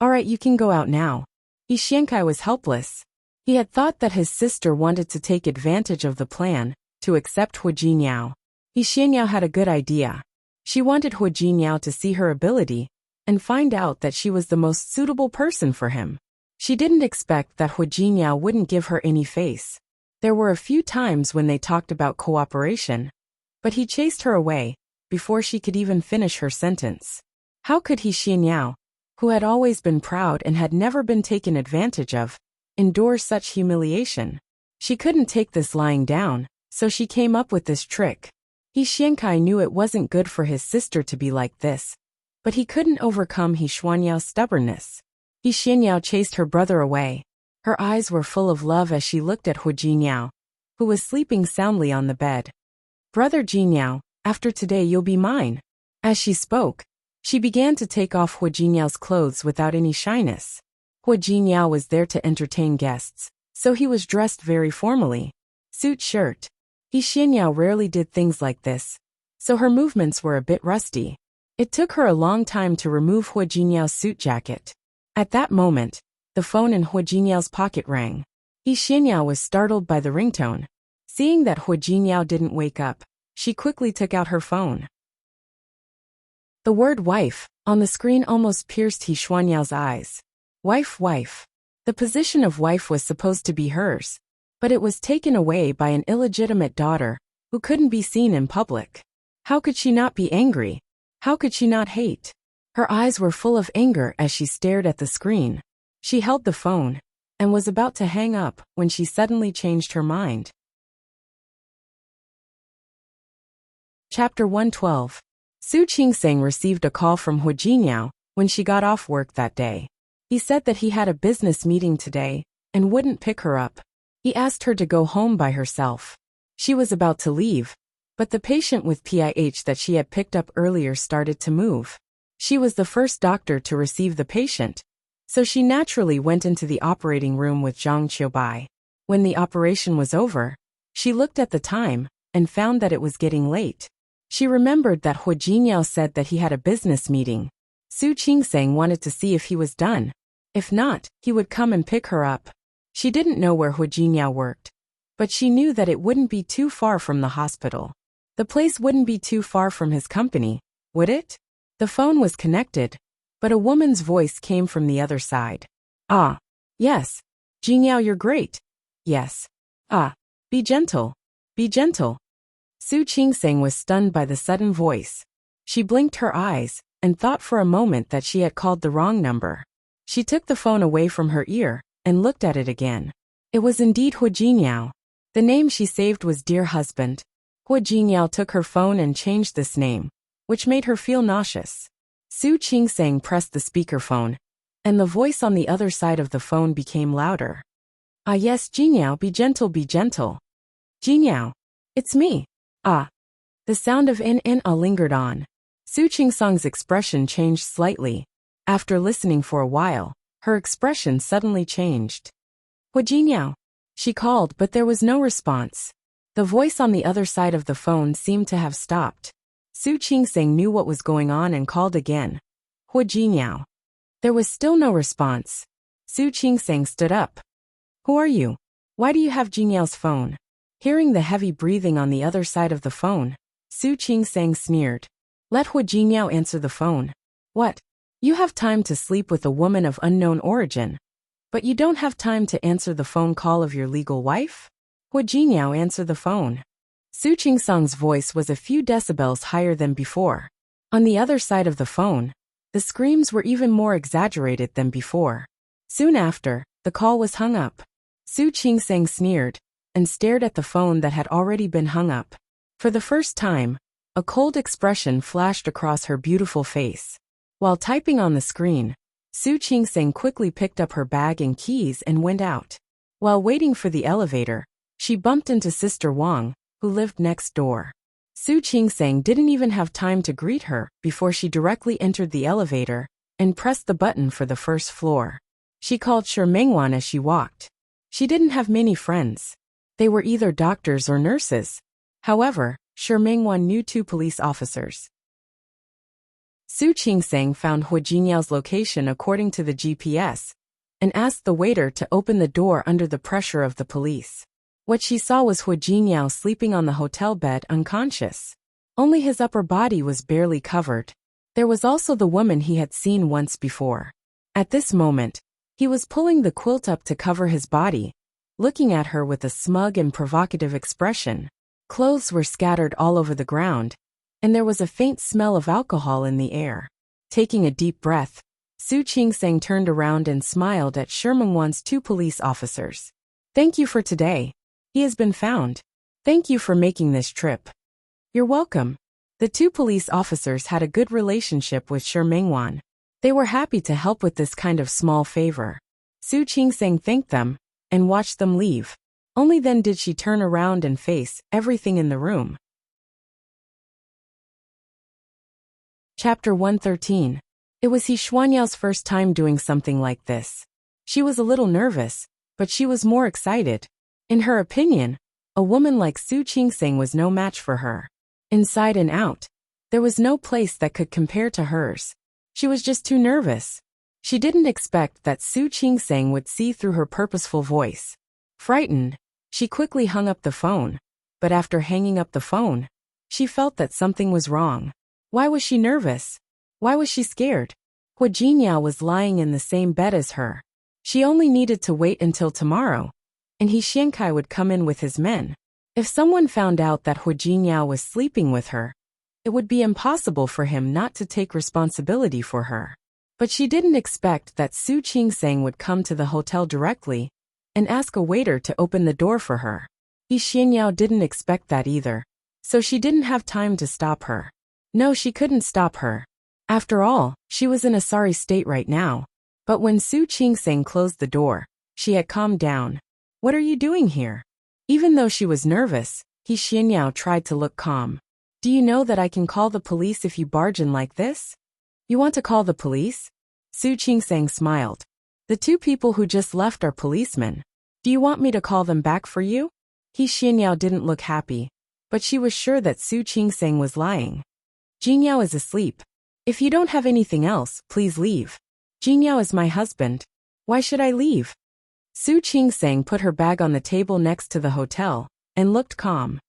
Alright, you can go out now. He Xiankai was helpless. He had thought that his sister wanted to take advantage of the plan to accept Hu Jingyao. He Xianyao had a good idea. She wanted Hu Jingyao to see her ability and find out that she was the most suitable person for him. She didn't expect that Hu Jingyao wouldn't give her any face. There were a few times when they talked about cooperation, but he chased her away before she could even finish her sentence. How could he, Xianyao, who had always been proud and had never been taken advantage of, endure such humiliation? She couldn't take this lying down, so she came up with this trick. He Xiankai knew it wasn't good for his sister to be like this, but he couldn't overcome He Xuanyao's stubbornness. He Xianyao chased her brother away. Her eyes were full of love as she looked at Hu Jinyao, who was sleeping soundly on the bed. Brother Jinyao, after today you'll be mine. As she spoke, she began to take off Hu Jinyao's clothes without any shyness. Hu Jinyao was there to entertain guests, so he was dressed very formally. Suit shirt. He Xianyao rarely did things like this, so her movements were a bit rusty. It took her a long time to remove Hu Jinyao's suit jacket. At that moment, the phone in Hu Jinyao's pocket rang. He Xianyao was startled by the ringtone. Seeing that Hu Jinyao didn't wake up, she quickly took out her phone. The word wife on the screen almost pierced He Xuanyao's eyes. Wife, wife. The position of wife was supposed to be hers, but it was taken away by an illegitimate daughter who couldn't be seen in public. How could she not be angry? How could she not hate? Her eyes were full of anger as she stared at the screen. She held the phone and was about to hang up when she suddenly changed her mind. Chapter 112. Su Qingseng received a call from Hu Jinyao when she got off work that day. He said that he had a business meeting today and wouldn't pick her up. He asked her to go home by herself. She was about to leave, but the patient with PIH that she had picked up earlier started to move. She was the first doctor to receive the patient, so she naturally went into the operating room with Zhang Qiubai. When the operation was over, she looked at the time and found that it was getting late. She remembered that Hu Jinyao said that he had a business meeting. Su Qingseng wanted to see if he was done. If not, he would come and pick her up. She didn't know where Hu Jinyao worked, but she knew that it wouldn't be too far from the hospital. The place wouldn't be too far from his company, would it? The phone was connected, but a woman's voice came from the other side. Ah. Yes. Jinyao, you're great. Yes. Ah. Be gentle. Be gentle. Su Qingseng was stunned by the sudden voice. She blinked her eyes and thought for a moment that she had called the wrong number. She took the phone away from her ear and looked at it again. It was indeed Hu Jinyao. The name she saved was Dear Husband. Hu Jinyao took her phone and changed this name, which made her feel nauseous. Su Qingseng pressed the speakerphone, and the voice on the other side of the phone became louder. Ah yes, Jinyao, be gentle, be gentle. Jinyao. It's me. Ah. The sound of in-ah lingered on. Su Qingseng's expression changed slightly. After listening for a while, her expression suddenly changed. Hu Jinyao. She called, but there was no response. The voice on the other side of the phone seemed to have stopped. Su Qingseng knew what was going on and called again. Hu Jinyao. There was still no response. Su Qingseng stood up. Who are you? Why do you have Jinyao's phone? Hearing the heavy breathing on the other side of the phone, Su Qingseng sneered. Let Hu Jinyao answer the phone. What? You have time to sleep with a woman of unknown origin, but you don't have time to answer the phone call of your legal wife? Hu Jinyao answered the phone. Su Qingseng's voice was a few decibels higher than before. On the other side of the phone, the screams were even more exaggerated than before. Soon after, the call was hung up. Su Qingseng sneered and stared at the phone that had already been hung up. For the first time, a cold expression flashed across her beautiful face. While typing on the screen, Su Qingseng quickly picked up her bag and keys and went out. While waiting for the elevator, she bumped into Sister Wang, who lived next door. Su Qingseng didn't even have time to greet her before she directly entered the elevator and pressed the button for the first floor. She called Shi Mengwan as she walked. She didn't have many friends. They were either doctors or nurses. However, Shi Mengwan knew 2 police officers. Su Qingseng found Hu Jinyao's location according to the GPS and asked the waiter to open the door under the pressure of the police. What she saw was Hu Jinyao sleeping on the hotel bed unconscious. Only his upper body was barely covered. There was also the woman he had seen once before. At this moment, he was pulling the quilt up to cover his body, looking at her with a smug and provocative expression. Clothes were scattered all over the ground, and there was a faint smell of alcohol in the air. Taking a deep breath, Su Qingsang turned around and smiled at Shi Mengwan's 2 police officers. Thank you for today. He has been found. Thank you for making this trip. You're welcome. The 2 police officers had a good relationship with Shi Mengwan. They were happy to help with this kind of small favor. Su Qingsang thanked them and watched them leave. Only then did she turn around and face everything in the room. Chapter 113. It was He Xuanyao's first time doing something like this. She was a little nervous, but she was more excited. In her opinion, a woman like Su Qingsang was no match for her. Inside and out, there was no place that could compare to hers. She was just too nervous. She didn't expect that Su Qingsang would see through her purposeful voice. Frightened, she quickly hung up the phone. But after hanging up the phone, she felt that something was wrong. Why was she nervous? Why was she scared? Hu Jinyao was lying in the same bed as her. She only needed to wait until tomorrow, and He Xiankai would come in with his men. If someone found out that Hu Jinyao was sleeping with her, it would be impossible for him not to take responsibility for her. But she didn't expect that Su Qingsang would come to the hotel directly and ask a waiter to open the door for her. He Xianyao didn't expect that either, so she didn't have time to stop her. No, she couldn't stop her. After all, she was in a sorry state right now. But when Su Qingsang closed the door, she had calmed down. What are you doing here? Even though she was nervous, He Xianyao tried to look calm. Do you know that I can call the police if you barge in like this? You want to call the police? Su Qingsang smiled. The 2 people who just left are policemen. Do you want me to call them back for you? He Xianyao didn't look happy, but she was sure that Su Qingsang was lying. Jinyao is asleep. If you don't have anything else, please leave. Jinyao is my husband. Why should I leave? Su Qingsang put her bag on the table next to the hotel and looked calm.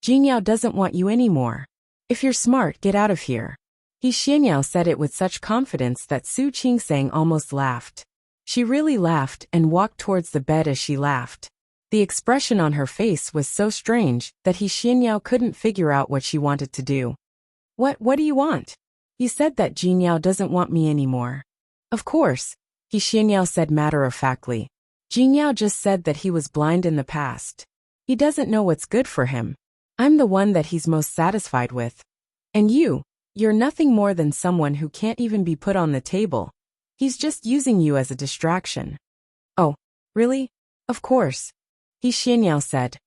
Jinyao doesn't want you anymore. If you're smart, get out of here. He Xianyao said it with such confidence that Su Qingsang almost laughed. She really laughed and walked towards the bed as she laughed. The expression on her face was so strange that He Xianyao couldn't figure out what she wanted to do. What do you want? You said that Jinyao doesn't want me anymore. Of course, He Xianyao said matter-of-factly. Jinyao just said that he was blind in the past. He doesn't know what's good for him. I'm the one that he's most satisfied with. And you're nothing more than someone who can't even be put on the table. He's just using you as a distraction. Oh, really? Of course. He Xianyao said.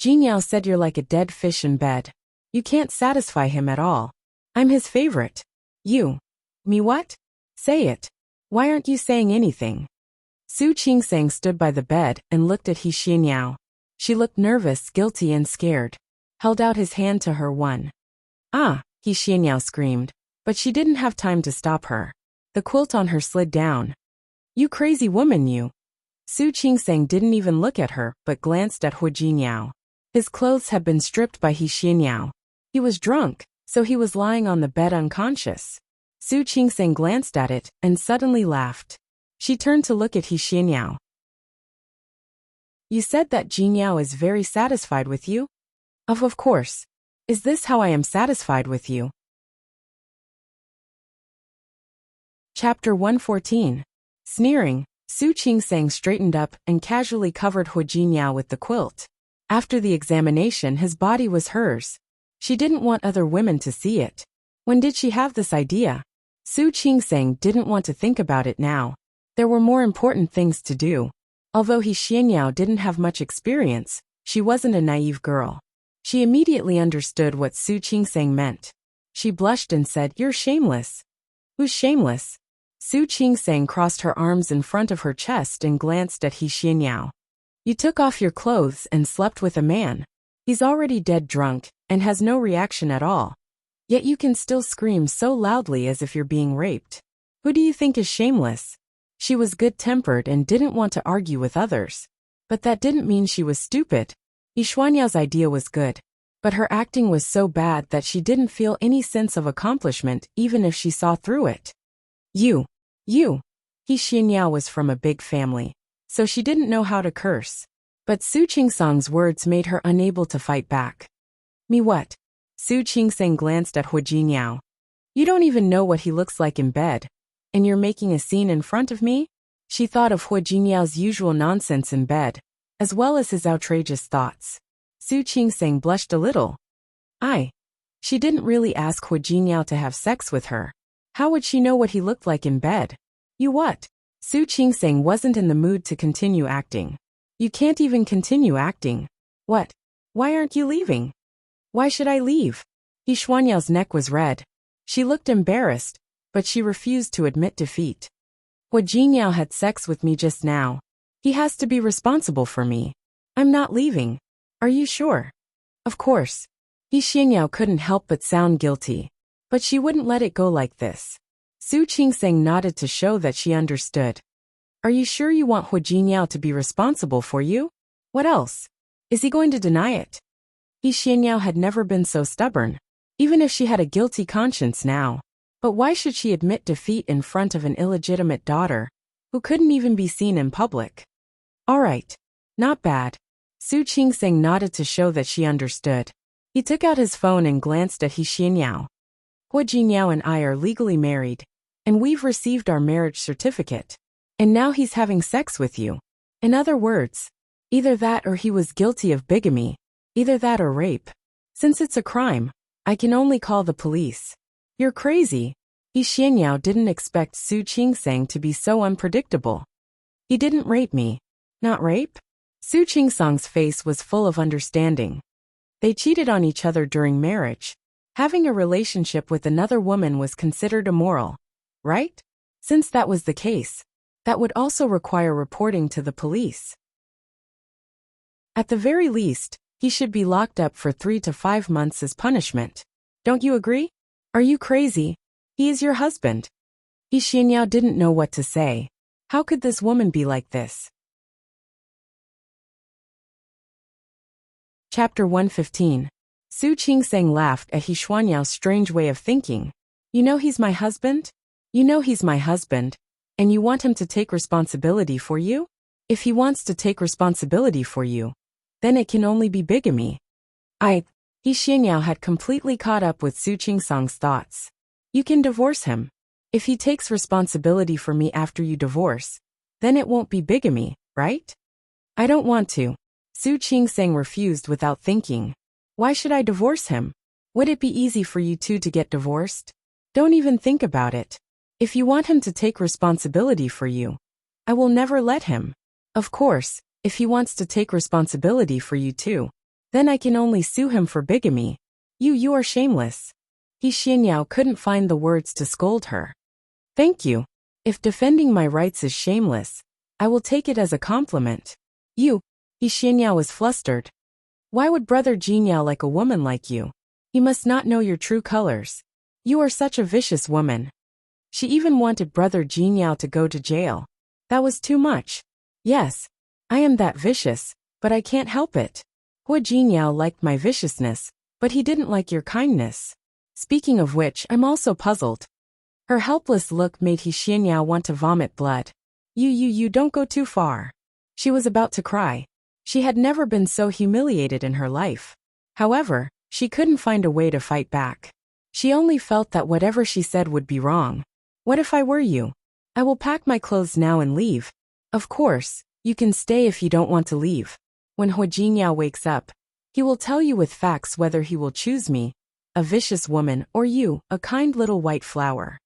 Jinyao said you're like a dead fish in bed. You can't satisfy him at all. I'm his favorite. You. Me what? Say it. Why aren't you saying anything? Su Qingsang stood by the bed and looked at He Xianyao. She looked nervous, guilty and scared. Held out his hand to her. Ah, He Xianyao screamed. But she didn't have time to stop her. The quilt on her slid down. You crazy woman, you. Su Qingsang didn't even look at her, but glanced at Hu Jinyao. His clothes had been stripped by He Xianyao. He was drunk, so he was lying on the bed unconscious. Su Qingsang glanced at it and suddenly laughed. She turned to look at He Xianyao. You said that Jinyao is very satisfied with you? Of course. Is this how I am satisfied with you? Chapter 114. Sneering, Su Qingsang straightened up and casually covered Hu Jinyao with the quilt. After the examination, his body was hers. She didn't want other women to see it. When did she have this idea? Su Qingsang didn't want to think about it now. There were more important things to do. Although He Xianyao didn't have much experience, she wasn't a naive girl. She immediately understood what Su Qingsang meant. She blushed and said, "You're shameless." Who's shameless? Su Qingsang crossed her arms in front of her chest and glanced at He Xianyao. You took off your clothes and slept with a man. He's already dead drunk and has no reaction at all. Yet you can still scream so loudly as if you're being raped. Who do you think is shameless? She was good-tempered and didn't want to argue with others. But that didn't mean she was stupid. He Xuanyao's idea was good. But her acting was so bad that she didn't feel any sense of accomplishment even if she saw through it. You. He Xianyao was from a big family, so she didn't know how to curse. But Su Qingsang's words made her unable to fight back. Me what? Su Qingseng glanced at Hu Jingyao. You don't even know what he looks like in bed, and you're making a scene in front of me? She thought of Hu Jingyao's usual nonsense in bed, as well as his outrageous thoughts. Su Qingseng blushed a little. She didn't really ask Hu Jingyao to have sex with her. How would she know what he looked like in bed? You what? Su Qingseng wasn't in the mood to continue acting. You can't even continue acting. What? Why aren't you leaving? Why should I leave? He Xuanyao's neck was red. She looked embarrassed, but she refused to admit defeat. Hu Jingyao had sex with me just now. He has to be responsible for me. I'm not leaving. Are you sure? Of course. He Xianyao couldn't help but sound guilty. But she wouldn't let it go like this. Su Qingseng nodded to show that she understood. Are you sure you want Hu Jingyao to be responsible for you? What else? Is he going to deny it? He Xianyao had never been so stubborn, even if she had a guilty conscience now. But why should she admit defeat in front of an illegitimate daughter, who couldn't even be seen in public? All right. Not bad. Su Qingseng nodded to show that she understood. He took out his phone and glanced at He Xianyao. Hu Jingyao and I are legally married, and we've received our marriage certificate. And now he's having sex with you. In other words, either that or he was guilty of bigamy, either that or rape. Since it's a crime, I can only call the police. You're crazy. He Xianyao didn't expect Su Qingseng to be so unpredictable. He didn't rape me. Not rape? Su Qingseng's face was full of understanding. They cheated on each other during marriage. Having a relationship with another woman was considered immoral, right? Since that was the case, that would also require reporting to the police. At the very least, he should be locked up for 3 to 5 months as punishment. Don't you agree? Are you crazy? He is your husband. He Xianyao didn't know what to say. How could this woman be like this? Chapter 115. Su Qingseng laughed at He Xuanyao's strange way of thinking. You know he's my husband? You know he's my husband, and you want him to take responsibility for you? If he wants to take responsibility for you, then it can only be bigamy. He Xianyao had completely caught up with Su Qingseng's thoughts. You can divorce him. If he takes responsibility for me after you divorce, then it won't be bigamy, right? I don't want to. Su Qingseng refused without thinking. Why should I divorce him? Would it be easy for you two to get divorced? Don't even think about it. If you want him to take responsibility for you, I will never let him. Of course, if he wants to take responsibility for you too, then I can only sue him for bigamy. You are shameless. He Xianyao couldn't find the words to scold her. Thank you. If defending my rights is shameless, I will take it as a compliment. He Xianyao was flustered. Why would Brother Jingyao like a woman like you? He must not know your true colors. You are such a vicious woman. She even wanted Brother Jingyao to go to jail. That was too much. Yes, I am that vicious, but I can't help it. Hu Jingyao liked my viciousness, but he didn't like your kindness. Speaking of which, I'm also puzzled. Her helpless look made He Xianyao want to vomit blood. You don't go too far. She was about to cry. She had never been so humiliated in her life. However, she couldn't find a way to fight back. She only felt that whatever she said would be wrong. What if I were you? I will pack my clothes now and leave. Of course, you can stay if you don't want to leave. When Hu Jingyao wakes up, he will tell you with facts whether he will choose me, a vicious woman, or you, a kind little white flower.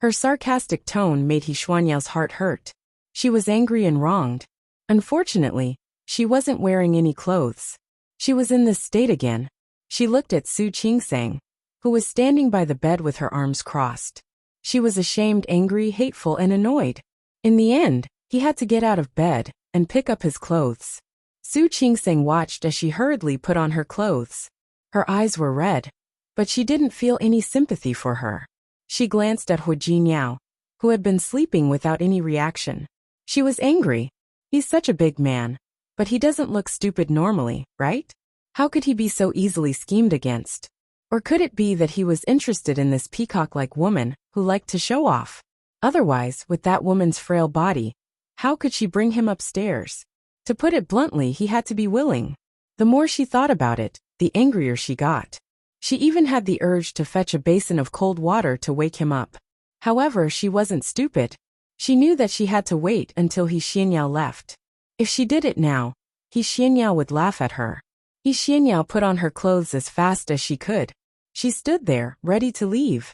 Her sarcastic tone made He Xuanyao's heart hurt. She was angry and wronged. Unfortunately, she wasn't wearing any clothes. She was in this state again. She looked at Su Qingseng, who was standing by the bed with her arms crossed. She was ashamed, angry, hateful, and annoyed. In the end, he had to get out of bed and pick up his clothes. Su Qingseng watched as she hurriedly put on her clothes. Her eyes were red, but she didn't feel any sympathy for her. She glanced at Hu Jingyao, who had been sleeping without any reaction. She was angry. He's such a big man. But he doesn't look stupid normally, right? How could he be so easily schemed against? Or could it be that he was interested in this peacock-like woman who liked to show off? Otherwise, with that woman's frail body, how could she bring him upstairs? To put it bluntly, he had to be willing. The more she thought about it, the angrier she got. She even had the urge to fetch a basin of cold water to wake him up. However, she wasn't stupid. She knew that she had to wait until He Xianyao left. If she did it now, He Xianyao would laugh at her. He Xianyao put on her clothes as fast as she could. She stood there, ready to leave.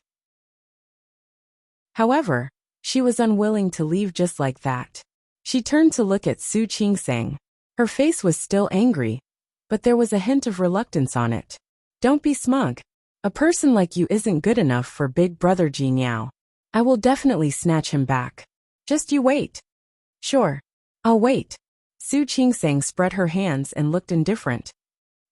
However, she was unwilling to leave just like that. She turned to look at Su Qingsang. Her face was still angry, but there was a hint of reluctance on it. Don't be smug. A person like you isn't good enough for Big Brother Jinyao. I will definitely snatch him back. Just you wait. Sure. I'll wait. Su Qingsang spread her hands and looked indifferent.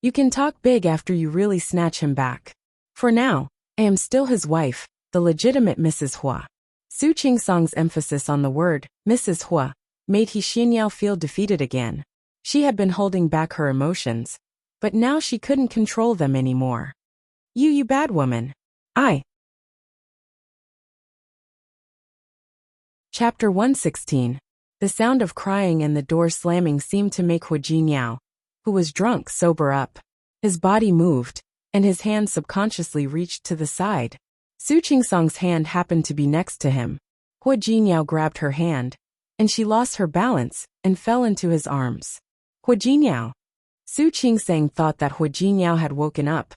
You can talk big after you really snatch him back. For now, I am still his wife, the legitimate Mrs. Hua. Su Qingsang's emphasis on the word, Mrs. Hua, made He Xianyao feel defeated again. She had been holding back her emotions, but now she couldn't control them anymore. You bad woman. Chapter 116. The sound of crying and the door slamming seemed to make He Xianyao, who was drunk, sober up. His body moved, and his hand subconsciously reached to the side. Su Qingsang's hand happened to be next to him. He Xianyao grabbed her hand, and she lost her balance and fell into his arms. He Xianyao. Su Qingsang thought that He Xianyao had woken up,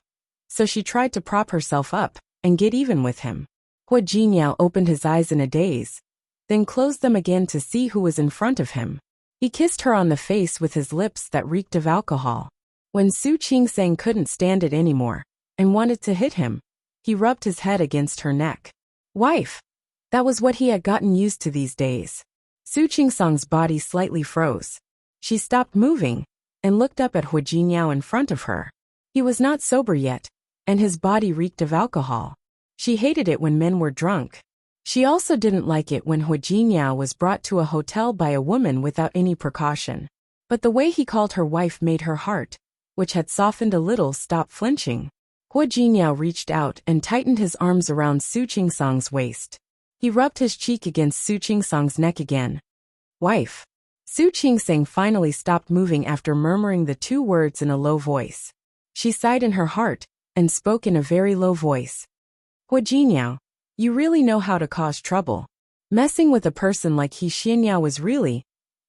so she tried to prop herself up and get even with him. He Xianyao opened his eyes in a daze, then closed them again to see who was in front of him. He kissed her on the face with his lips that reeked of alcohol. When Su Qingsang couldn't stand it anymore and wanted to hit him, he rubbed his head against her neck. Wife! That was what he had gotten used to these days. Su Qingsang's body slightly froze. She stopped moving and looked up at He Xianyao in front of her. He was not sober yet, and his body reeked of alcohol. She hated it when men were drunk. She also didn't like it when He Xianyao was brought to a hotel by a woman without any precaution. But the way he called her wife made her heart, which had softened a little, stop flinching. He Xianyao reached out and tightened his arms around Su Qingsang's waist. He rubbed his cheek against Su Qingsang's neck again. Wife. Su Qingsang finally stopped moving after murmuring the two words in a low voice. She sighed in her heart and spoke in a very low voice. He Xianyao, you really know how to cause trouble. Messing with a person like He Xianyao was really...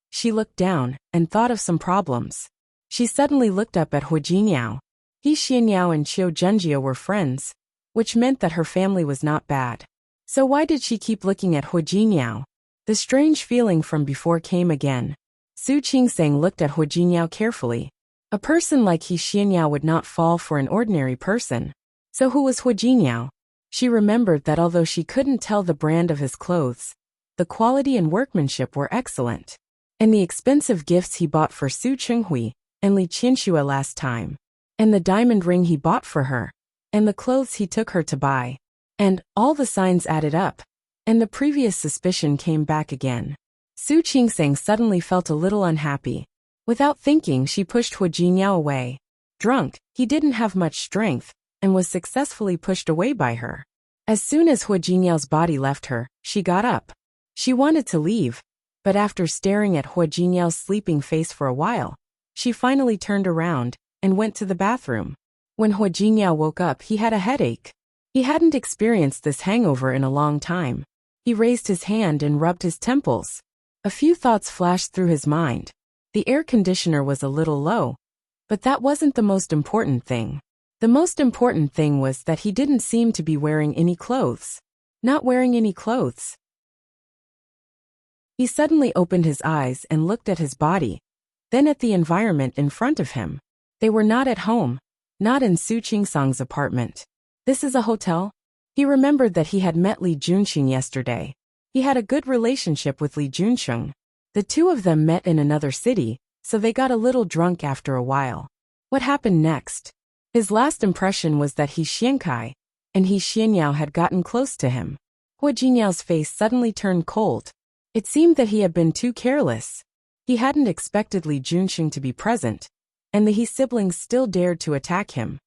She looked down and thought of some problems. She suddenly looked up at He Xianyao. He Xianyao and Qiu Zhenjia were friends, which meant that her family was not bad. So why did she keep looking at He Xianyao? The strange feeling from before came again. Su Qingsang looked at He Xianyao carefully. A person like He Xianyao would not fall for an ordinary person. So who was He Xianyao? She remembered that although she couldn't tell the brand of his clothes, the quality and workmanship were excellent. And the expensive gifts he bought for Su Chenghui and Li Qianxue last time, and the diamond ring he bought for her, and the clothes he took her to buy, and all the signs added up, and the previous suspicion came back again. Su Qingsang suddenly felt a little unhappy. Without thinking, she pushed He Xianyao away. Drunk, he didn't have much strength, and was successfully pushed away by her. As soon as He Xianyao's body left her, she got up. She wanted to leave, but after staring at He Xianyao's sleeping face for a while, she finally turned around and went to the bathroom. When He Xianyao woke up, he had a headache. He hadn't experienced this hangover in a long time. He raised his hand and rubbed his temples. A few thoughts flashed through his mind. The air conditioner was a little low, but that wasn't the most important thing. The most important thing was that he didn't seem to be wearing any clothes. Not wearing any clothes. He suddenly opened his eyes and looked at his body, then at the environment in front of him. They were not at home, not in Su Qingsang's apartment. This is a hotel? He remembered that he had met Li Junxing yesterday. He had a good relationship with Li Junxing. The two of them met in another city, so they got a little drunk after a while. What happened next? His last impression was that He Xiankai and He Xianyao had gotten close to him. He Xianyao's face suddenly turned cold. It seemed that he had been too careless. He hadn't expected Li Junxing to be present, and the He siblings still dared to attack him.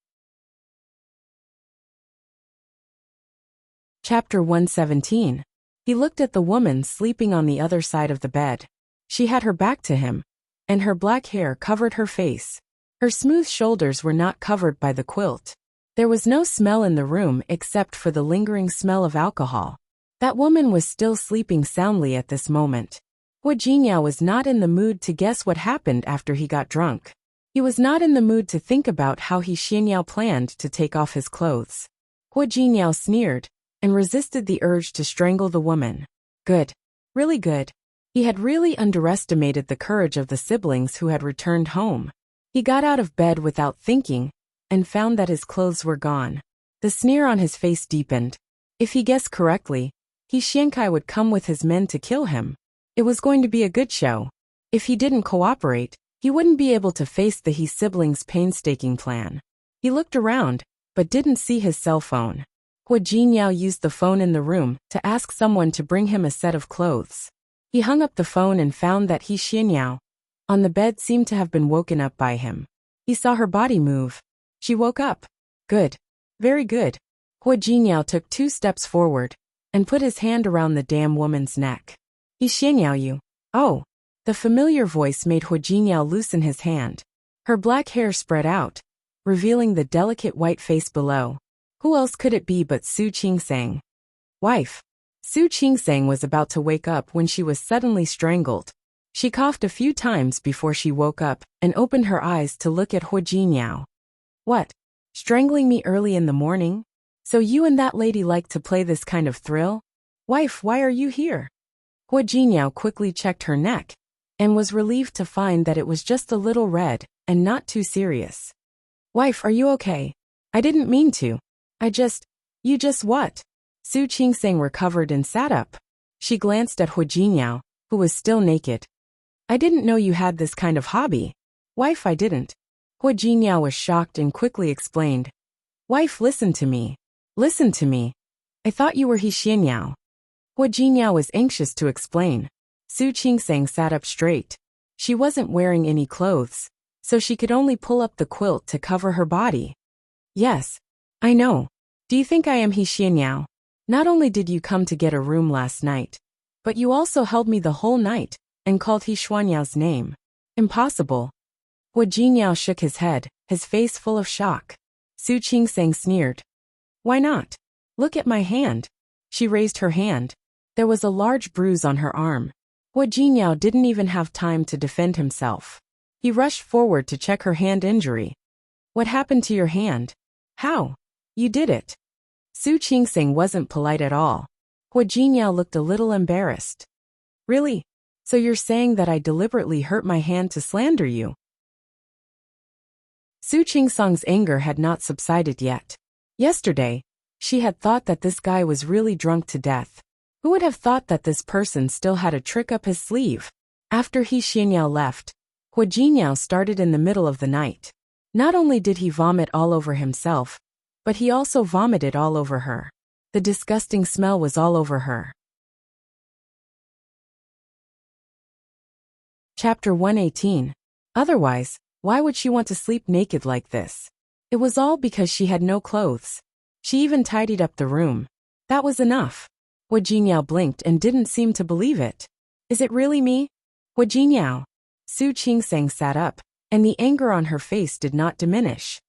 Chapter 117. He looked at the woman sleeping on the other side of the bed. She had her back to him, and her black hair covered her face. Her smooth shoulders were not covered by the quilt. There was no smell in the room except for the lingering smell of alcohol. That woman was still sleeping soundly at this moment. Wuxia was not in the mood to guess what happened after he got drunk. He was not in the mood to think about how Xianyao planned to take off his clothes. Wuxia sneered and resisted the urge to strangle the woman. Good. Really good. He had really underestimated the courage of the siblings who had returned home. He got out of bed without thinking and found that his clothes were gone. The sneer on his face deepened. If he guessed correctly, Xiankai would come with his men to kill him. It was going to be a good show. If he didn't cooperate, he wouldn't be able to face the He siblings' painstaking plan. He looked around, but didn't see his cell phone. Wuxia used the phone in the room to ask someone to bring him a set of clothes. He hung up the phone and found that Xianyao, on the bed, seemed to have been woken up by him. He saw her body move. She woke up. Good. Very good. Wuxia took 2 steps forward and put his hand around the damn woman's neck. Xianyao, you. Oh. The familiar voice made Wuxia loosen his hand. Her black hair spread out, revealing the delicate white face below. Who else could it be but Su Qingsang? Wife. Su Qingsang was about to wake up when she was suddenly strangled. She coughed a few times before she woke up and opened her eyes to look at Wuxia. What? Strangling me early in the morning? So you and that lady like to play this kind of thrill? Wife, why are you here? Wuxia quickly checked her neck and was relieved to find that it was just a little red and not too serious. Wife, are you okay? I didn't mean to. You just what? Su Qingsang recovered and sat up. She glanced at Wuxia, who was still naked. I didn't know you had this kind of hobby. Wife, I didn't. Wuxia was shocked and quickly explained. Wife, listen to me. Listen to me. I thought you were Xianyao. Wuxia was anxious to explain. Su Qingsang sat up straight. She wasn't wearing any clothes, so she could only pull up the quilt to cover her body. Yes. I know. Do you think I am Xianyao? Not only did you come to get a room last night, but you also held me the whole night and called Xianyao's name. Impossible. Wuxia shook his head, his face full of shock. Su Qingsang sneered. Why not? Look at my hand. She raised her hand. There was a large bruise on her arm. Wuxia didn't even have time to defend himself. He rushed forward to check her hand injury. What happened to your hand? How? You did it. Su Qingsang wasn't polite at all. Wuxia looked a little embarrassed. Really? So you're saying that I deliberately hurt my hand to slander you? Su Qingsang's anger had not subsided yet. Yesterday, she had thought that this guy was really drunk to death. Who would have thought that this person still had a trick up his sleeve? After Xianyao left, Wuxia started in the middle of the night. Not only did he vomit all over himself, but he also vomited all over her. The disgusting smell was all over her. Chapter 118. Otherwise, why would she want to sleep naked like this? It was all because she had no clothes. She even tidied up the room. That was enough. Wuxia blinked and didn't seem to believe it. Is it really me? Wuxia. Su Qingsang sat up, and the anger on her face did not diminish.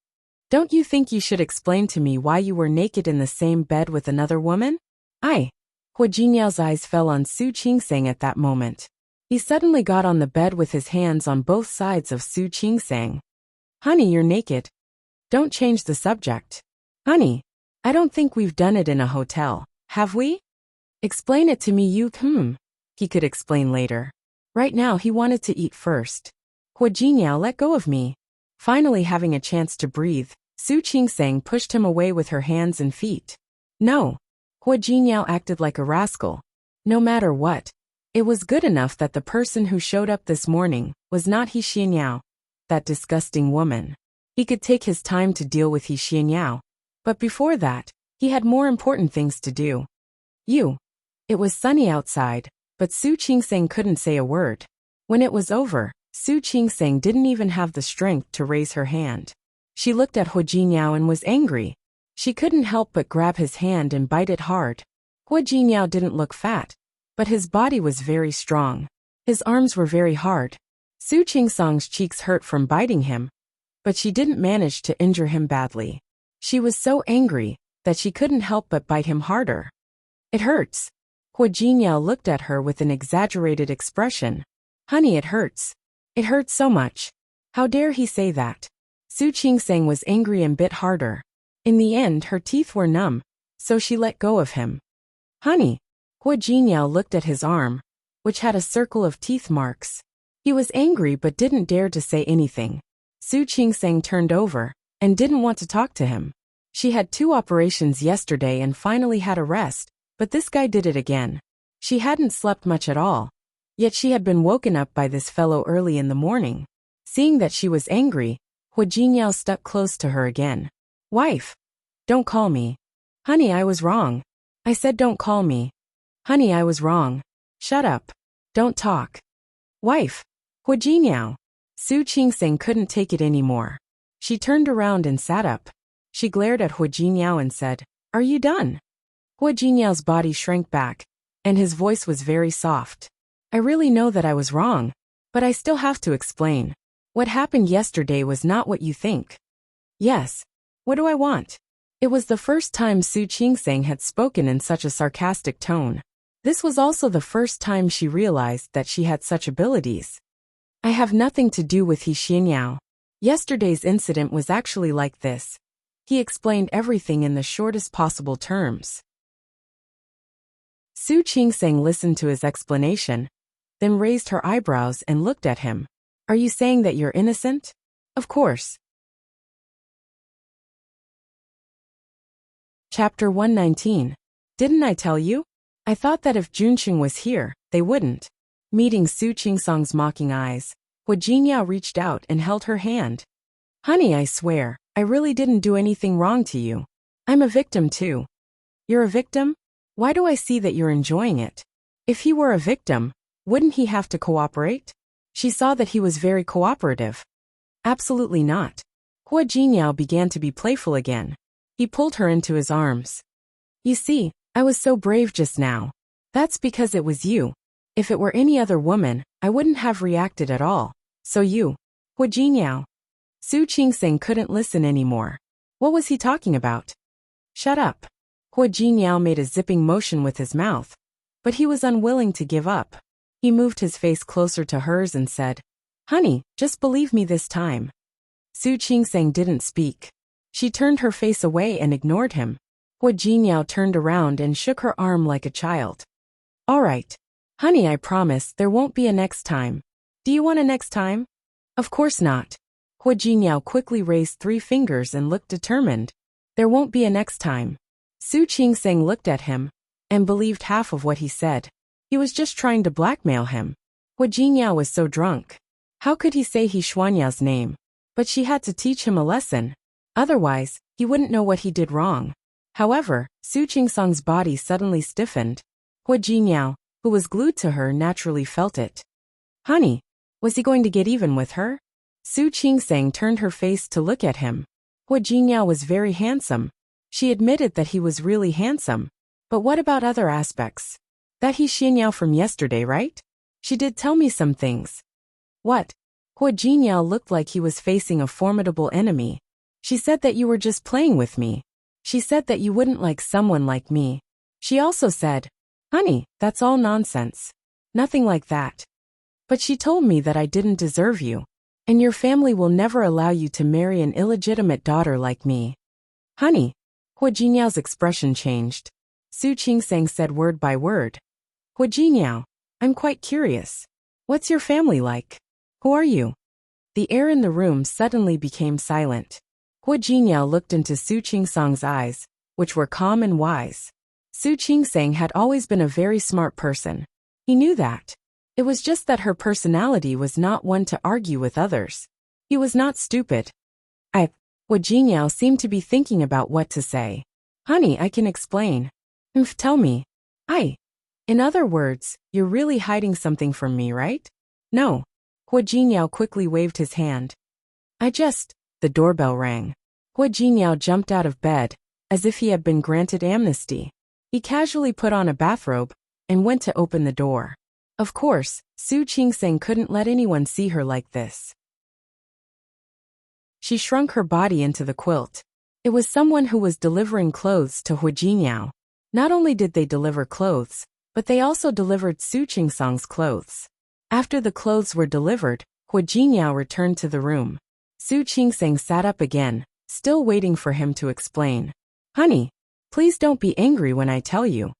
Don't you think you should explain to me why you were naked in the same bed with another woman? Wuxia's eyes fell on Su Qingsang at that moment. He suddenly got on the bed with his hands on both sides of Su Qingsang. Honey, you're naked. Don't change the subject. Honey, I don't think we've done it in a hotel, have we? Explain it to me, He could explain later. Right now he wanted to eat first. Wuxia, let go of me. Finally having a chance to breathe, Su Qingsang pushed him away with her hands and feet. No. Wuxia acted like a rascal. No matter what, it was good enough that the person who showed up this morning was not Xianyao, that disgusting woman. He could take his time to deal with Xianyao, but before that, he had more important things to do. It was sunny outside, but Su Qingsang couldn't say a word. When it was over, Su Qingsang didn't even have the strength to raise her hand. She looked at Wuxia and was angry. She couldn't help but grab his hand and bite it hard. Wuxia didn't look fat, but his body was very strong. His arms were very hard. Su Qingsang's cheeks hurt from biting him, but she didn't manage to injure him badly. She was so angry that she couldn't help but bite him harder. It hurts. Hua Jingyao looked at her with an exaggerated expression. Honey, it hurts. It hurts so much. How dare he say that? Su Qingseng was angry and bit harder. In the end, her teeth were numb, so she let go of him. Honey. Hua Jingyao looked at his arm, which had a circle of teeth marks. He was angry but didn't dare to say anything. Su Qingseng turned over and didn't want to talk to him. She had 2 operations yesterday and finally had a rest, but this guy did it again. She hadn't slept much at all, yet she had been woken up by this fellow early in the morning. Seeing that she was angry, Hua Jingyao stuck close to her again. Wife. Don't call me. Honey, I was wrong. I said don't call me. Honey, I was wrong. Shut up. Don't talk. Wife. Hua Jingyao. Su Qingseng couldn't take it anymore. She turned around and sat up. She glared at Hua Jingyao and said, Are you done? Hua Jingyao's body shrank back, and his voice was very soft. I really know that I was wrong, but I still have to explain. What happened yesterday was not what you think. Yes. What do I want? It was the first time Su Qingseng had spoken in such a sarcastic tone. This was also the first time she realized that she had such abilities. I have nothing to do with He Xianyao. Yesterday's incident was actually like this. He explained everything in the shortest possible terms. Su Qingseng listened to his explanation, then raised her eyebrows and looked at him. Are you saying that you're innocent? Of course. Chapter 119. Didn't I tell you? I thought that if Junqing was here, they wouldn't. Meeting Su Qingseng's mocking eyes, Hua Jingyao reached out and held her hand. Honey, I swear, I really didn't do anything wrong to you. I'm a victim too. You're a victim? Why do I see that you're enjoying it? If he were a victim, wouldn't he have to cooperate? She saw that he was very cooperative. Absolutely not. Hua Jingyao began to be playful again. He pulled her into his arms. You see, I was so brave just now. That's because it was you. If it were any other woman, I wouldn't have reacted at all. So you. Hua Jingyao. Su Qingseng couldn't listen anymore. What was he talking about? Shut up. Hua Jingyao made a zipping motion with his mouth, but he was unwilling to give up. He moved his face closer to hers and said, Honey, just believe me this time. Su Qingseng didn't speak. She turned her face away and ignored him. Hua Jingyao turned around and shook her arm like a child. All right. Honey, I promise there won't be a next time. Do you want a next time? Of course not. Hua Jingyao quickly raised 3 fingers and looked determined. There won't be a next time. Su Qingseng looked at him and believed half of what he said. He was just trying to blackmail him. Hua Jingyao was so drunk. How could he say He Xuanyao's name? But she had to teach him a lesson. Otherwise, he wouldn't know what he did wrong. However, Su Qingseng's body suddenly stiffened. Hua Jingyao, who was glued to her, naturally felt it. Honey, was he going to get even with her? Su Qingseng turned her face to look at him. Hua Jingyao was very handsome. She admitted that he was really handsome. But what about other aspects? That He Xianyao from yesterday, right? She did tell me some things. What? Hua Jingyao looked like he was facing a formidable enemy. She said that you were just playing with me. She said that you wouldn't like someone like me. She also said, Honey, that's all nonsense. Nothing like that. But she told me that I didn't deserve you. And your family will never allow you to marry an illegitimate daughter like me. Honey. Hua Jinyao's expression changed. Su Qingseng said word by word. Hua Jinyao, I'm quite curious. What's your family like? Who are you? The air in the room suddenly became silent. Hua Jinyao looked into Su Qingseng's eyes, which were calm and wise. Su Qingseng had always been a very smart person. He knew that. It was just that her personality was not one to argue with others. He was not stupid. Hua Jinyao seemed to be thinking about what to say. Honey, I can explain. Tell me. In other words, you're really hiding something from me, right? No. Hua Jinyao quickly waved his hand. The doorbell rang. Hua Jinyao jumped out of bed, as if he had been granted amnesty. He casually put on a bathrobe and went to open the door. Of course, Su Qingseng couldn't let anyone see her like this. She shrunk her body into the quilt. It was someone who was delivering clothes to Huijinyao. Not only did they deliver clothes, but they also delivered Su Qingsang's clothes. After the clothes were delivered, Huijinyao returned to the room. Su Qingsang sat up again, still waiting for him to explain. Honey, please don't be angry when I tell you.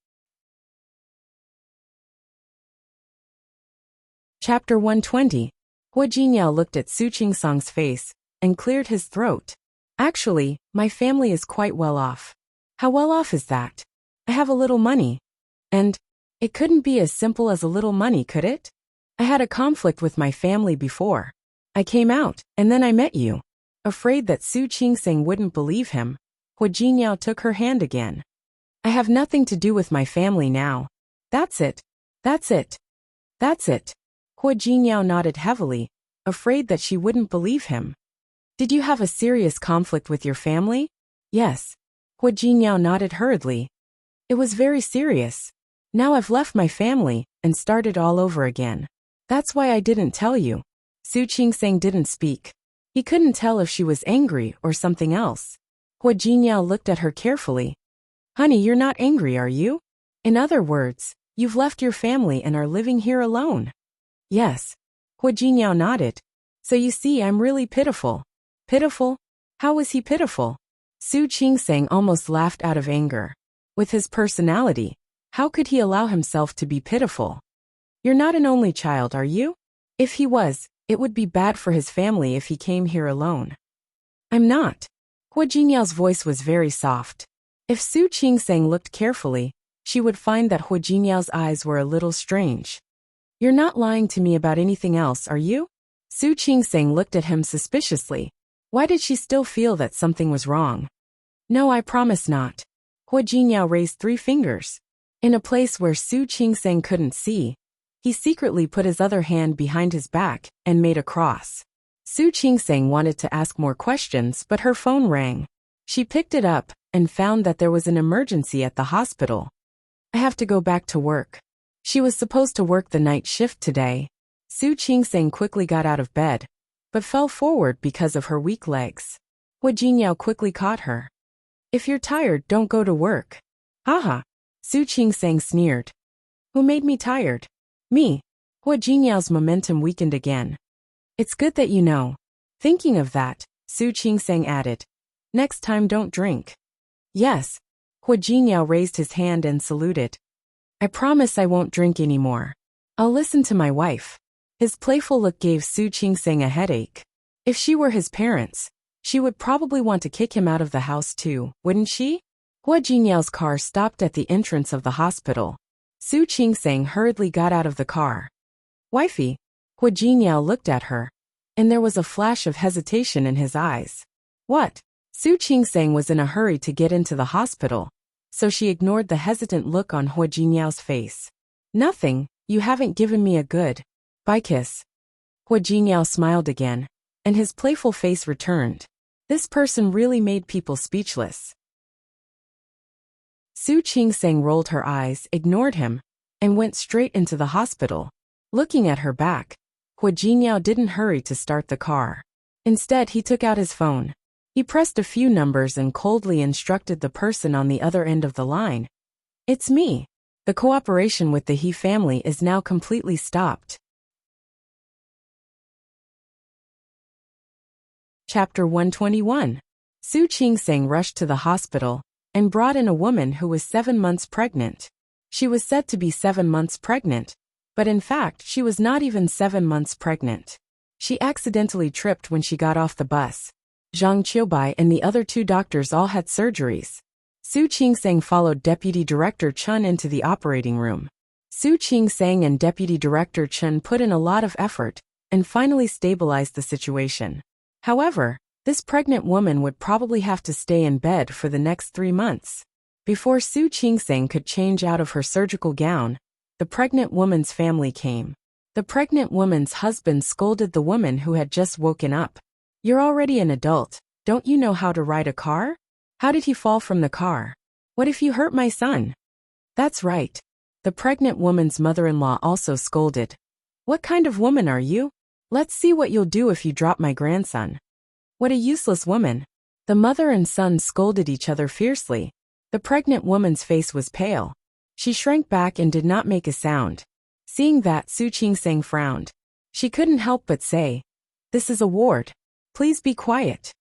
Chapter 120. Huijinyao looked at Su Qingsang's face and cleared his throat. Actually, my family is quite well off. How well off is that? I have a little money. And it couldn't be as simple as a little money, could it? I had a conflict with my family before. I came out, and then I met you. Afraid that Su Qingsang wouldn't believe him, Huijinyao took her hand again. I have nothing to do with my family now. That's it. That's it. That's it. Huijinyao nodded heavily, afraid that she wouldn't believe him. Did you have a serious conflict with your family? Yes. Huijinyao nodded hurriedly. It was very serious. Now I've left my family and started all over again. That's why I didn't tell you. Su Qingsang didn't speak. He couldn't tell if she was angry or something else. Huijinyao looked at her carefully. Honey, you're not angry, are you? In other words, you've left your family and are living here alone. Yes. Huijinyao nodded. So you see, I'm really pitiful. Pitiful? How was he pitiful? Su Qingsang almost laughed out of anger. With his personality, how could he allow himself to be pitiful? You're not an only child, are you? If he was, it would be bad for his family if he came here alone. I'm not. Huijinyao's voice was very soft. If Su Qingsang looked carefully, she would find that Huijinyao's eyes were a little strange. You're not lying to me about anything else, are you? Su Qingsang looked at him suspiciously. Why did she still feel that something was wrong? No, I promise not. Huijinyao raised 3 fingers. In a place where Su Qingsang couldn't see, he secretly put his other hand behind his back and made a cross. Su Qingsang wanted to ask more questions, but her phone rang. She picked it up and found that there was an emergency at the hospital. I have to go back to work. She was supposed to work the night shift today. Su Qingsang quickly got out of bed, but fell forward because of her weak legs. Huijinyao quickly caught her. If you're tired, don't go to work. Haha. Su Qingsang sneered. Who made me tired? Me. Huijinyao's momentum weakened again. It's good that you know. Thinking of that, Su Qingsang added. Next time don't drink. Yes. Huijinyao raised his hand and saluted. I promise I won't drink anymore. I'll listen to my wife. His playful look gave Su Qingsang a headache. If she were his parents, she would probably want to kick him out of the house too, wouldn't she? Huijinyao's car stopped at the entrance of the hospital. Su Qingsang hurriedly got out of the car. Wifey. Huijinyao looked at her, and there was a flash of hesitation in his eyes. What? Su Qingsang was in a hurry to get into the hospital, so she ignored the hesitant look on Huijinyao's face. Nothing, you haven't given me a good bye kiss. Huijinyao smiled again, and his playful face returned. This person really made people speechless. Su Qingsang rolled her eyes, ignored him, and went straight into the hospital. Looking at her back, Huijinyao didn't hurry to start the car. Instead, he took out his phone. He pressed a few numbers and coldly instructed the person on the other end of the line. It's me. The cooperation with the He family is now completely stopped. Chapter 121. Su Qingsang rushed to the hospital and brought in a woman who was 7 months pregnant. She was said to be 7 months pregnant, but in fact she was not even 7 months pregnant. She accidentally tripped when she got off the bus. Zhang Qiubai and the other 2 doctors all had surgeries. Su Qingsang followed Deputy Director Chen into the operating room. Su Qingsang and Deputy Director Chen put in a lot of effort and finally stabilized the situation. However, this pregnant woman would probably have to stay in bed for the next 3 months. Before Su Qingsang could change out of her surgical gown, the pregnant woman's family came. The pregnant woman's husband scolded the woman who had just woken up. You're already an adult, don't you know how to ride a car? How did he fall from the car? What if you hurt my son? That's right. The pregnant woman's mother-in-law also scolded. What kind of woman are you? Let's see what you'll do if you drop my grandson. What a useless woman. The mother and son scolded each other fiercely. The pregnant woman's face was pale. She shrank back and did not make a sound. Seeing that, Su Qingsang frowned. She couldn't help but say, "This is a ward. Please be quiet."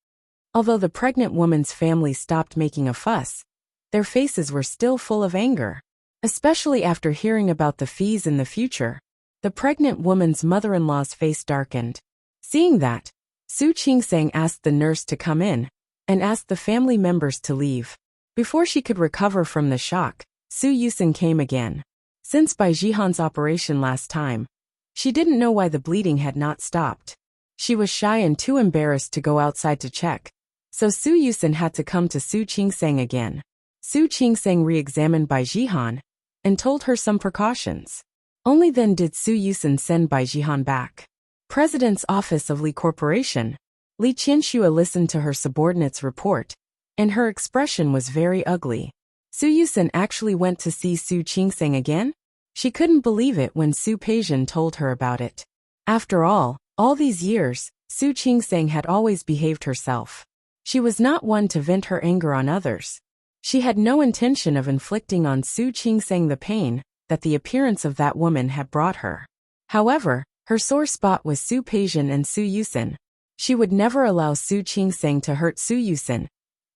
Although the pregnant woman's family stopped making a fuss, their faces were still full of anger, especially after hearing about the fees in the future. The pregnant woman's mother-in-law's face darkened. Seeing that, Su Qingsang asked the nurse to come in and asked the family members to leave. Before she could recover from the shock, Su Yusin came again. Since Bai Jihan's operation last time, she didn't know why the bleeding had not stopped. She was shy and too embarrassed to go outside to check, so Su Yusin had to come to Su Qingsang again. Su Qingsang re-examined Bai Jihan and told her some precautions. Only then did Su Yusin send Bai Jihan back. President's Office of Li Corporation. Li Qianxue listened to her subordinate's report, and her expression was very ugly. Su Yusin actually went to see Su Qingsang again? She couldn't believe it when Su Peijian told her about it. After all these years, Su Qingsang had always behaved herself. She was not one to vent her anger on others. She had no intention of inflicting on Su Qingsang the pain that the appearance of that woman had brought her. However, her sore spot was Su Peijian and Su Yusin. She would never allow Su Qingsang to hurt Su Yusin,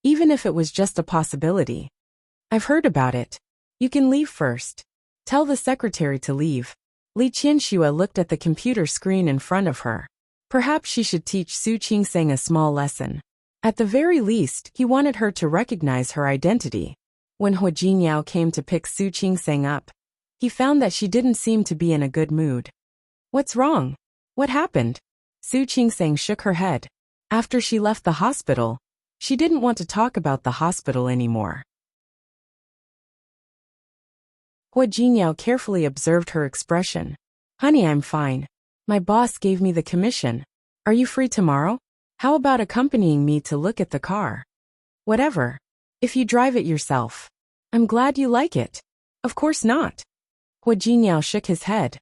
even if it was just a possibility. "I've heard about it. You can leave first. Tell the secretary to leave." Li Qianxue looked at the computer screen in front of her. Perhaps she should teach Su Qingsang a small lesson. At the very least, he wanted her to recognize her identity. When Hua Jinyao came to pick Su Qingsang up, he found that she didn't seem to be in a good mood. "What's wrong? What happened?" Su Qingsang shook her head. After she left the hospital, she didn't want to talk about the hospital anymore. Hua Jinyao carefully observed her expression. "Honey, I'm fine. My boss gave me the commission. Are you free tomorrow? How about accompanying me to look at the car?" "Whatever. If you drive it yourself." "I'm glad you like it." "Of course not." Hua Jinyao shook his head.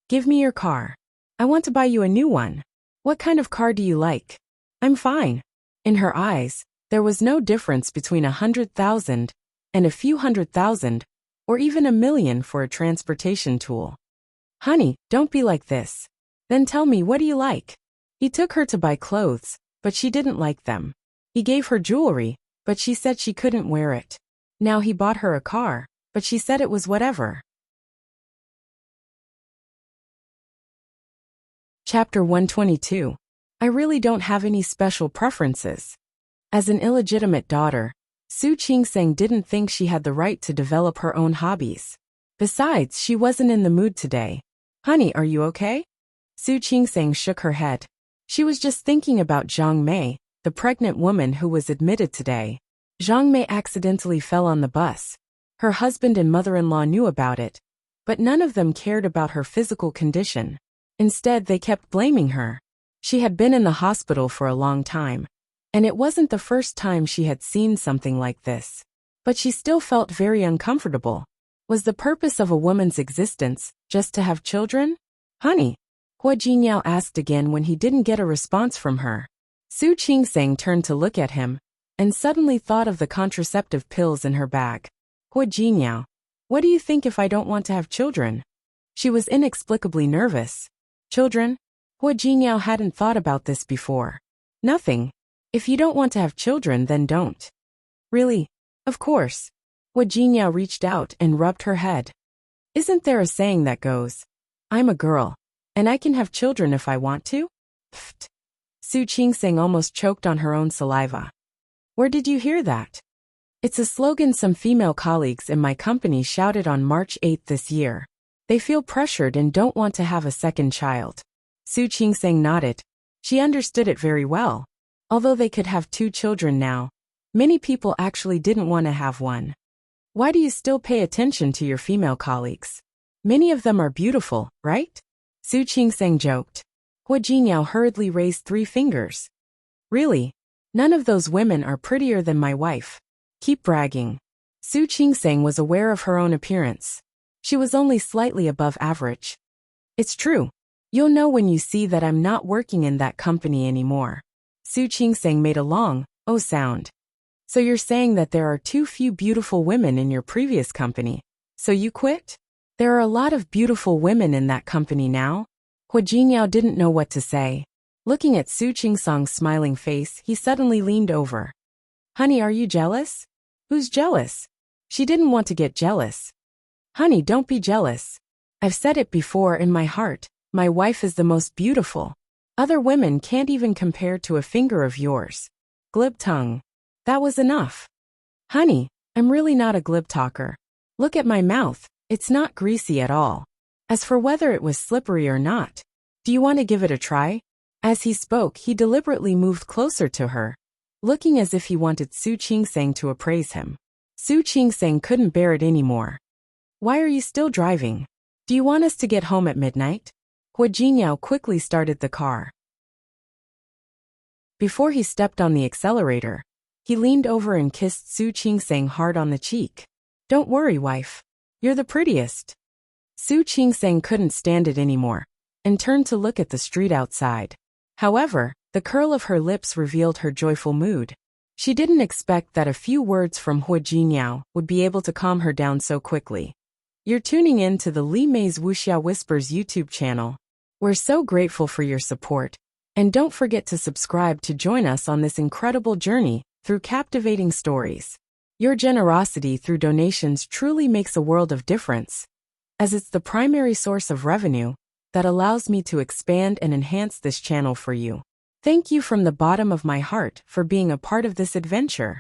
"Give me your car. I want to buy you a new one." "What kind of car do you like?" "I'm fine." In her eyes, there was no difference between 100,000 and a few 100,000, or even 1,000,000 for a transportation tool. "Honey, don't be like this. Then tell me, what do you like?" He took her to buy clothes, but she didn't like them. He gave her jewelry, but she said she couldn't wear it. Now he bought her a car, but she said it was whatever. Chapter 122. I really don't have any special preferences. As an illegitimate daughter, Su Qingsang didn't think she had the right to develop her own hobbies. Besides, she wasn't in the mood today. "Honey, are you okay?" Su Qingsang shook her head. She was just thinking about Zhang Mei, the pregnant woman who was admitted today. Zhang Mei accidentally fell on the bus. Her husband and mother-in-law knew about it, but none of them cared about her physical condition. Instead, they kept blaming her. She had been in the hospital for a long time, and it wasn't the first time she had seen something like this. But she still felt very uncomfortable. Was the purpose of a woman's existence just to have children? "Honey?" Hua Jinyao asked again when he didn't get a response from her. Su Qingsang turned to look at him, and suddenly thought of the contraceptive pills in her bag. "Hua Jinyao, what do you think if I don't want to have children?" She was inexplicably nervous. "Children?" Hua Jinyao hadn't thought about this before. "Nothing. If you don't want to have children, then don't." "Really?" "Of course." Hua Jinyao reached out and rubbed her head. "Isn't there a saying that goes, 'I'm a girl, and I can have children if I want to'?" Pfft. Su Qingsang almost choked on her own saliva. "Where did you hear that?" "It's a slogan some female colleagues in my company shouted on March 8 this year. They feel pressured and don't want to have a second child." Su Qingsang nodded. She understood it very well. Although they could have 2 children now, many people actually didn't want to have one. "Why do you still pay attention to your female colleagues? Many of them are beautiful, right?" Su Qingsang joked. Hua Jinyao hurriedly raised 3 fingers. "Really? None of those women are prettier than my wife. Keep bragging." Su Qingsang was aware of her own appearance. She was only slightly above average. "It's true. You'll know when you see that I'm not working in that company anymore." Su Qingsang made a long, Oh, sound. So you're saying that there are too few beautiful women in your previous company, so you quit? There are a lot of beautiful women in that company now? Hua Jinyao didn't know what to say. Looking at Su Qingsang's smiling face, he suddenly leaned over. Honey, are you jealous? Who's jealous? She didn't want to get jealous. Honey, don't be jealous. I've said it before in my heart, my wife is the most beautiful. Other women can't even compare to a finger of yours. Glib tongue. That was enough. Honey, I'm really not a glib talker. Look at my mouth, it's not greasy at all. As for whether it was slippery or not, do you want to give it a try? As he spoke, he deliberately moved closer to her, looking as if he wanted Su Qingsang to appraise him. Su Qingsang couldn't bear it anymore. Why are you still driving? Do you want us to get home at midnight? Hua Jinyao quickly started the car. Before he stepped on the accelerator, he leaned over and kissed Su Qingsang hard on the cheek. Don't worry, wife. You're the prettiest. Su Qingsang couldn't stand it anymore, and turned to look at the street outside. However, the curl of her lips revealed her joyful mood. She didn't expect that a few words from Hua Jinyao would be able to calm her down so quickly. You're tuning in to the Li Mei's Wuxia Whispers YouTube channel. We're so grateful for your support, and don't forget to subscribe to join us on this incredible journey through captivating stories. Your generosity through donations truly makes a world of difference, as it's the primary source of revenue that allows me to expand and enhance this channel for you. Thank you from the bottom of my heart for being a part of this adventure.